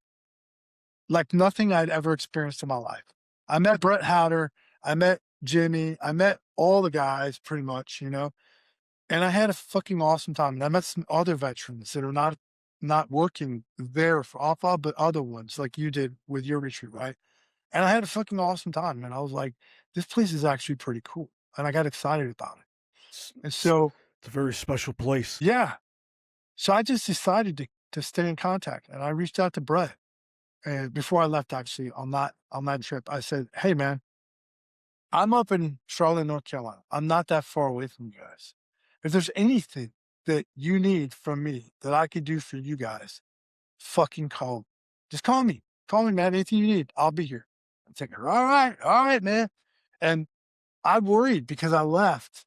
Speaker 2: like nothing I'd ever experienced in my life. I met Brett Hatter, I met Jimmy, I met all the guys pretty much, and I had a fucking awesome time. And I met some other veterans that are not working there for OpFob, but other ones like you did with your retreat, right? And I had a fucking awesome time. And I was like, this place is actually pretty cool. And I got excited about it.
Speaker 1: S-
Speaker 2: And
Speaker 1: s-
Speaker 2: so
Speaker 1: It's a very special place.
Speaker 2: Yeah. So I just decided to stay in contact, and I reached out to Brett. And before I left, actually, on that trip, I said, "Hey, man, I'm up in Charlotte, North Carolina. I'm not that far away from you guys. If there's anything that you need from me that I could do for you guys, fucking call me. Just call me. Call me, man. Anything you need, I'll be here." I'm thinking, all right, man. And I worried because I left.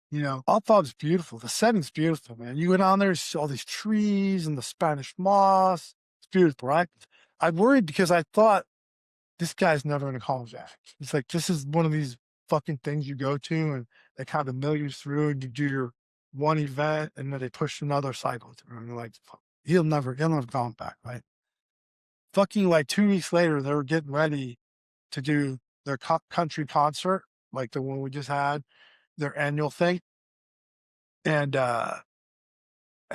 Speaker 2: You know, OpFob's beautiful. The setting's beautiful, man. You go down there, see all these trees and the Spanish moss. It's beautiful, right? I worried because I thought this guy's never going to call me back. It's like, this is one of these fucking things you go to and they kind of mill you through and you do your one event and then they push another cycle through and you're like, "Fuck, he'll never call me back," right? Fucking like 2 weeks later, they were getting ready to do their country concert, like the one we just had, their annual thing. And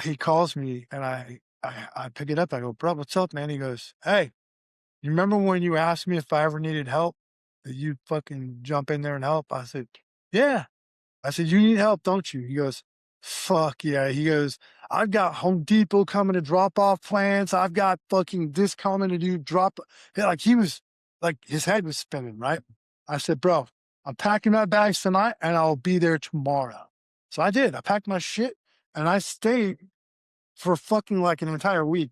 Speaker 2: he calls me and I pick it up. I go, "Bro, what's up, man?" He goes, "Hey, you remember when you asked me if I ever needed help, that you'd fucking jump in there and help?" I said, "Yeah." I said, "You need help, don't you?" He goes, "Fuck yeah." He goes, "I've got Home Depot coming to drop off plants. I've got fucking this coming to do drop." Yeah, like he was like his head was spinning, right? I said, "Bro, I'm packing my bags tonight and I'll be there tomorrow." So I did. I packed my shit and I stayed for fucking like an entire week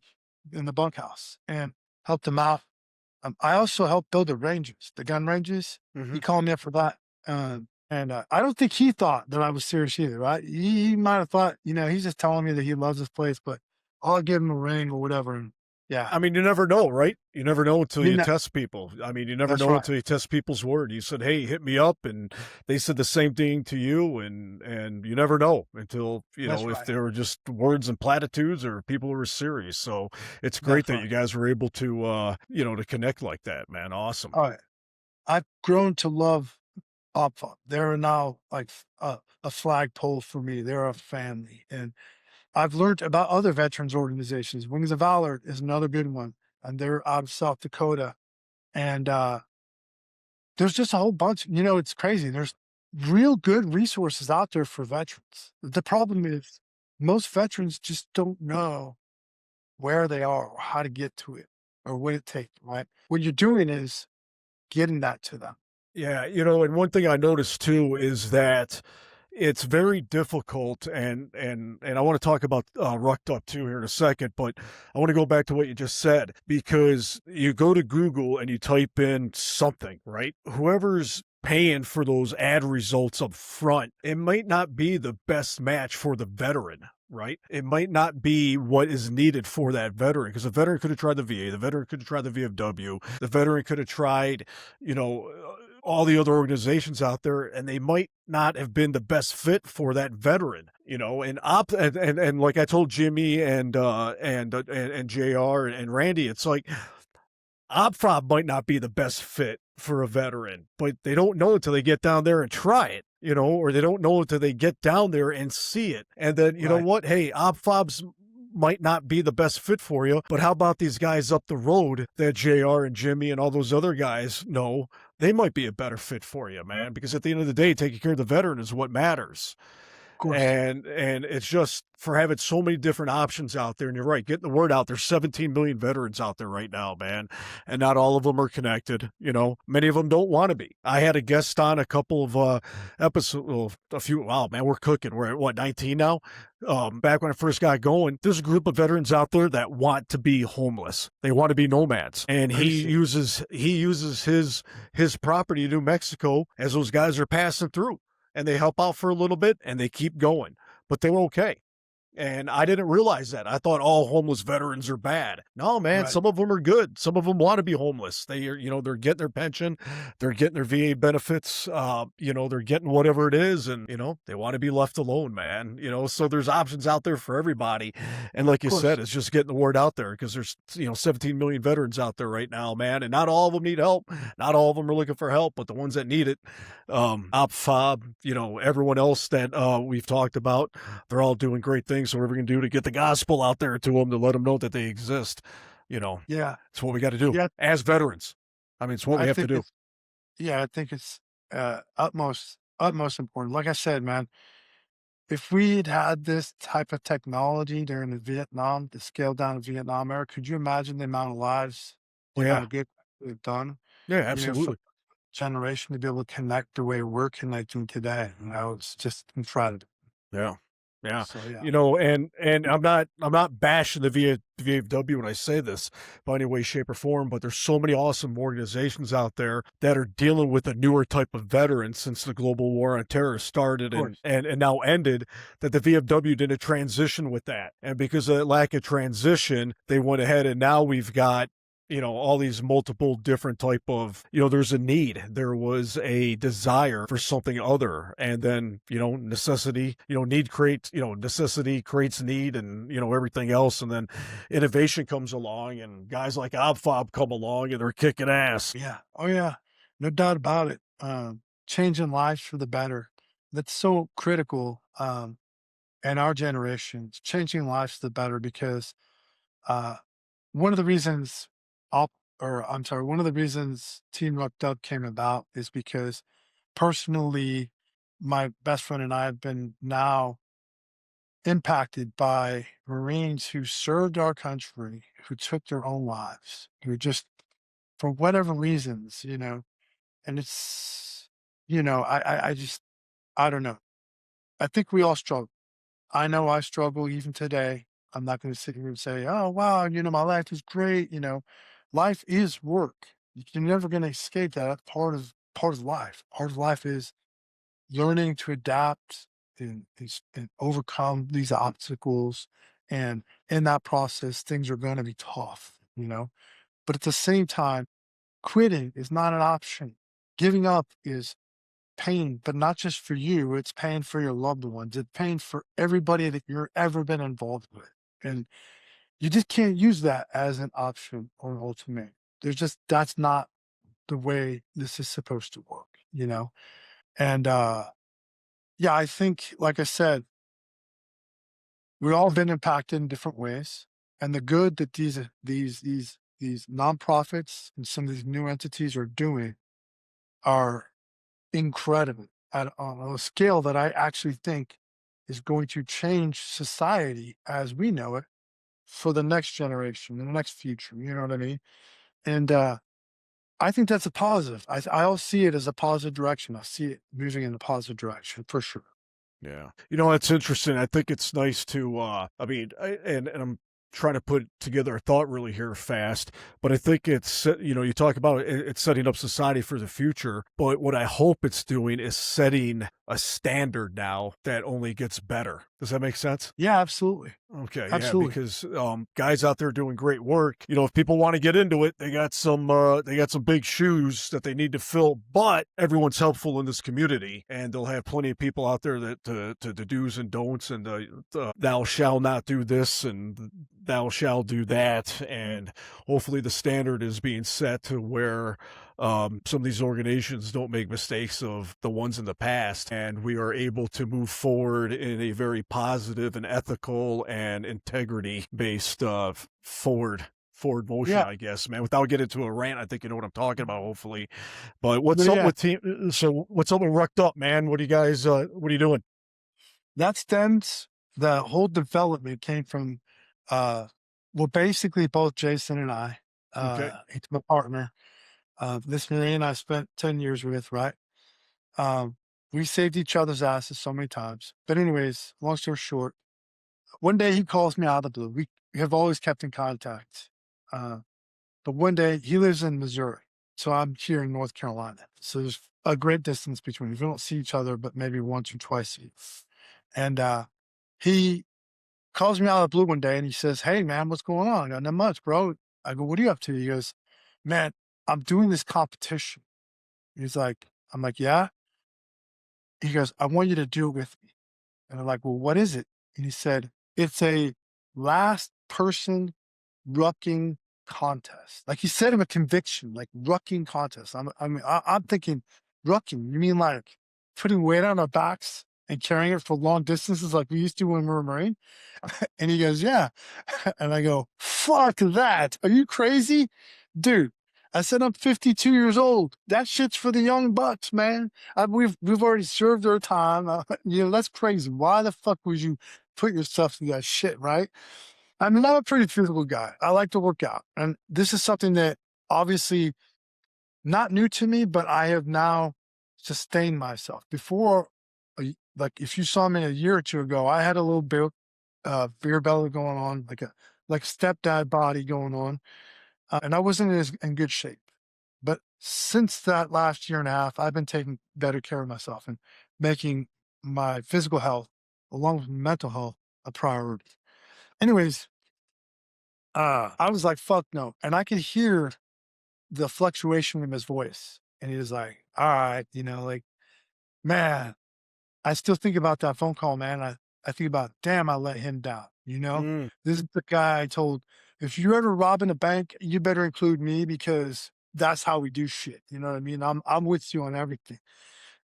Speaker 2: in the bunkhouse and helped him out. I also helped build the ranges, the gun ranges. He
Speaker 1: Mhm.
Speaker 2: called me up for that. And I don't think he thought that I was serious either, right? He might have thought, you know, he's just telling me that he loves this place, but I'll give him a ring or whatever. And yeah,
Speaker 1: I mean, you never know, right? You never know until
Speaker 2: you
Speaker 1: you
Speaker 2: know,
Speaker 1: test people. I mean, you never
Speaker 2: that's
Speaker 1: know
Speaker 2: right.
Speaker 1: until you test people's word. You said, "Hey, hit me up," and they said the same thing to you, and you never know until,
Speaker 2: That's
Speaker 1: if
Speaker 2: right.
Speaker 1: they were just words and platitudes or people who were serious. So it's great
Speaker 2: That's
Speaker 1: that you
Speaker 2: right.
Speaker 1: guys were able to, to connect like that, man. Awesome.
Speaker 2: All right. I've grown to love OpFob. They're now like a flagpole for me. They're a family. And I've learned about other veterans organizations. Wings of Valor is another good one. And they're out of South Dakota. And there's just a whole bunch. You know, it's crazy. There's real good resources out there for veterans. The problem is most veterans just don't know where they are or how to get to it or what it takes, right? What you're doing is getting that to them.
Speaker 1: Yeah, and one thing I noticed too is that it's very difficult, and I want to talk about Rucked Up too here in a second, but I want to go back to what you just said because you go to Google and you type in something, right? Whoever's paying for those ad results up front, it might not be the best match for the veteran. Right? It might not be what is needed for that veteran because the veteran could have tried the VA, the veteran could have tried the VFW, the veteran could have tried, you know, all the other organizations out there, and they might not have been the best fit for that veteran, and like I told Jimmy and JR and Randy, it's like OpFob might not be the best fit for a veteran, but they don't know until they get down there and try it, or they don't know until they get down there and see it. And then, you know
Speaker 2: Right.
Speaker 1: what? Hey, OpFobs might not be the best fit for you, but how about these guys up the road that JR and Jimmy and all those other guys know? They might be a better fit for you, man, because at the end of the day, taking care of the veteran is what matters.
Speaker 2: Of course.
Speaker 1: And it's just for having so many different options out there. And you're right, getting the word out. There's 17 million veterans out there right now, man, and not all of them are connected. Many of them don't want to be. I had a guest on a couple of episodes, well, a few. Wow, man, we're cooking. We're at what, 19 now. Back when I first got going, there's a group of veterans out there that want to be homeless. They want to be nomads, and he
Speaker 2: Crazy.
Speaker 1: uses his property in New Mexico as those guys are passing through, and they help out for a little bit and they keep going, but they were okay. And I didn't realize that. I thought all homeless veterans are bad. No, man,
Speaker 2: Right.
Speaker 1: some of them are good. Some of them want to be homeless. They are, they're getting their pension, they're getting their VA benefits, they're getting whatever it is, and they want to be left alone, man. So there's options out there for everybody. And like
Speaker 2: Of
Speaker 1: you said,
Speaker 2: course.
Speaker 1: it's just getting the word out there because there's 17 million veterans out there right now, man, and not all of them need help. Not all of them are looking for help, but the ones that need it, OpFob, everyone else that we've talked about, they're all doing great things. So whatever we can do to get the gospel out there to them, to let them know that they exist,
Speaker 2: Yeah.
Speaker 1: it's what we got to do
Speaker 2: Yeah.
Speaker 1: as veterans. I mean, it's what we
Speaker 2: I
Speaker 1: have to
Speaker 2: think
Speaker 1: do.
Speaker 2: it's, yeah, I think it's utmost important. Like I said, man, if we had had this type of technology during the scale down of Vietnam era, could you imagine the amount of lives,
Speaker 1: Oh,
Speaker 2: the amount
Speaker 1: yeah.
Speaker 2: of good we've done,
Speaker 1: Yeah,
Speaker 2: for
Speaker 1: absolutely.
Speaker 2: generation to be able to connect the way we're connecting today? It's just incredible.
Speaker 1: Yeah. Yeah.
Speaker 2: So yeah,
Speaker 1: And I'm not bashing the VFW when I say this by any way, shape, or form, but there's so many awesome organizations out there that are dealing with a newer type of veteran since the global war on terror
Speaker 2: of
Speaker 1: started and
Speaker 2: course.
Speaker 1: and now ended, that the VFW didn't transition with that. And because of that lack of transition, they went ahead and now we've got all these multiple different type of, there's a need, there was a desire for something other, and then necessity, necessity creates need, and everything else, and then innovation comes along, and guys like OpFob come along and they're kicking ass.
Speaker 2: Yeah. Oh yeah. No doubt about it. Changing lives for the better. That's so critical. In our generation, changing lives for the better because uh, one of the reasons one of the reasons Team Rucked Up came about is because personally, my best friend and I have been now impacted by Marines who served our country, who took their own lives, who just, for whatever reasons, and it's, I just, I don't know. I think we all struggle. I know I struggle even today. I'm not going to sit here and say, "Oh, wow, my life is great." Life is work. You're never going to escape that. That's part of life. Part of life is learning to adapt and overcome these obstacles. And in that process, things are going to be tough. But at the same time, quitting is not an option. Giving up is pain, but not just for you, it's pain for your loved ones. It's pain for everybody that you're ever been involved with. And you just can't use that as an option or an ultimate. That's not the way this is. And yeah, I think, like I said, we've all been impacted in different ways. And the good that these nonprofits and some of these new entities are doing are incredible on a scale that I actually think is going to change society as we know it for the next generation, the next future. You know what I mean? And I think that's a positive. I'll see it as a positive direction. I see it moving in a positive direction for sure.
Speaker 1: Yeah. It's interesting. I think it's nice to, and I'm trying to put together a thought really here fast, but I think it's, you talk about it's setting up society for the future, but what I hope it's doing is setting a standard now that only gets better. Does that make sense?
Speaker 2: Yeah, absolutely.
Speaker 1: Okay, yeah,
Speaker 2: Absolutely.
Speaker 1: because guys out there doing great work. If people want to get into it, they got some big shoes that they need to fill. But everyone's helpful in this community, and they'll have plenty of people out there that to the do's and don'ts, and the thou shall not do this and thou shall do that, and hopefully the standard is being set to where some of these organizations don't make mistakes of the ones in the past, and we are able to move forward in a very positive and ethical and integrity based forward motion,
Speaker 2: Yeah.
Speaker 1: I guess, man. Without getting into a rant, I think you know what I'm talking about, hopefully. But what's
Speaker 2: But
Speaker 1: up
Speaker 2: yeah,
Speaker 1: with team? So what's up with Rucked Up, man? What are you guys? What are you doing?
Speaker 2: that stems the whole development came from well, basically both Jason and I,
Speaker 1: Okay.
Speaker 2: he's my partner. This Marine I spent 10 years with, right? Um, we saved each other's asses so many times. But anyways, long story short, one day he calls me out of the blue. We have always kept in contact. Uh, but one day he lives in Missouri. So I'm here in North Carolina. So there's a great distance between us. We don't see each other, but maybe once or twice a year. And he calls me out of the blue one day and he says, "Hey man, what's going on?" I go, "Not much, bro." I go, "What are you up to?" He goes, "Man, I'm doing this competition." He's like, I'm like, "Yeah." He goes, "I want you to do it with me." And I'm like, "Well, what is it?" And he said, "It's a last person rucking contest." Like he said him a conviction, like rucking contest. I'm thinking, rucking, you mean like putting weight on our backs and carrying it for long distances like we used to when we were Marine? And he goes, "Yeah." And I go, "Fuck that. Are you crazy? Dude, I said, I'm 52 years old. That shit's for the young bucks, man. We've already served our time. That's crazy. Why the fuck would you put yourself through that shit, right? I mean, I'm a pretty physical guy. I like to work out. And this is something that obviously not new to me, but I have now sustained myself. Before, like if you saw me a year or two ago, I had a little beer belly going on, like stepdad body going on, and I wasn't in good shape. But since that last year and a half, I've been taking better care of myself and making my physical health, along with mental health, a priority. Anyways, I was like, fuck no. And I could hear the fluctuation in his voice. And he was like, all right, like, man, I still think about that phone call, man. I think about, damn, I let him down.
Speaker 1: Mm.
Speaker 2: This is the guy I told, if you're ever robbing a bank, you better include me because that's how we do shit. You know what I mean? I'm with you on everything.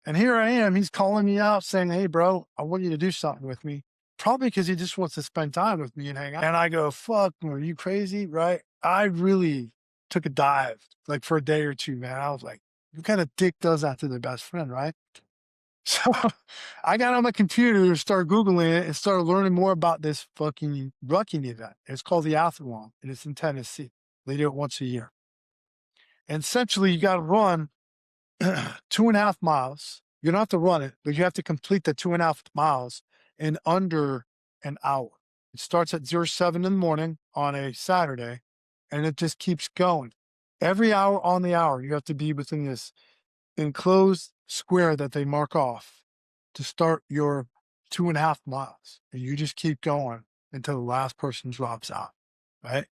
Speaker 2: And here I am. He's calling me out saying, hey, bro, I want you to do something with me. Probably because he just wants to spend time with me and hang out. And I go, fuck, are you crazy? Right? I really took a dive like for a day or two, man. I was like, what kind of dick does that to their best friend, right? So I got on my computer, started Googling it, and started learning more about this fucking rucking event. It's called the Athlon, and it's in Tennessee. They do it once a year. And essentially, you got to run 2.5 miles. You don't have to run it, but you have to complete the 2.5 miles in under an hour. It starts at 07 in the morning on a Saturday, and it just keeps going. Every hour on the hour, you have to be within this enclosed square that they mark off to start your 2.5 miles. And you just keep going until the last person drops out, right?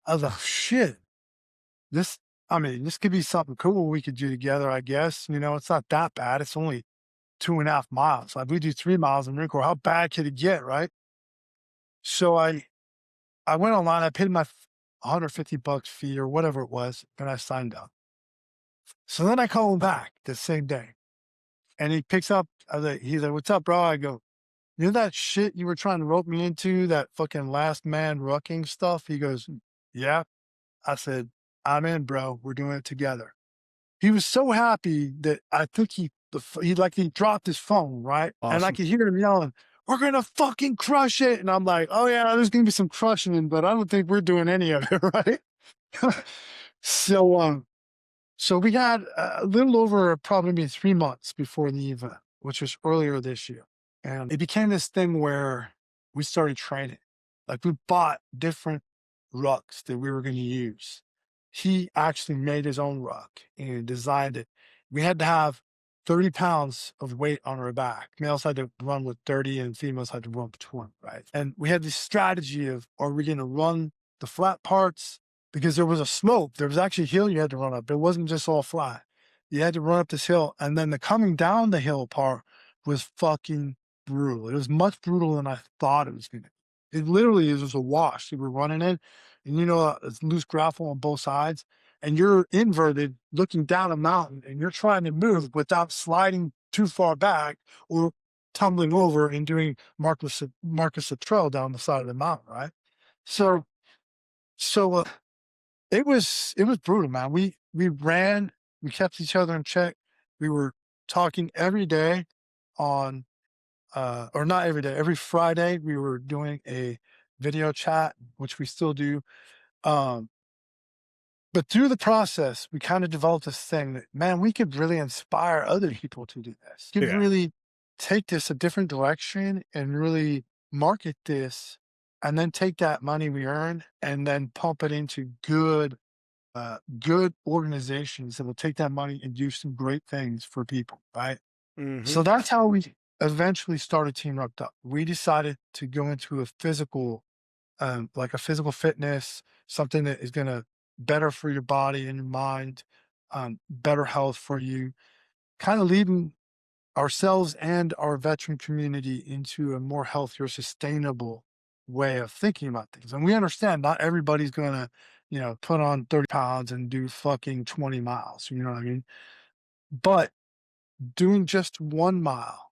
Speaker 2: I was like, shit, this could be something cool we could do together, I guess. It's not that bad. It's only 2.5 miles. Like we do 3 miles in Marine Corps. How bad could it get, right? So I went online, I paid my $150 fee or whatever it was, and I signed up. So then I call him back the same day. And he picks up, he's like, what's up, bro? I go, you know that shit you were trying to rope me into, that fucking last man rucking stuff? He goes, yeah. I said, I'm in, bro. We're doing it together. He was so happy that I think he dropped his phone, right? And I
Speaker 1: Awesome.
Speaker 2: could hear him yelling, we're going to fucking crush it. And I'm like, oh yeah, there's going to be some crushing, but I don't think we're doing any of it, right? So we had a little over probably 3 months before the event, which was earlier this year. And it became this thing where we started training. Like we bought different rucks that we were going to use. He actually made his own ruck and designed it. We had to have 30 pounds of weight on our back. Males had to run with 30 and females had to run with 20, right? And we had this strategy of, are we going to run the flat parts? Because there was a slope. There was actually a hill you had to run up. It wasn't just all flat. You had to run up this hill. And then the coming down the hill part was fucking brutal. It was much brutal than I thought it was going to be. It literally is just a wash. You were running in, and it's loose gravel on both sides, and you're inverted looking down a mountain, and you're trying to move without sliding too far back or tumbling over and doing Marcus trail down the side of the mountain, right? So it was brutal, man. We ran, we kept each other in check. We were talking every day on or not every day, every Friday we were doing a video chat, which we still do. But through the process, we kind of developed this thing that, man, we could really inspire other people to do this. We could
Speaker 1: Yeah.
Speaker 2: really take this a different direction and really market this, and then take that money we earn and then pump it into good organizations that will take that money and do some great things for people, right?
Speaker 1: Mm-hmm.
Speaker 2: So that's how we eventually started Team Rucked Up. We decided to go into a physical, like a physical fitness, something that is going to better for your body and your mind, better health for you, kind of leading ourselves and our veteran community into a more healthier, sustainable way of thinking about things. And we understand not everybody's going to, put on 30 pounds and do fucking 20 miles. You know what I mean? But doing just 1 mile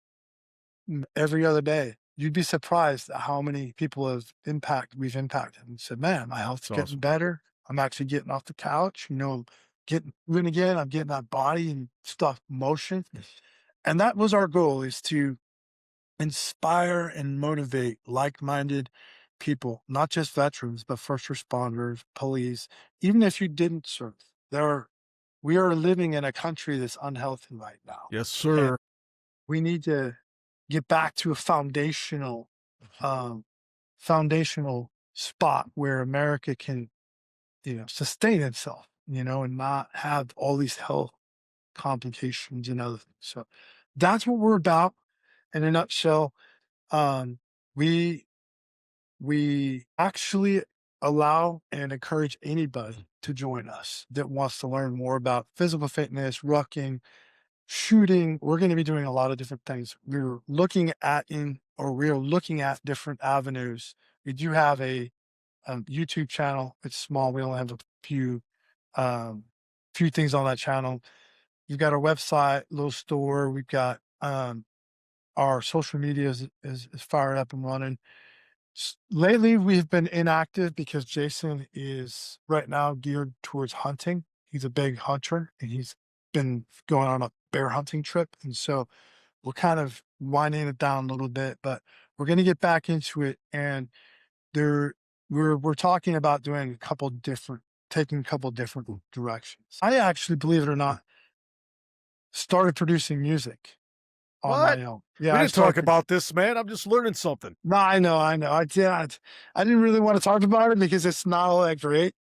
Speaker 2: every other day, you'd be surprised at how many people we've impacted and said, man, my health's
Speaker 1: It's
Speaker 2: getting
Speaker 1: awesome.
Speaker 2: better. I'm actually getting off the couch, getting moving again. I'm getting that body and stuff motion. And that was our goal, is to inspire and motivate like-minded people, not just veterans, but first responders, police, even if you didn't serve. We are living in a country that's unhealthy right now.
Speaker 1: Yes,
Speaker 2: And
Speaker 1: sir.
Speaker 2: we need to get back to a um, foundational spot where America can, sustain itself, and not have all these health complications and other things. So that's what we're about in a nutshell. Um, we we actually allow and encourage anybody to join us that wants to learn more about physical fitness, rucking, shooting. We're going to be doing a lot of different things. We're looking at different avenues. We do have a YouTube channel. It's small. We only have a um, few things on that channel. We've got our website, little store. We've got our social media is fired up and running. Lately, we've been inactive because Jason is right now geared towards hunting. He's a big hunter, and he's been going on a bear hunting trip. And so we're kind of winding it down a little bit, but we're going to get back into it. And there, we're talking about taking a couple different directions. I actually, believe it or not, started producing music on
Speaker 1: What?
Speaker 2: my own.
Speaker 1: We
Speaker 2: Yeah, I
Speaker 1: didn't talk
Speaker 2: started.
Speaker 1: about this, man. I'm just learning something.
Speaker 2: No, I know, I know. I didn't really want to talk about it because it's not all that great.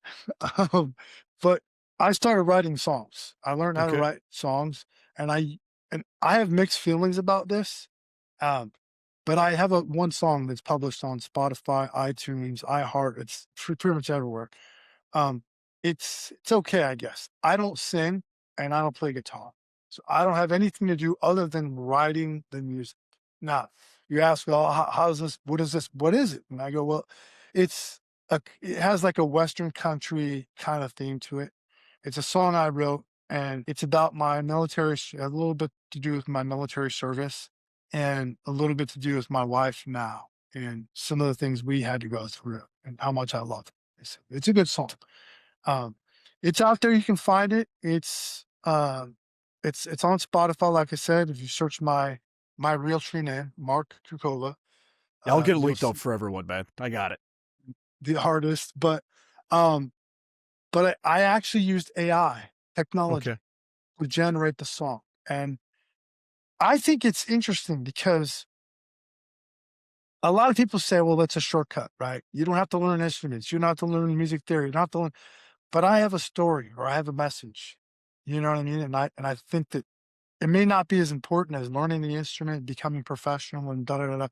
Speaker 2: Um, but I started writing songs. I learned how to
Speaker 1: Okay.
Speaker 2: write songs, and I have mixed feelings about this. Um, but I have one song that's published on Spotify, iTunes, iHeart. It's pretty much everywhere. Um, it's okay, I guess. I don't sing and I don't play guitar, so I don't have anything to do other than writing the music. Now, you ask, well, how's this? What is this? What is it? And I go, well, it has like a Western country kind of theme to it. It's a song I wrote, and it's about my a little bit to do with my military service, and a little bit to do with my wife now, and some of the things we had to go through, and how much I love it. It's a good song. Um, it's out there. You can find it. It's on Spotify. Like I said, if you search my real tree name, Marc Cocova,
Speaker 1: Yeah, I'll get it
Speaker 2: you'll
Speaker 1: linked up
Speaker 2: see
Speaker 1: for everyone, man. I got it.
Speaker 2: the artist. Um, but I actually used AI technology
Speaker 1: Okay.
Speaker 2: to generate the song, and I think it's interesting because a lot of people say, "Well, that's a shortcut, right? You don't have to learn instruments. You don't have to learn music theory. You don't have to learn." But I have a story or I have a message. You know what I mean? And I think that it may not be as important as learning the instrument, becoming professional, and da da da da.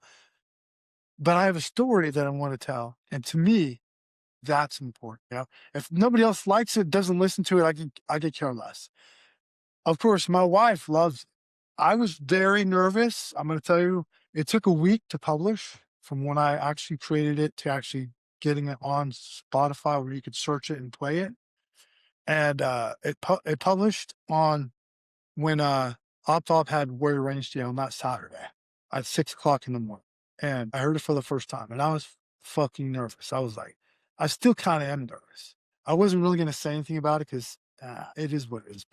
Speaker 2: But I have a story that I want to tell. And to me, that's important. If nobody else likes it, doesn't listen to it, I could care less. Of course, my wife loves it. I was very nervous. I'm gonna tell you, it took a week to publish from when I actually created it to actually getting it on Spotify where you could search it and play it. And it published on when OpFob had Warrior Range Day on that Saturday at 6 o'clock in the morning. And I heard it for the first time, and I was fucking nervous. I was like, I still kind of am nervous. I wasn't really gonna say anything about it because it is what it is.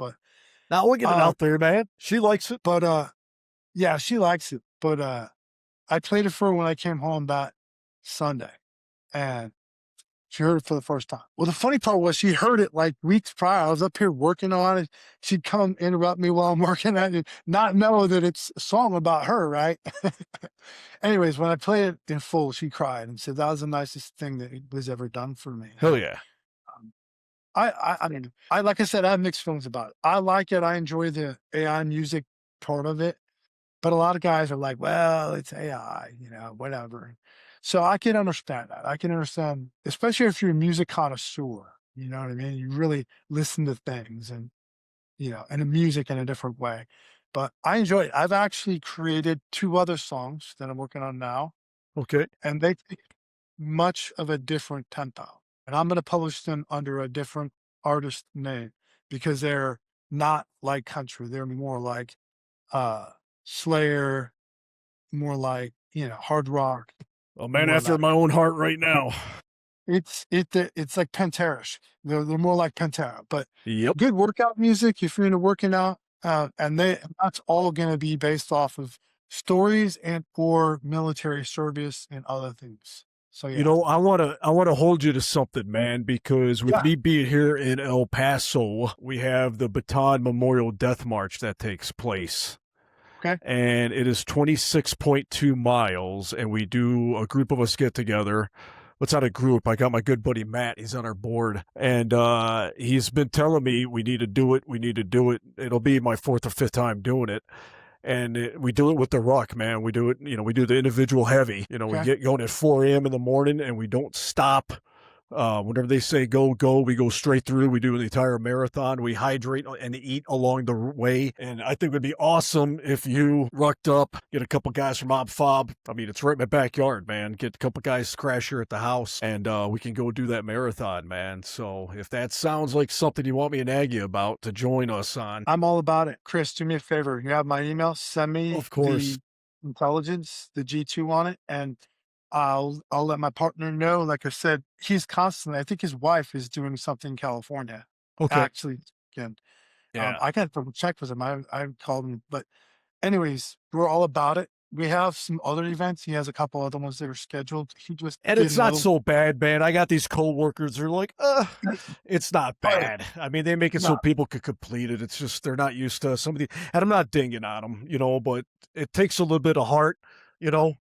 Speaker 1: Now we'll get it
Speaker 2: Uh,
Speaker 1: out there, man. She likes it.
Speaker 2: but yeah, she likes it. But I played it for her when I came home that Sunday, and she heard it for the first time. Well, the funny part was she heard it like weeks prior. I was up here working on it. She'd come interrupt me while I'm working at it, not know that it's a song about her, right? Anyways, when I played it in full, she cried and said that was the nicest thing that was ever done for me.
Speaker 1: Hell yeah.
Speaker 2: Um, I mean, like I said, I have mixed feelings about it. I like it. I enjoy the AI music part of it. But a lot of guys are like, well, it's AI, whatever. So I can understand that. I can understand, especially if you're a music connoisseur, you know what I mean? You really listen to things and the music in a different way. But I enjoy it. I've actually created two other songs that I'm working on now,
Speaker 1: Okay.
Speaker 2: and they take much of a different tempo. And I'm going to publish them under a different artist name because they're not like country. They're more like uh Slayer, more like, hard rock,
Speaker 1: A man
Speaker 2: more
Speaker 1: after
Speaker 2: that.
Speaker 1: my own heart right now.
Speaker 2: It's like Pantera-ish. They're more like Pantera, but
Speaker 1: Yep.
Speaker 2: good workout music if you're into working out, and that's all gonna be based off of stories and or military service and other things. So
Speaker 1: You
Speaker 2: yeah.
Speaker 1: know, I wanna hold you to something, man, because with
Speaker 2: Yeah.
Speaker 1: me being here in El Paso, we have the Baton Memorial Death March that takes place.
Speaker 2: Okay.
Speaker 1: And it is 26.2 miles, and we do a group of us get together. What's not a group? I got my good buddy Matt. He's on our board, and he's been telling me we need to do it. We need to do it. It'll be my fourth or fifth time doing it, and we do it with the ruck, man. We do it. We do the individual heavy. We
Speaker 2: Okay.
Speaker 1: get going at 4 a.m. in the morning, and we don't stop. Whenever they say go, go, we go straight through. We do the entire marathon. We hydrate and eat along the way. And I think it would be awesome if you rucked up, get a couple guys from OpFob. I mean, it's right in my backyard, man. Get a couple guys to crash here at the house, and we can go do that marathon, man. So if that sounds like something you want me to nag you about to join us on,
Speaker 2: I'm all about it. Chris, do me a favor. You have my email. Send me
Speaker 1: of course.
Speaker 2: the intelligence, the G2 on it, and I'll let my partner know. Like I said, he's constantly. I think his wife is doing something in California.
Speaker 1: Okay.
Speaker 2: Actually, again,
Speaker 1: Yeah.
Speaker 2: I got to check with him. I called him, but anyways, we're all about it. We have some other events. He has a couple other ones that are scheduled. He just
Speaker 1: And
Speaker 2: did
Speaker 1: it's not
Speaker 2: another.
Speaker 1: so bad, man. I got these coworkers who are like, it's not
Speaker 2: Oh, yeah.
Speaker 1: bad. I mean, they make it
Speaker 2: No,
Speaker 1: so people could complete it. It's just they're not used to some of the, and I'm not dinging on them, but it takes a little bit of heart,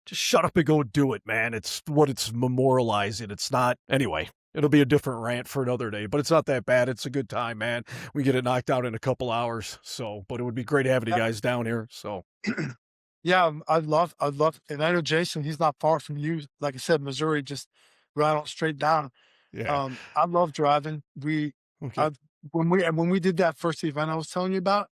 Speaker 1: just shut up and go do it, man. It's what it's memorializing. It's not, anyway, it'll be a different rant for another day, but it's not that bad. It's a good time, man. We get it knocked out in a couple hours. So, but it would be great having you guys down here. So,
Speaker 2: yeah, I'd love, and I know Jason, he's not far from you. Like I said, Missouri, just right on straight down.
Speaker 1: yeah.
Speaker 2: I love driving.
Speaker 1: Okay.
Speaker 2: I, when we did that first event I was telling you about,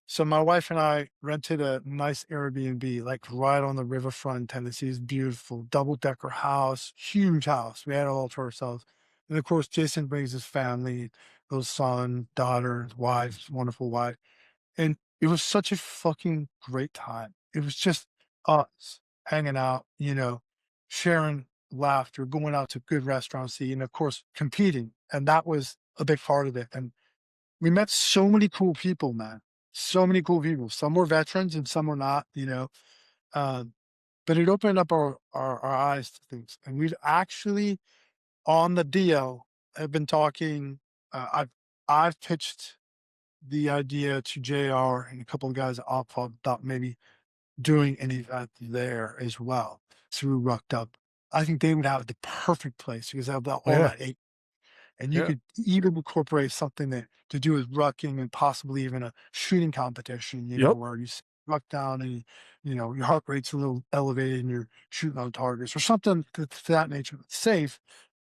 Speaker 2: so my wife and I rented a nice Airbnb, like right on the riverfront in Tennessee. It's beautiful, double decker house, huge house. We had it all to ourselves. And of course, Jason brings his family, his son, daughter, wife, wonderful wife. And it was such a fucking great time. It was just us hanging out, sharing laughter, going out to good restaurants, and of course, competing. And that was a big part of it. And we met so many cool people, man. So many cool people. Some were veterans and some were not. Um, but it opened up our eyes to things. And we'd actually, on the deal, have been talking. I've pitched the idea to JR and a couple of guys at OpFob about maybe doing an event there as well through Rucked Up. I think they would have the perfect place because they have
Speaker 1: Oh,
Speaker 2: all
Speaker 1: yeah.
Speaker 2: that eight. And you
Speaker 1: Yeah.
Speaker 2: could even incorporate something that to do with rucking and possibly even a shooting competition,
Speaker 1: Yep.
Speaker 2: where ruck down and your heart rate's a little elevated and you're shooting on targets or something to that nature. It's safe,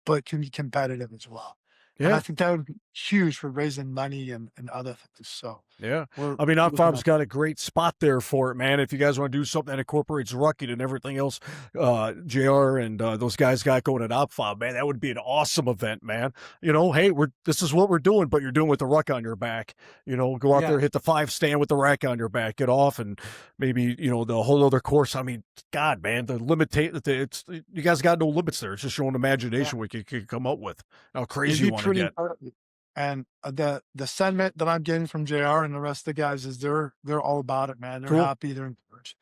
Speaker 2: but can be competitive as well. And I
Speaker 1: Yeah.
Speaker 2: think that would be huge for raising money and other things. So
Speaker 1: Yeah.
Speaker 2: we're
Speaker 1: I mean,
Speaker 2: looking
Speaker 1: OpFob's
Speaker 2: at
Speaker 1: got a great spot there for it, man. If you guys want to do something that incorporates rucking and everything else, JR and those guys got going at OpFob, man, that would be an awesome event, man. Hey, this is what we're doing, but you're doing with the ruck on your back. Go out
Speaker 2: yeah.
Speaker 1: there, hit the 5 stand with the rack on your back, get off, and maybe, the whole other course. I mean, God, man, it's you guys got no limits there. It's just your own
Speaker 2: Yeah.
Speaker 1: imagination what you could come up with. How
Speaker 2: It'd
Speaker 1: crazy you
Speaker 2: be
Speaker 1: want to
Speaker 2: pretty
Speaker 1: get.
Speaker 2: incredible. And the sentiment that I'm getting from JR and the rest of the guys is they're all about it, man. They're
Speaker 1: Cool.
Speaker 2: happy, they're encouraged.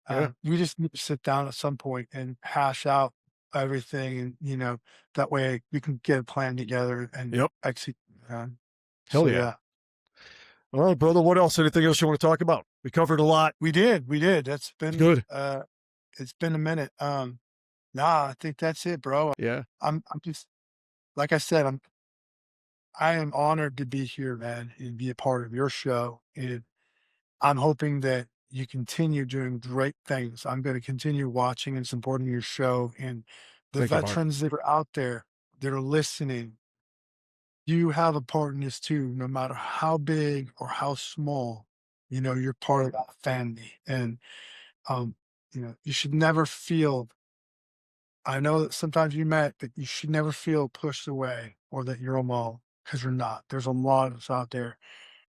Speaker 1: Yeah.
Speaker 2: We just need to sit down at some point and hash out everything, and that way we can get a plan together and
Speaker 1: Yep.
Speaker 2: execute. So
Speaker 1: Hell yeah.
Speaker 2: yeah,
Speaker 1: All right, brother. What else? Anything else you want to talk about? We covered a lot.
Speaker 2: we did. That's
Speaker 1: It's
Speaker 2: been
Speaker 1: good.
Speaker 2: it's been a minute. Nah, I think that's it, bro.
Speaker 1: Yeah.
Speaker 2: I'm just like I said, I am honored to be here, man, and be a part of your show. And I'm hoping that you continue doing great things. I'm going to continue watching and supporting your show and the
Speaker 1: Thank you, Mark.
Speaker 2: veterans that are out there that are listening. You have a part in this too, no matter how big or how small, you're part of that family. And, you should never feel, I know that sometimes you met, but you should never feel pushed away or that you're alone because you're not. There's a lot of us out there.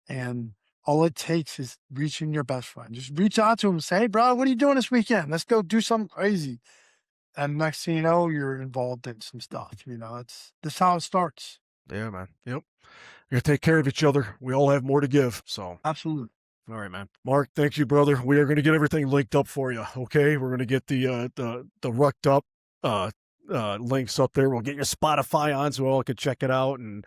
Speaker 2: And all it takes is reaching your best friend. Just reach out to him and say, "Hey, bro, what are you doing this weekend? Let's go do something crazy." And next thing you know, you're involved in some stuff. That's how it starts.
Speaker 1: Yeah, man. Yep. You gotta take care of each other. We all have more to give. So,
Speaker 2: Absolutely.
Speaker 1: all right, man. Mark, thank you, brother. We are going to get everything linked up for you. Okay, we're going to get the Rucked Up links up there. We'll get your Spotify on so we all can check it out and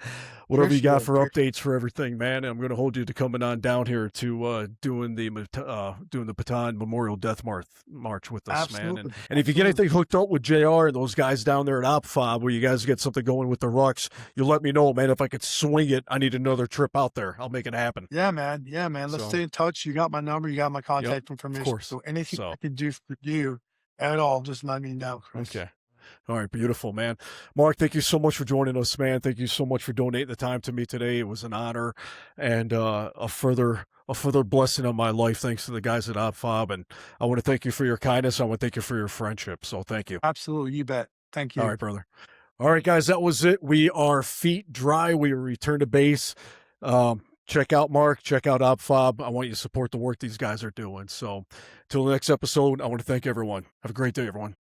Speaker 1: whatever you got for updates for everything, man. And I'm going to hold you to coming on down here to doing the Bataan Memorial Death March with us,
Speaker 2: Absolutely.
Speaker 1: man. And if you get anything hooked up with JR and those guys down there at OpFob where you guys get something going with the rucks, you let me know, man. If I could swing it, I need another trip out there. I'll make it happen.
Speaker 2: Yeah, man. Yeah, man. Let's stay in touch. You got my number. You got my contact information.
Speaker 1: Of course.
Speaker 2: So anything I can do for you at all, just let me know, Chris.
Speaker 1: Okay. All right, beautiful, man. Mark, thank you so much for joining us, man. Thank you so much for donating the time to me today. It was an honor and a further blessing on my life, thanks to the guys at OpFob. And I want to thank you for your kindness. I want to thank you for your friendship. So thank you.
Speaker 2: Absolutely, you bet. Thank you.
Speaker 1: All right, brother. All right, guys, that was it. We are feet dry. We return to base. Check out Mark. Check out OpFob. I want you to support the work these guys are doing. So until the next episode, I want to thank everyone. Have a great day, everyone.